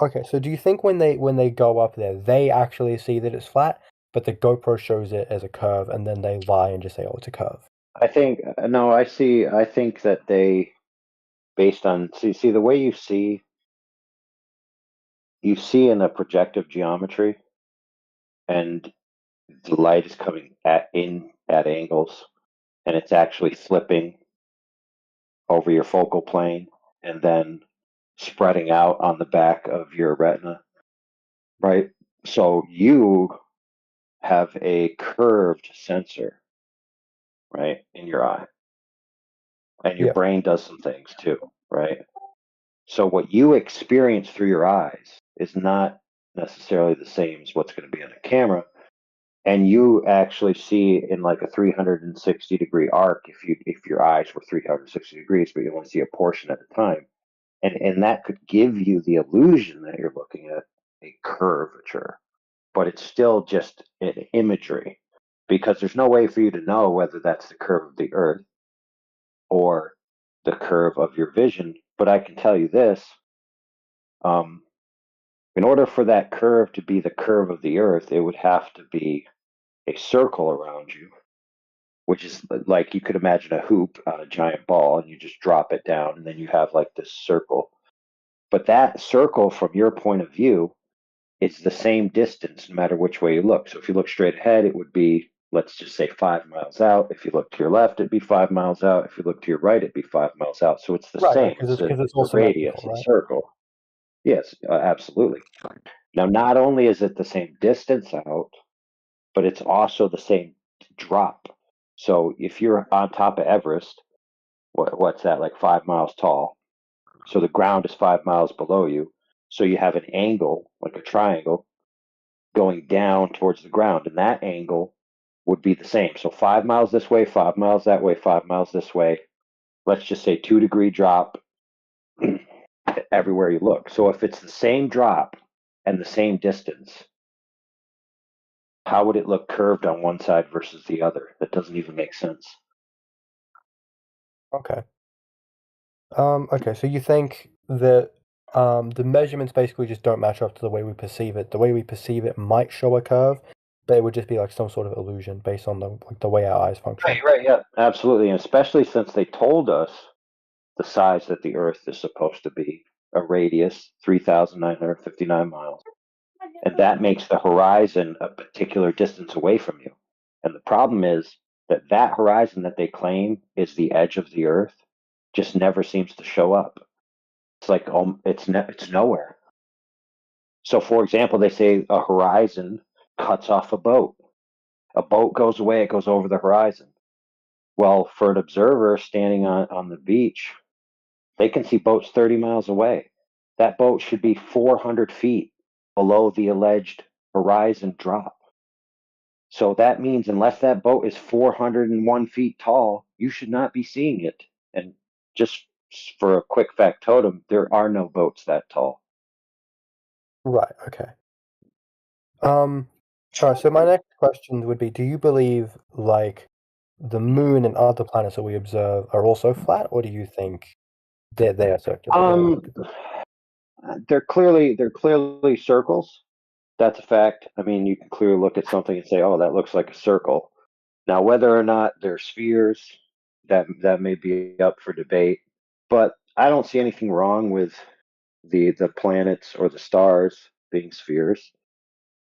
Okay, so do you think when they go up there, they actually see that it's flat, but the GoPro shows it as a curve, and then they lie and just say, "Oh, it's a curve." I think no. I think that they, based on see the way you see in a projective geometry, and the light is coming at angles, and it's actually flipping over your focal plane, and then spreading out on the back of your retina, right? So you have a curved sensor, right, in your eye, and your Yeah. brain does some things too, right? So what you experience through your eyes is not necessarily the same as what's going to be on a camera, and you actually see in like a 360-degree arc if your eyes were 360 degrees, but you only see a portion at a time, and that could give you the illusion that you're looking at a curvature, but it's still just an imagery because there's no way for you to know whether that's the curve of the Earth or the curve of your vision. But I can tell you this: in order for that curve to be the curve of the Earth, it would have to be a circle around you, which is like you could imagine a hoop on a giant ball, and you just drop it down, and then you have like this circle. But that circle, from your point of view, is the same distance no matter which way you look. So if you look straight ahead, it would be, let's just say, 5 miles out. If you look to your left, it'd be 5 miles out. If you look to your right, it'd be 5 miles out. So it's the Right, same. because It's it's a all radius, symmetrical, a right? circle. Yes, absolutely. Now, not only is it the same distance out, but it's also the same drop. So if you're on top of Everest, what's that, like 5 miles tall? So the ground is 5 miles below you. So you have an angle, like a triangle, going down towards the ground, and that angle would be the same. So 5 miles this way, 5 miles that way, 5 miles this way. Let's just say 2-degree drop everywhere you look. So if it's the same drop and the same distance, how would it look curved on one side versus the other? That doesn't even make sense. Okay. Okay, so you think that the measurements basically just don't match up to the way we perceive it. The way we perceive it might show a curve, but it would just be like some sort of illusion based on the way our eyes function. Right, yeah, absolutely. And especially since they told us the size that the Earth is supposed to be, a radius 3,959 miles. And that makes the horizon a particular distance away from you. And the problem is that horizon that they claim is the edge of the Earth just never seems to show up. It's like it's nowhere. So, for example, they say a horizon cuts off a boat. A boat goes away; it goes over the horizon. Well, for an observer standing on the beach, They can see boats 30 miles away. That boat should be 400 feet below the alleged horizon drop. So that means unless that boat is 401 feet tall, you should not be seeing it. And just for a quick factotum, there are no boats that tall. Right. Okay. All right. So my next question would be: do you believe like the moon and other planets that we observe are also flat, or do you think they are circular? They're clearly circles. That's a fact. I mean, you can clearly look at something and say, "Oh, that looks like a circle." Now, whether or not they're spheres, that may be up for debate. But I don't see anything wrong with the planets or the stars being spheres.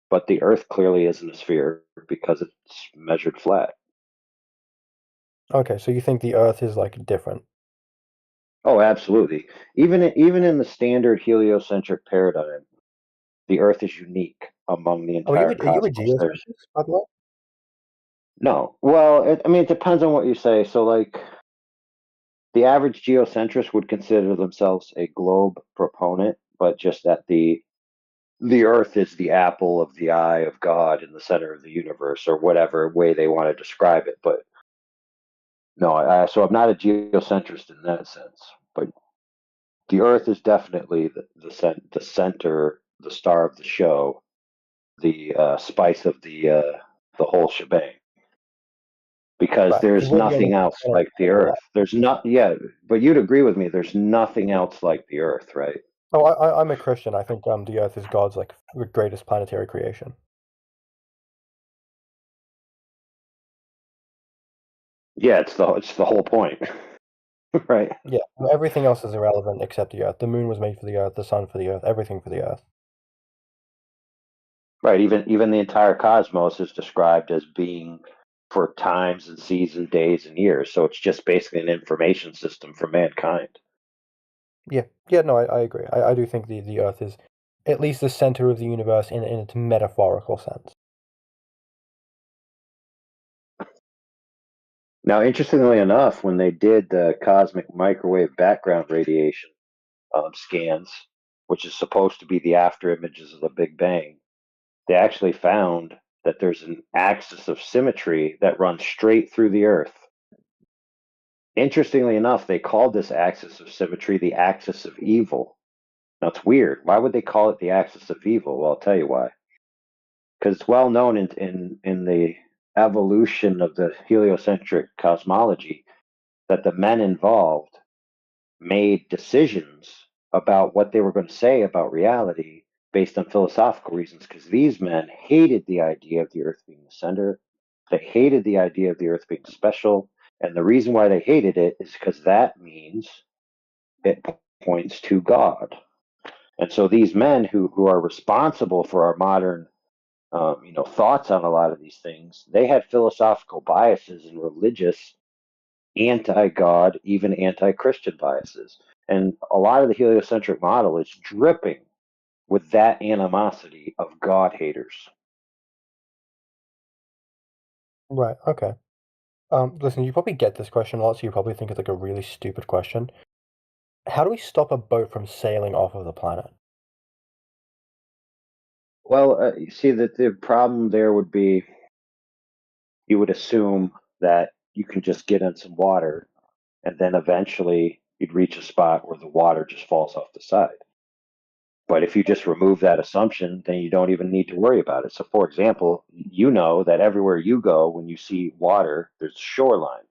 But the Earth clearly isn't a sphere because it's measured flat. Okay, so you think the Earth is like different? Oh, absolutely. Even in the standard heliocentric paradigm, the Earth is unique among the Oh, entire are you a cosmos. There's geocentrist, by the way? no. Well, I mean, it depends on what you say. So, like, the average geocentrist would consider themselves a globe proponent, but just that the Earth is the apple of the eye of God in the center of the universe, or whatever way they want to describe it. But no, so I'm not a geocentrist in that sense. But the Earth is definitely the center, the star of the show, the spice of the whole shebang. Because Right, because there's we're the only nothing else planet like the that are alive. Earth. There's not, yeah, but you'd agree with me. There's nothing else like the Earth, right? Oh, I'm a Christian. I think the Earth is God's like greatest planetary creation. Yeah, it's the whole point, right? Yeah, everything else is irrelevant except the Earth. The moon was made for the Earth, the sun for the Earth, everything for the Earth. Right. Even the entire cosmos is described as being for times and seasons, days and years. So it's just basically an information system for mankind. Yeah, no, I agree. I do think the Earth is at least the center of the universe in its metaphorical sense. Now, interestingly enough, when they did the cosmic microwave background radiation scans, which is supposed to be the after images of the Big Bang, they actually found that there's an axis of symmetry that runs straight through the Earth. Interestingly enough, they called this axis of symmetry the axis of evil. Now, it's weird. Why would they call it the axis of evil? Well, I'll tell you why. Because it's well known in the evolution of the heliocentric cosmology that the men involved made decisions about what they were going to say about reality based on philosophical reasons, because these men hated the idea of the Earth being the center. They hated the idea of the Earth being special. And the reason why they hated it is because that means it points to God. And so these men who are responsible for our modern thoughts on a lot of these things, they had philosophical biases and religious anti-God, even anti-Christian biases. And a lot of the heliocentric model is dripping with that animosity of God haters. Right, okay. Listen, you probably get this question a lot, so you probably think it's like a really stupid question. How do we stop a boat from sailing off of the planet? Well, you see that the problem there would be you would assume that you can just get in some water and then eventually you'd reach a spot where the water just falls off the side. But if you just remove that assumption, then you don't even need to worry about it. So, for example, you know that everywhere you go, when you see water, there's a shoreline.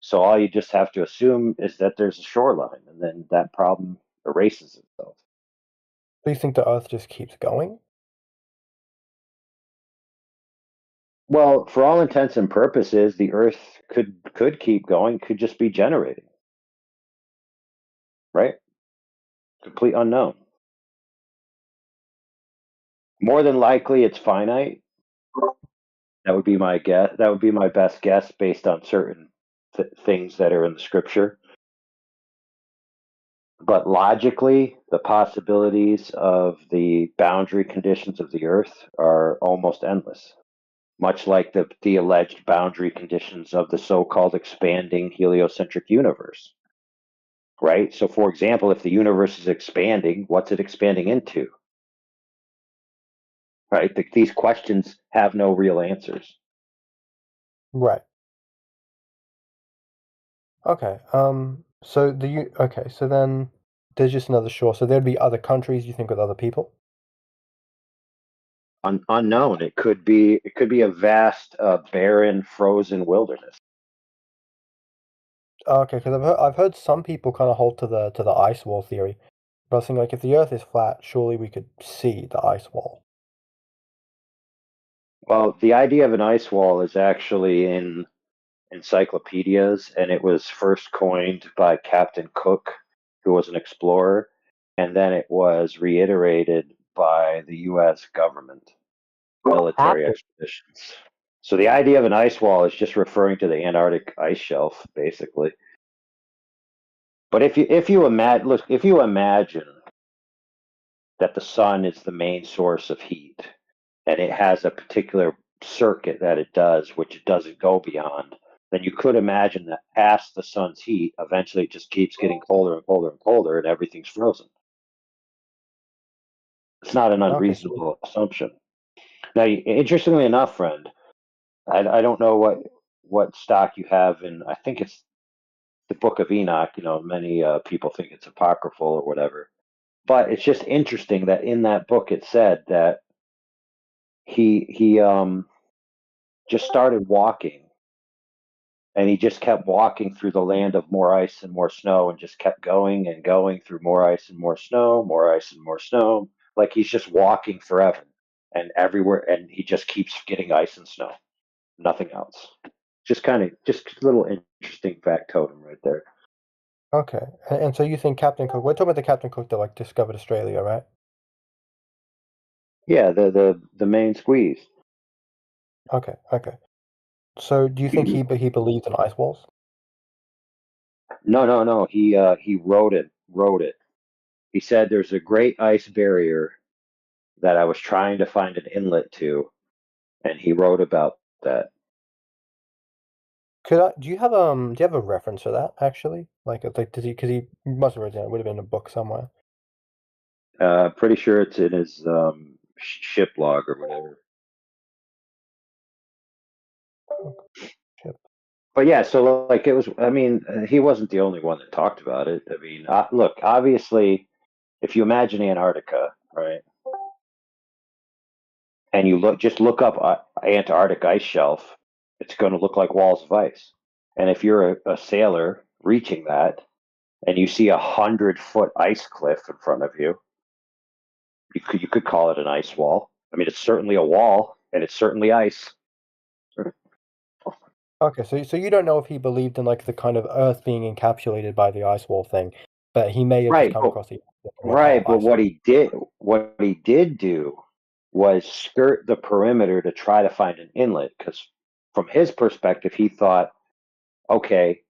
So all you just have to assume is that there's a shoreline, and then that problem erases itself. Do you think the Earth just keeps going? Well, for all intents and purposes, the Earth could keep going, could just be generating, right? Complete unknown. More than likely, it's finite. That would be my guess. That would be my best guess based on certain things that are in the scripture. But logically, the possibilities of the boundary conditions of the Earth are almost endless, much like the alleged boundary conditions of the so-called expanding heliocentric universe. right? So, for example, if the universe is expanding, what's it expanding into? Right? These questions have no real answers. Right. Okay. So okay. So then there's just another shore. So there'd be other countries, you think, with other people? Unknown. It could be a vast, barren, frozen wilderness. Okay, because I've heard some people kind of hold to the ice wall theory. But I was thinking, like, if the Earth is flat, surely we could see the ice wall. Well, the idea of an ice wall is actually in encyclopedias, and it was first coined by Captain Cook, who was an explorer, and then it was reiterated by the U.S. government military expeditions. So the idea of an ice wall is just referring to the Antarctic ice shelf, basically. But if you imagine that the sun is the main source of heat, and it has a particular circuit that it does, which it doesn't go beyond, then you could imagine that past the sun's heat, eventually it just keeps getting colder and colder and colder, and everything's frozen. It's not an unreasonable assumption. Now, interestingly enough, friend, I don't know what stock you have in. I think it's the Book of Enoch. Many people think it's apocryphal or whatever, but it's just interesting that in that book it said that he just started walking, and he just kept walking through the land of more ice and more snow, and just kept going and going through more ice and more snow, more ice and more snow. Like he's just walking forever and everywhere, and he just keeps getting ice and snow. Nothing else. Just a little interesting factotum right there. Okay, and so you think Captain Cook? We're talking about the Captain Cook that like discovered Australia, right? Yeah, the main squeeze. Okay. So do you think he believed in ice walls? No. He wrote it. He said there's a great ice barrier that I was trying to find an inlet to, and he wrote about that. Do you have a reference for that actually? Like does he? Because he must have written it. It would have been in a book somewhere. Pretty sure it's in his ship log or whatever. But yeah, so like it was. I mean, he wasn't the only one that talked about it. I mean, look, obviously, if you imagine Antarctica, right, and you look up Antarctic ice shelf, it's going to look like walls of ice. And if you're a sailor reaching that, and you see 100-foot ice cliff in front of you, you could call it an ice wall. I mean, it's certainly a wall, and it's certainly ice. Okay, so you don't know if he believed in like the kind of Earth being encapsulated by the ice wall thing, but he may have just come across the but what he did do was skirt the perimeter to try to find an inlet, because from his perspective, he thought, okay,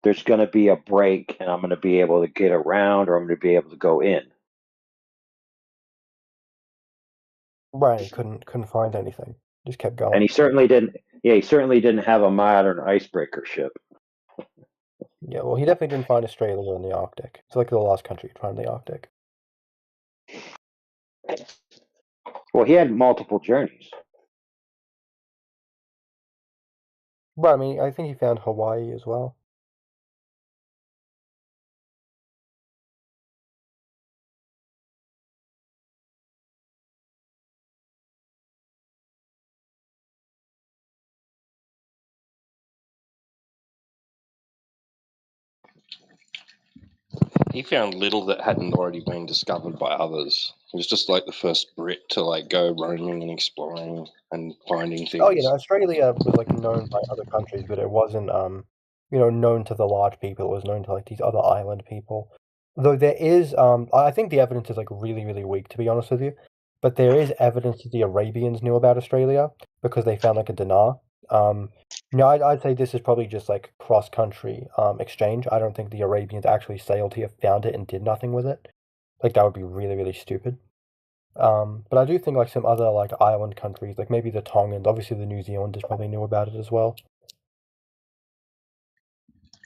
there's going to be a break, and I'm going to be able to get around, or I'm going to be able to go in. Right, he couldn't find anything. Just kept going. And he certainly didn't. Yeah, he certainly didn't have a modern icebreaker ship. Yeah, well, he definitely didn't find Australia in the Arctic. It's like the last country to find the Arctic. Well, he had multiple journeys. But I mean, I think he found Hawaii as well. He found little that hadn't already been discovered by others. He was just like the first Brit to like go roaming and exploring and finding things. Oh, Australia was like known by other countries, but it wasn't known to the large people. It was known to like these other island people. Though there is I think the evidence is like really, really weak, to be honest with you. But there is evidence that the Arabians knew about Australia because they found like a dinar. I'd say this is probably just like cross-country exchange. I don't think the Arabians actually sailed here, found it, and did nothing with it. Like that would be really, really stupid. But I do think like some other like island countries, like maybe the Tongans, obviously the New Zealanders probably knew about it as well.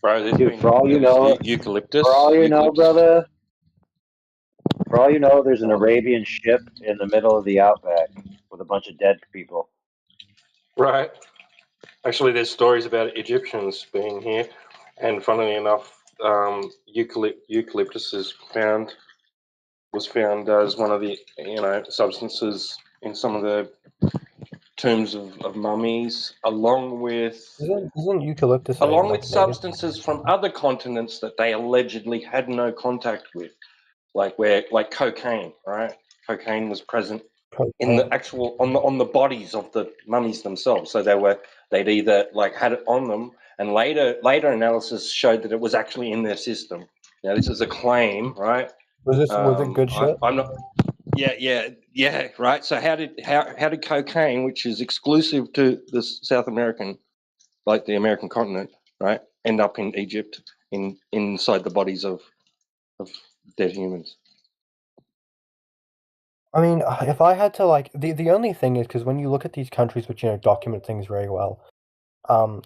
Bro, there's Dude, been for all you there was know, eucalyptus. for all you know, Eucalyptus. brother, for all you know, there's an Arabian ship in the middle of the outback with a bunch of dead people. Right. Actually, there's stories about Egyptians being here, and funnily enough, eucalyptus was found as one of the substances in some of the tombs of mummies, along with Isn't eucalyptus like native? substances from other continents that they allegedly had no contact with, like cocaine, right? Cocaine was present in the actual on the bodies of the mummies themselves. So they'd either had it on them, and later analysis showed that it was actually in their system. Now this is a claim, right? Was it good shit? I'm not. Yeah. Right. So how did cocaine, which is exclusive to the South American, like the American continent, right, end up in Egypt inside the bodies of dead humans? I mean, if I had to the only thing is because when you look at these countries which document things very well,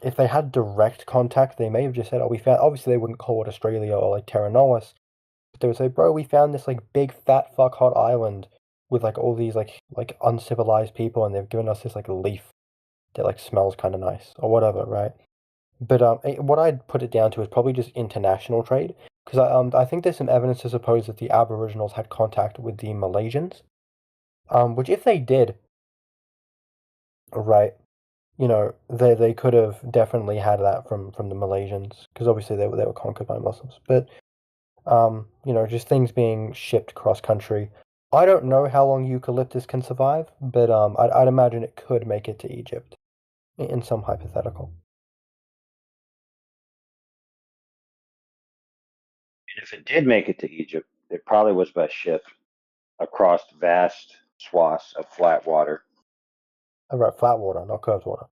if they had direct contact, they may have just said, "Oh, we found." Obviously, they wouldn't call it Australia or Terra Nullis, but they would say, "Bro, we found this big fat fuck hot island with all these like uncivilized people, and they've given us this leaf that smells kind of nice or whatever, right?" But what I'd put it down to is probably just international trade, because I think there's some evidence to suppose that the Aboriginals had contact with the Malaysians, which if they did, right, they could have definitely had that from the Malaysians, because obviously they were conquered by Muslims. But just things being shipped cross country. I don't know how long eucalyptus can survive, but I'd imagine it could make it to Egypt in some hypothetical. And if it did make it to Egypt, it probably was by ship across vast swaths of flat water. Right, flat water, not curved water.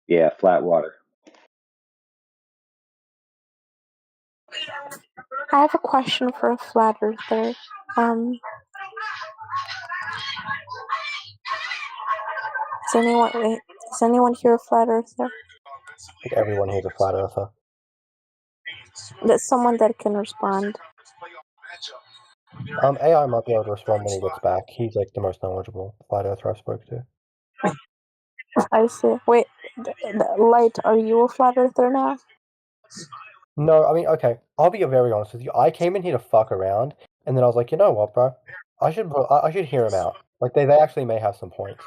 Yeah, flat water. I have a question for a flat earther. Is anyone here a flat earther? Like everyone here's a flat earther. That's someone that can respond. AI might be able to respond when he gets back. He's the most knowledgeable flat earther I spoke to. I see. Wait, Light, are you a flat earther now? No, I mean, okay, I'll be very honest with you. I came in here to fuck around, and then I was like, you know what, bro? I should hear him out. They actually may have some points,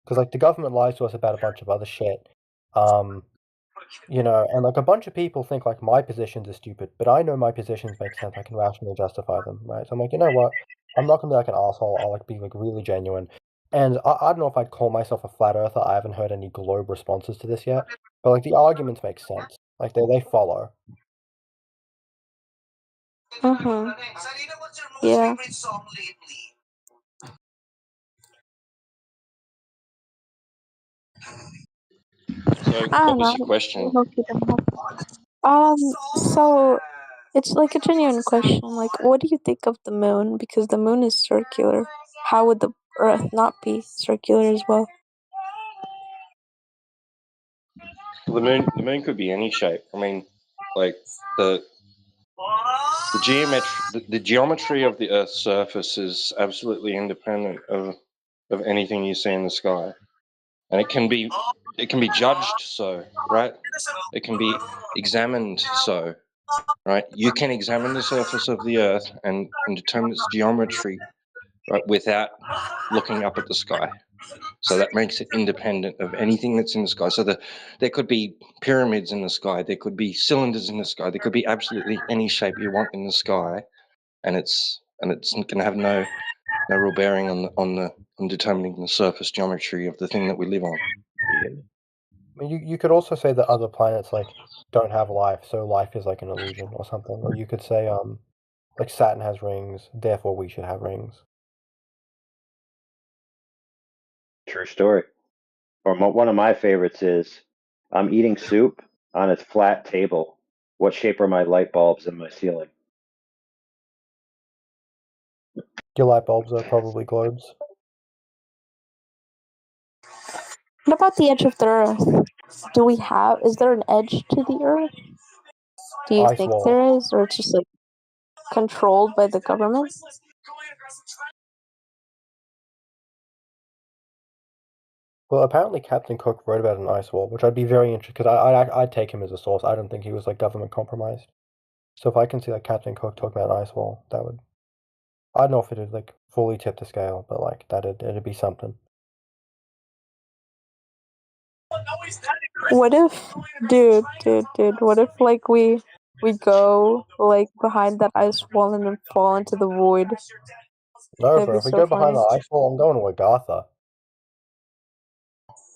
because the government lies to us about a bunch of other shit. And a bunch of people think my positions are stupid, but I know my positions make sense. I can rationally justify them, right? So I'm like, you know what? I'm not gonna be an asshole. I'll be really genuine. And I don't know if I'd call myself a flat earther. I haven't heard any globe responses to this yet, but the arguments make sense. They follow. Yeah. So, I what don't was know. your question? So it's a genuine question. What do you think of the moon? Because the moon is circular. How would the Earth not be circular as well? The moon could be any shape. I mean, the geometry of the Earth's surface is absolutely independent of anything you see in the sky, and it can be judged so, right? It can be examined so, right? You can examine the surface of the Earth and determine its geometry, right, without looking up at the sky. So that makes it independent of anything that's in the sky. So there could be pyramids in the sky, there could be cylinders in the sky, there could be absolutely any shape you want in the sky, and it's going to have no real bearing on determining the surface geometry of the thing that we live on. I mean, you could also say that other planets don't have life, so life is an illusion or something. Or you could say Saturn has rings, therefore we should have rings. True story. Or one of my favorites is, I'm eating soup on a flat table. What shape are my light bulbs in my ceiling? Your light bulbs are probably globes. What about the edge of the Earth? Do we have? Is there an edge to the Earth? Do you Ice think wall. there is, or it's just like controlled by the government? Well, apparently Captain Cook wrote about an ice wall, which I'd be very interested because I'd take him as a source. I don't think he was like government compromised. So if I can see like Captain Cook talking about an ice wall, that would. I don't know if it'd like fully tip the scale, but like it'd be something. What if, dude, what if like we go like behind that ice wall and then fall into the void? No, That'd bro. be If we so go behind funny. the ice wall, I'm going to Agatha.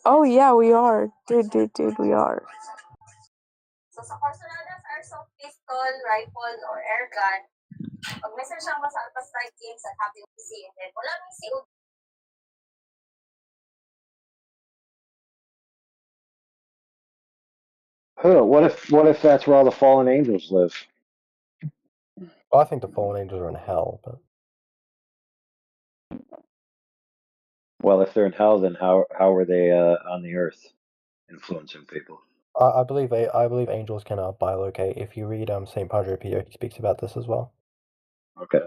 Oh yeah, we are, dude, we are. Huh, what if that's where all the fallen angels live? Well, I think the fallen angels are in hell, but Well, if they're in hell, then how are they on the earth influencing people? I believe angels can bilocate. If you read Saint Padre Pio, he speaks about this as well. Okay.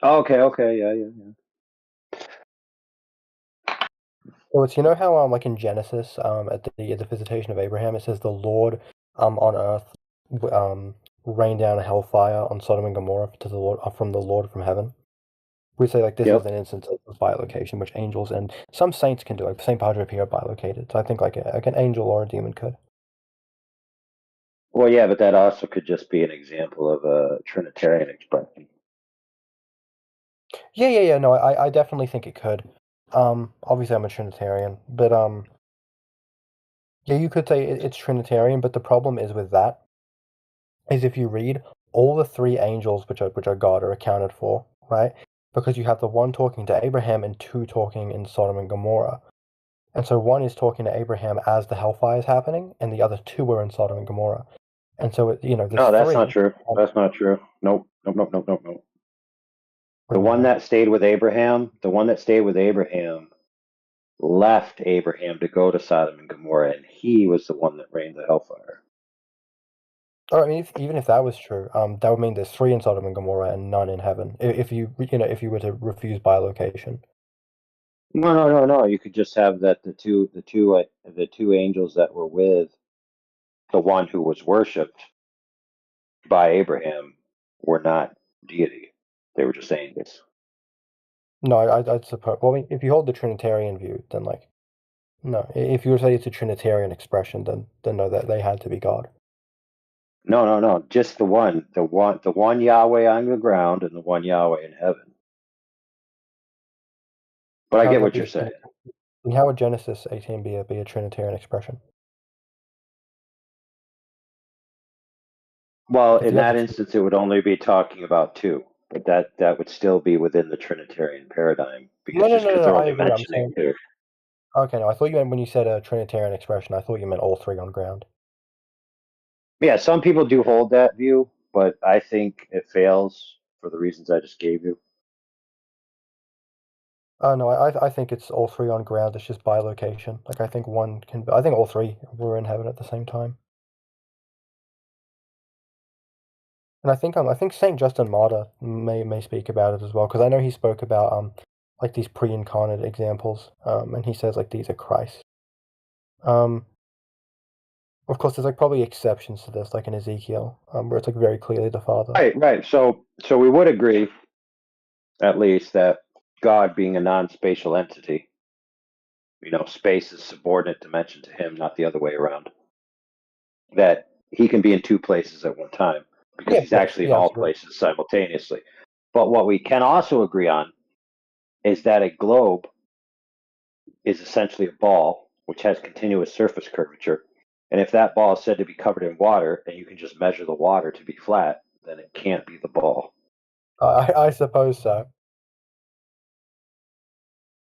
Okay, yeah. So it's, you know how like in Genesis at the visitation of Abraham, it says the Lord on earth rained down a hellfire on Sodom and Gomorrah to the Lord from the Lord from heaven. We say like this is an instance of bilocation, which angels and some saints can do. Like Saint Padre Pio bilocated, so I think like an angel or a demon could. Well, yeah, but that also could just be an example of a Trinitarian expression. Yeah. No, I definitely think it could. Obviously I'm a Trinitarian, but yeah, you could say it's Trinitarian, but the problem is with that is if you read all the three angels which are God are accounted for, right? Because you have the one talking to Abraham and two talking in Sodom and Gomorrah. And so one is talking to Abraham as the hellfire is happening, and the other two are in Sodom and Gomorrah. And so there's No, that's three. not true. That's not true. Nope. The What do you one mean? that stayed with Abraham, left Abraham to go to Sodom and Gomorrah, and he was the one that rained the hellfire. Or I mean, even if that was true, that would mean there's three in Sodom and Gomorrah and none in heaven. If you were to refuse bilocation. No. You could just have that the two angels that were with the one who was worshipped by Abraham were not deity; they were just angels. No, I'd suppose. Well, I mean, if you hold the Trinitarian view, then like, no. If you were to say it's a Trinitarian expression, then no, that they had to be God. No. Just the one Yahweh on the ground and the one Yahweh in heaven. But I How get would that what be you're saying. and how would Genesis 18 be a Trinitarian expression? Well, If in you have that the instance, it would only be talking about two, but that would still be within the Trinitarian paradigm because they're I only agree. I'm mentioning saying. two. Okay, no, I thought you meant when you said a Trinitarian expression, I thought you meant all three on ground. Yeah, some people do hold that view, but I think it fails for the reasons I just gave you. No, I think it's all three on ground. It's just bilocation. Like I think I think all three were in heaven at the same time. And I think Saint Justin Martyr may speak about it as well because I know he spoke about like these pre-incarnate examples and he says like these are Christ. Of course, there's like probably exceptions to this, like in Ezekiel, where it's like very clearly the Father. Right. So we would agree, at least, that God being a non-spatial entity, space is subordinate dimension to him, not the other way around. That he can be in two places at one time because he's actually in all places simultaneously. But what we can also agree on is that a globe is essentially a ball which has continuous surface curvature. And if that ball is said to be covered in water and you can just measure the water to be flat, then it can't be the ball. I suppose so.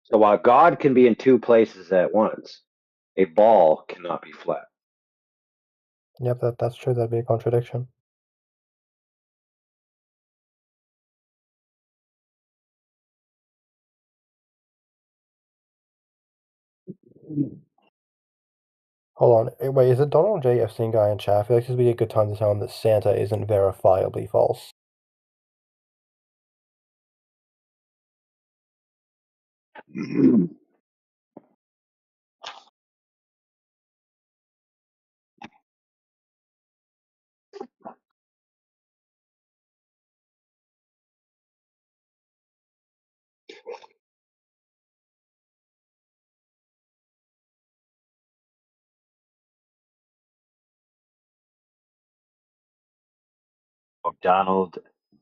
So while God can be in two places at once, a ball cannot be flat. Yep, that's true. That'd be a contradiction. Hold on. Wait, is it Donald J. Epstein guy in chat? I feel like this would be a good time to tell him that Santa isn't verifiably false.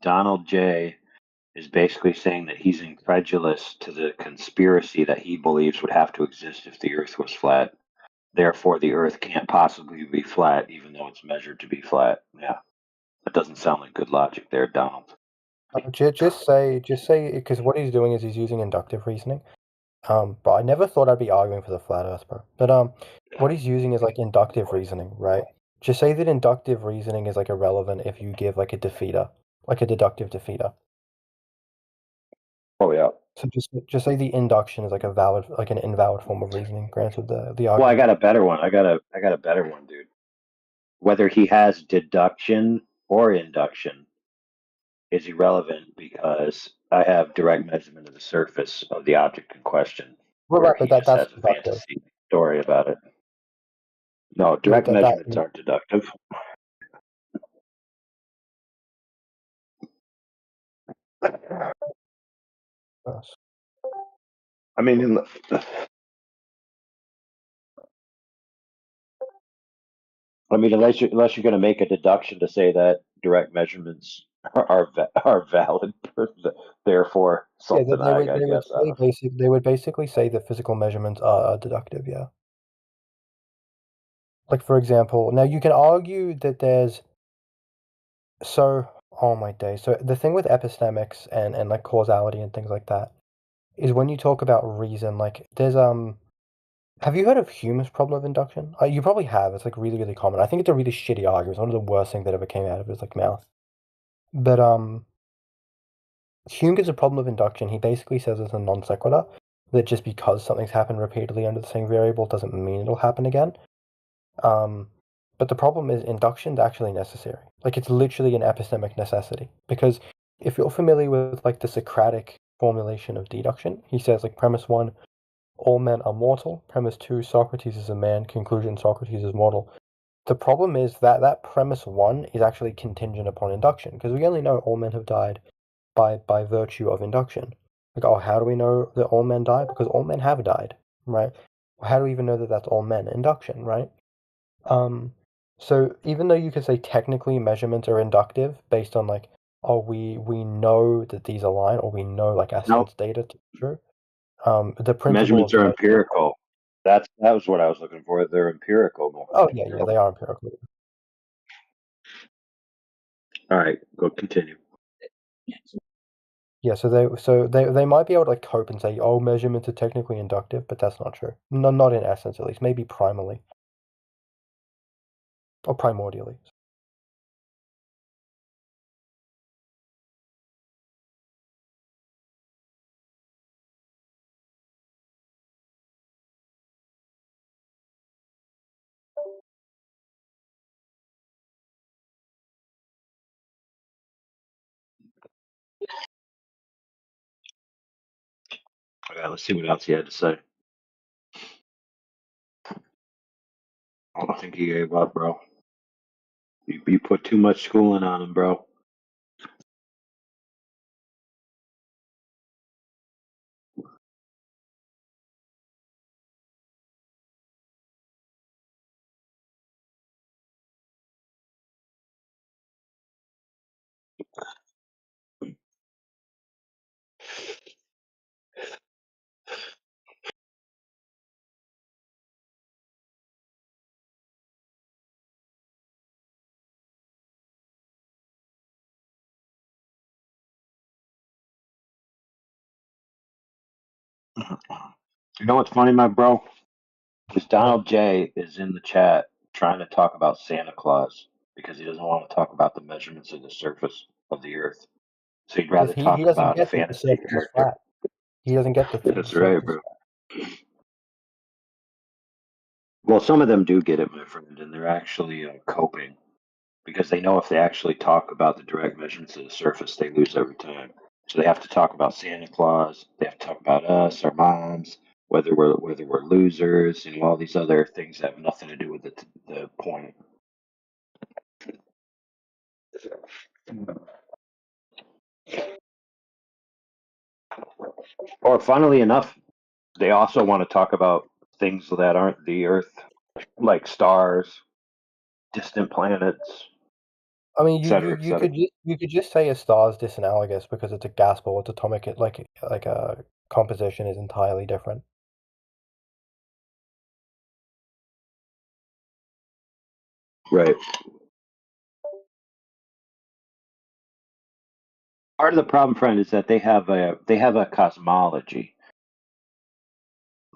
Donald J is basically saying that he's incredulous to the conspiracy that he believes would have to exist if the Earth was flat. Therefore, the Earth can't possibly be flat, even though it's measured to be flat. Yeah, that doesn't sound like good logic there, Donald. Just say, because what he's doing is he's using inductive reasoning. But I never thought I'd be arguing for the flat Earth, bro. But what he's using is like inductive reasoning, right? Just say that inductive reasoning is like irrelevant if you give like a defeater, like a deductive defeater. Oh yeah. So just say the induction is like a valid, like an invalid form of reasoning. Granted, the argument. Well, I got a better one. I got a better one, dude. Whether he has deduction or induction is irrelevant because I have direct measurement of the surface of the object in question, Well, where right, he but just that's has a deductive. fantasy story about it. No, Yeah, direct measurements aren't deductive. I mean, unless you're going to make a deduction to say that direct measurements are valid, therefore Yeah, something I guess. I don't know. they would basically say that physical measurements are deductive. Yeah. Like for example, now you can argue that there's oh my days. So the thing with epistemics and like causality and things like that is when you talk about reason, like there's have you heard of Hume's problem of induction? You probably have. It's like really, really common. I think it's a really shitty argument. It's one of the worst things that ever came out of his like mouth. But Hume gives a problem of induction. He basically says it's a non sequitur, that just because something's happened repeatedly under the same variable doesn't mean it'll happen again. But the problem is induction's actually necessary. Like it's literally an epistemic necessity. Because if you're familiar with like the Socratic formulation of deduction, he says like premise 1, all men are mortal. Premise 2, Socrates is a man. Conclusion, Socrates is mortal. The problem is that premise 1 is actually contingent upon induction, because we only know all men have died by virtue of induction. Like, oh, how do we know that all men die? Because all men have died, right? How do we even know that that's all men? Induction, right? So even though you could say technically measurements are inductive based on like, oh, we know that these align, or we know like our sense data to be true. The principle Measurements of are empirical. That was what I was looking for. They're empirical. Oh yeah, they are empirical. All right, go continue. Yeah, so they might be able to like cope and say, oh, measurements are technically inductive, but that's not true. No, not in essence, at least. Maybe primally or primordially. Okay, let's see what else he had to say. I think he gave up, bro. You put too much schooling on him, bro. You know what's funny, my bro? Is Donald J is in the chat trying to talk about Santa Claus because he doesn't want to talk about the measurements of the surface of the Earth. So he'd rather He talk doesn't about a get that the fantasy surface is character. flat. He doesn't get the That's right, bro. Well, some of them do get it, my friend, and they're actually coping because they know if they actually talk about the direct measurements of the surface, they lose every time. So they have to talk about Santa Claus. They have to talk about us, our moms, whether we're losers, all these other things that have nothing to do with the point. Or, funnily enough, they also want to talk about things that aren't the Earth, like stars, distant planets, I mean, et cetera, et cetera. you could just say a star is disanalogous because it's a gas ball. Its atomic like a composition is entirely different. Right. Part of the problem, friend, is that they have a cosmology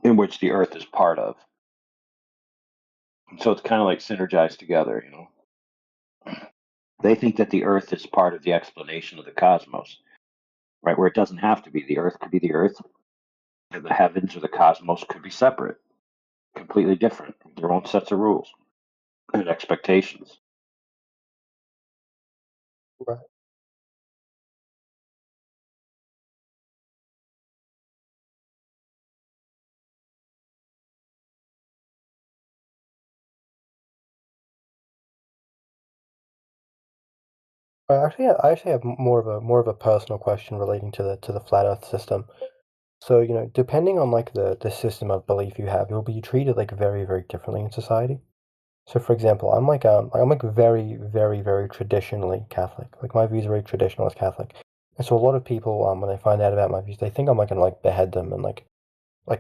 in which the Earth is part of. So it's kind of like synergized together, They think that the Earth is part of the explanation of the cosmos, right? Where it doesn't have to be. The Earth could be the Earth, and the heavens or the cosmos could be separate, completely different, their own sets of rules and expectations. Right. I actually have more of a personal question relating to the flat Earth system. So, depending on like the system of belief you have, you'll be treated like very, very differently in society. So, for example, I'm like very, very, very traditionally Catholic. Like my views are very traditionalist Catholic, and so a lot of people, when they find out about my views, they think I'm like gonna like behead them and like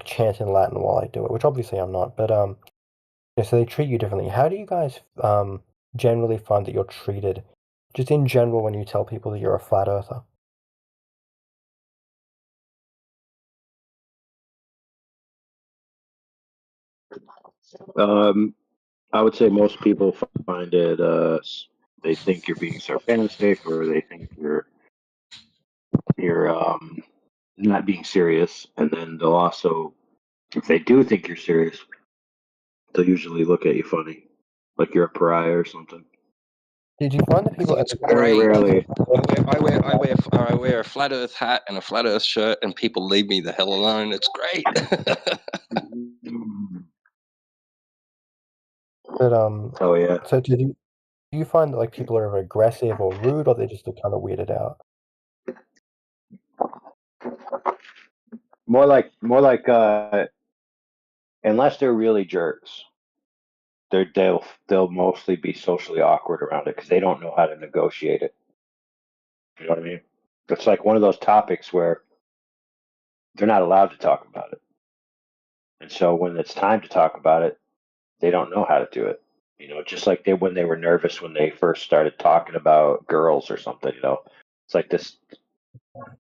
chant in Latin while I do it, which obviously I'm not. But so they treat you differently. How do you guys generally find that you're treated, just in general, when you tell people that you're a flat earther? I would say most people find it. They think you're being sarcastic, or they think you're not being serious, and then they'll also, if they do think you're serious, they'll usually look at you funny, like you're a pariah or something. Did you find that people It's ever Very great. rarely. I wear a flat Earth hat and a flat Earth shirt, and people leave me the hell alone. It's great. But Oh yeah. so do you find that like people are aggressive or rude, or they just look kind of weirded out? More like unless they're really jerks, they'll mostly be socially awkward around it because they don't know how to negotiate it. You know what I mean? It's like one of those topics where they're not allowed to talk about it, and so when it's time to talk about it, they don't know how to do it. Just like when they were nervous when they first started talking about girls or something. It's like this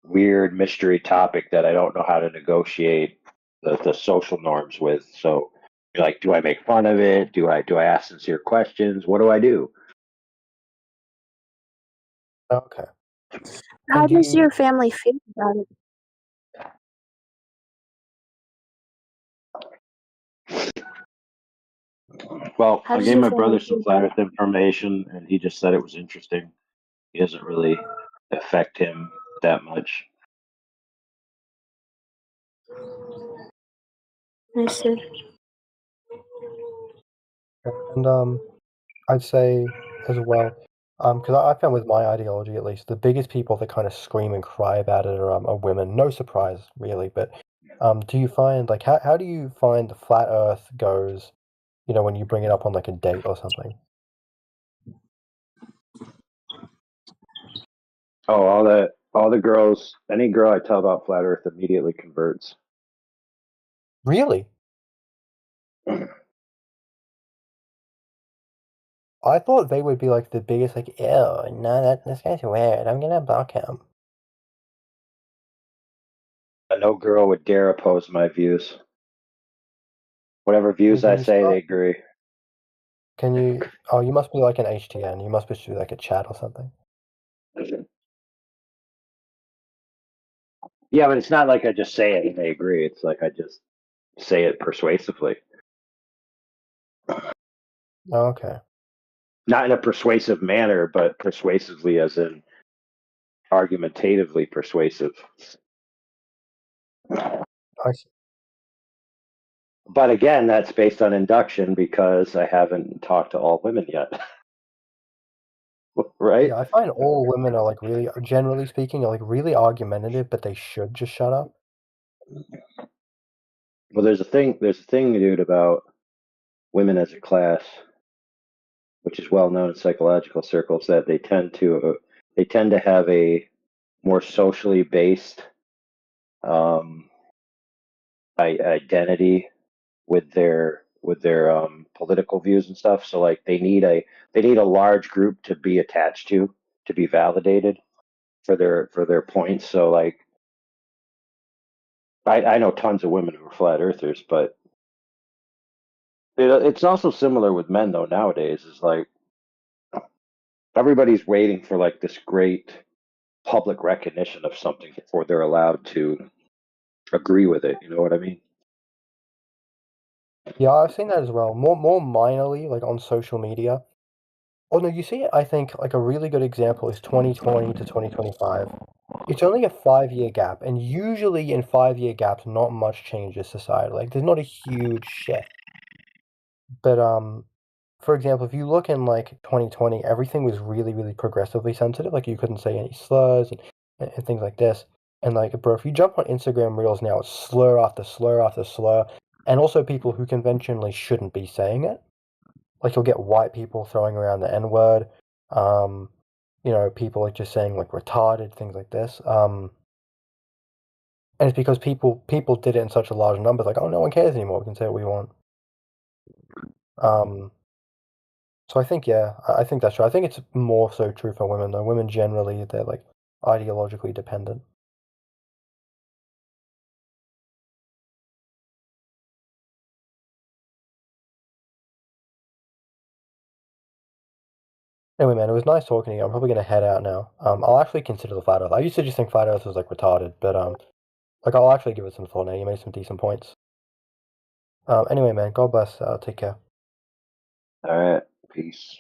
weird mystery topic that I don't know how to negotiate the social norms with. So you're like, do I make fun of it? Do I ask sincere questions? What do I do? Okay. How And do does you your family feel about it? Well, How I does gave your my family brother feel some flat about it? Earth information, and he just said it was interesting. It doesn't really affect him that much. I see. and I'd say as well, because I found with my ideology at least, the biggest people that kind of scream and cry about it are women. No surprise, really. But do you find like how do you find the flat Earth goes, when you bring it up on like a date or something? Oh, all the girls, any girl I tell about flat Earth immediately converts. Really? I thought they would be like the biggest, like, ew, no, this guy's weird. I'm gonna block him. No girl would dare oppose my views. Whatever views Can I you say, start? they agree. Can you? Oh, you must be like an HTN. You must be like a chat or something. Yeah, but it's not like I just say it and they agree. It's like I just say it persuasively. Okay. Not in a persuasive manner, but persuasively as in argumentatively persuasive. I see. But again, that's based on induction because I haven't talked to all women yet. Right? Yeah, I find all women are like really, generally speaking, are like really argumentative, but they should just shut up. Well, there's a thing, dude, about women as a class, which is well known in psychological circles, that they tend to have a more socially based identity with their political views and stuff. So like they need a large group to be attached to be validated for their points. So like I know tons of women who are flat earthers, but it's also similar with men though nowadays. Is like everybody's waiting for like this great public recognition of something before they're allowed to agree with it. You know what I mean? Yeah, I've seen that as well. More minorly, like on social media. Oh no, you see, I think like a really good example is 2020 to 2025. It's only a 5-year gap, and usually in 5-year gaps, not much changes society. Like there's not a huge shift. But for example, if you look in like 2020, everything was really, really progressively sensitive. Like you couldn't say any slurs and things like this. And like, bro, if you jump on Instagram Reels now, it's slur after slur after slur, and also people who conventionally shouldn't be saying it. Like you'll get white people throwing around the N-word. You know, people like just saying like retarded things like this. And it's because people did it in such a large number. Like, oh, no one cares anymore. We can say what we want. So I think, yeah, I think that's true. I think it's more so true for women, though. Women generally, they're like ideologically dependent. Anyway, man, it was nice talking to you. I'm probably gonna head out now. I'll actually consider the flat Earth. I used to just think flat Earth was like retarded, but like I'll actually give it some thought now. You made some decent points. Anyway, man, God bless. Take care. All right. Peace.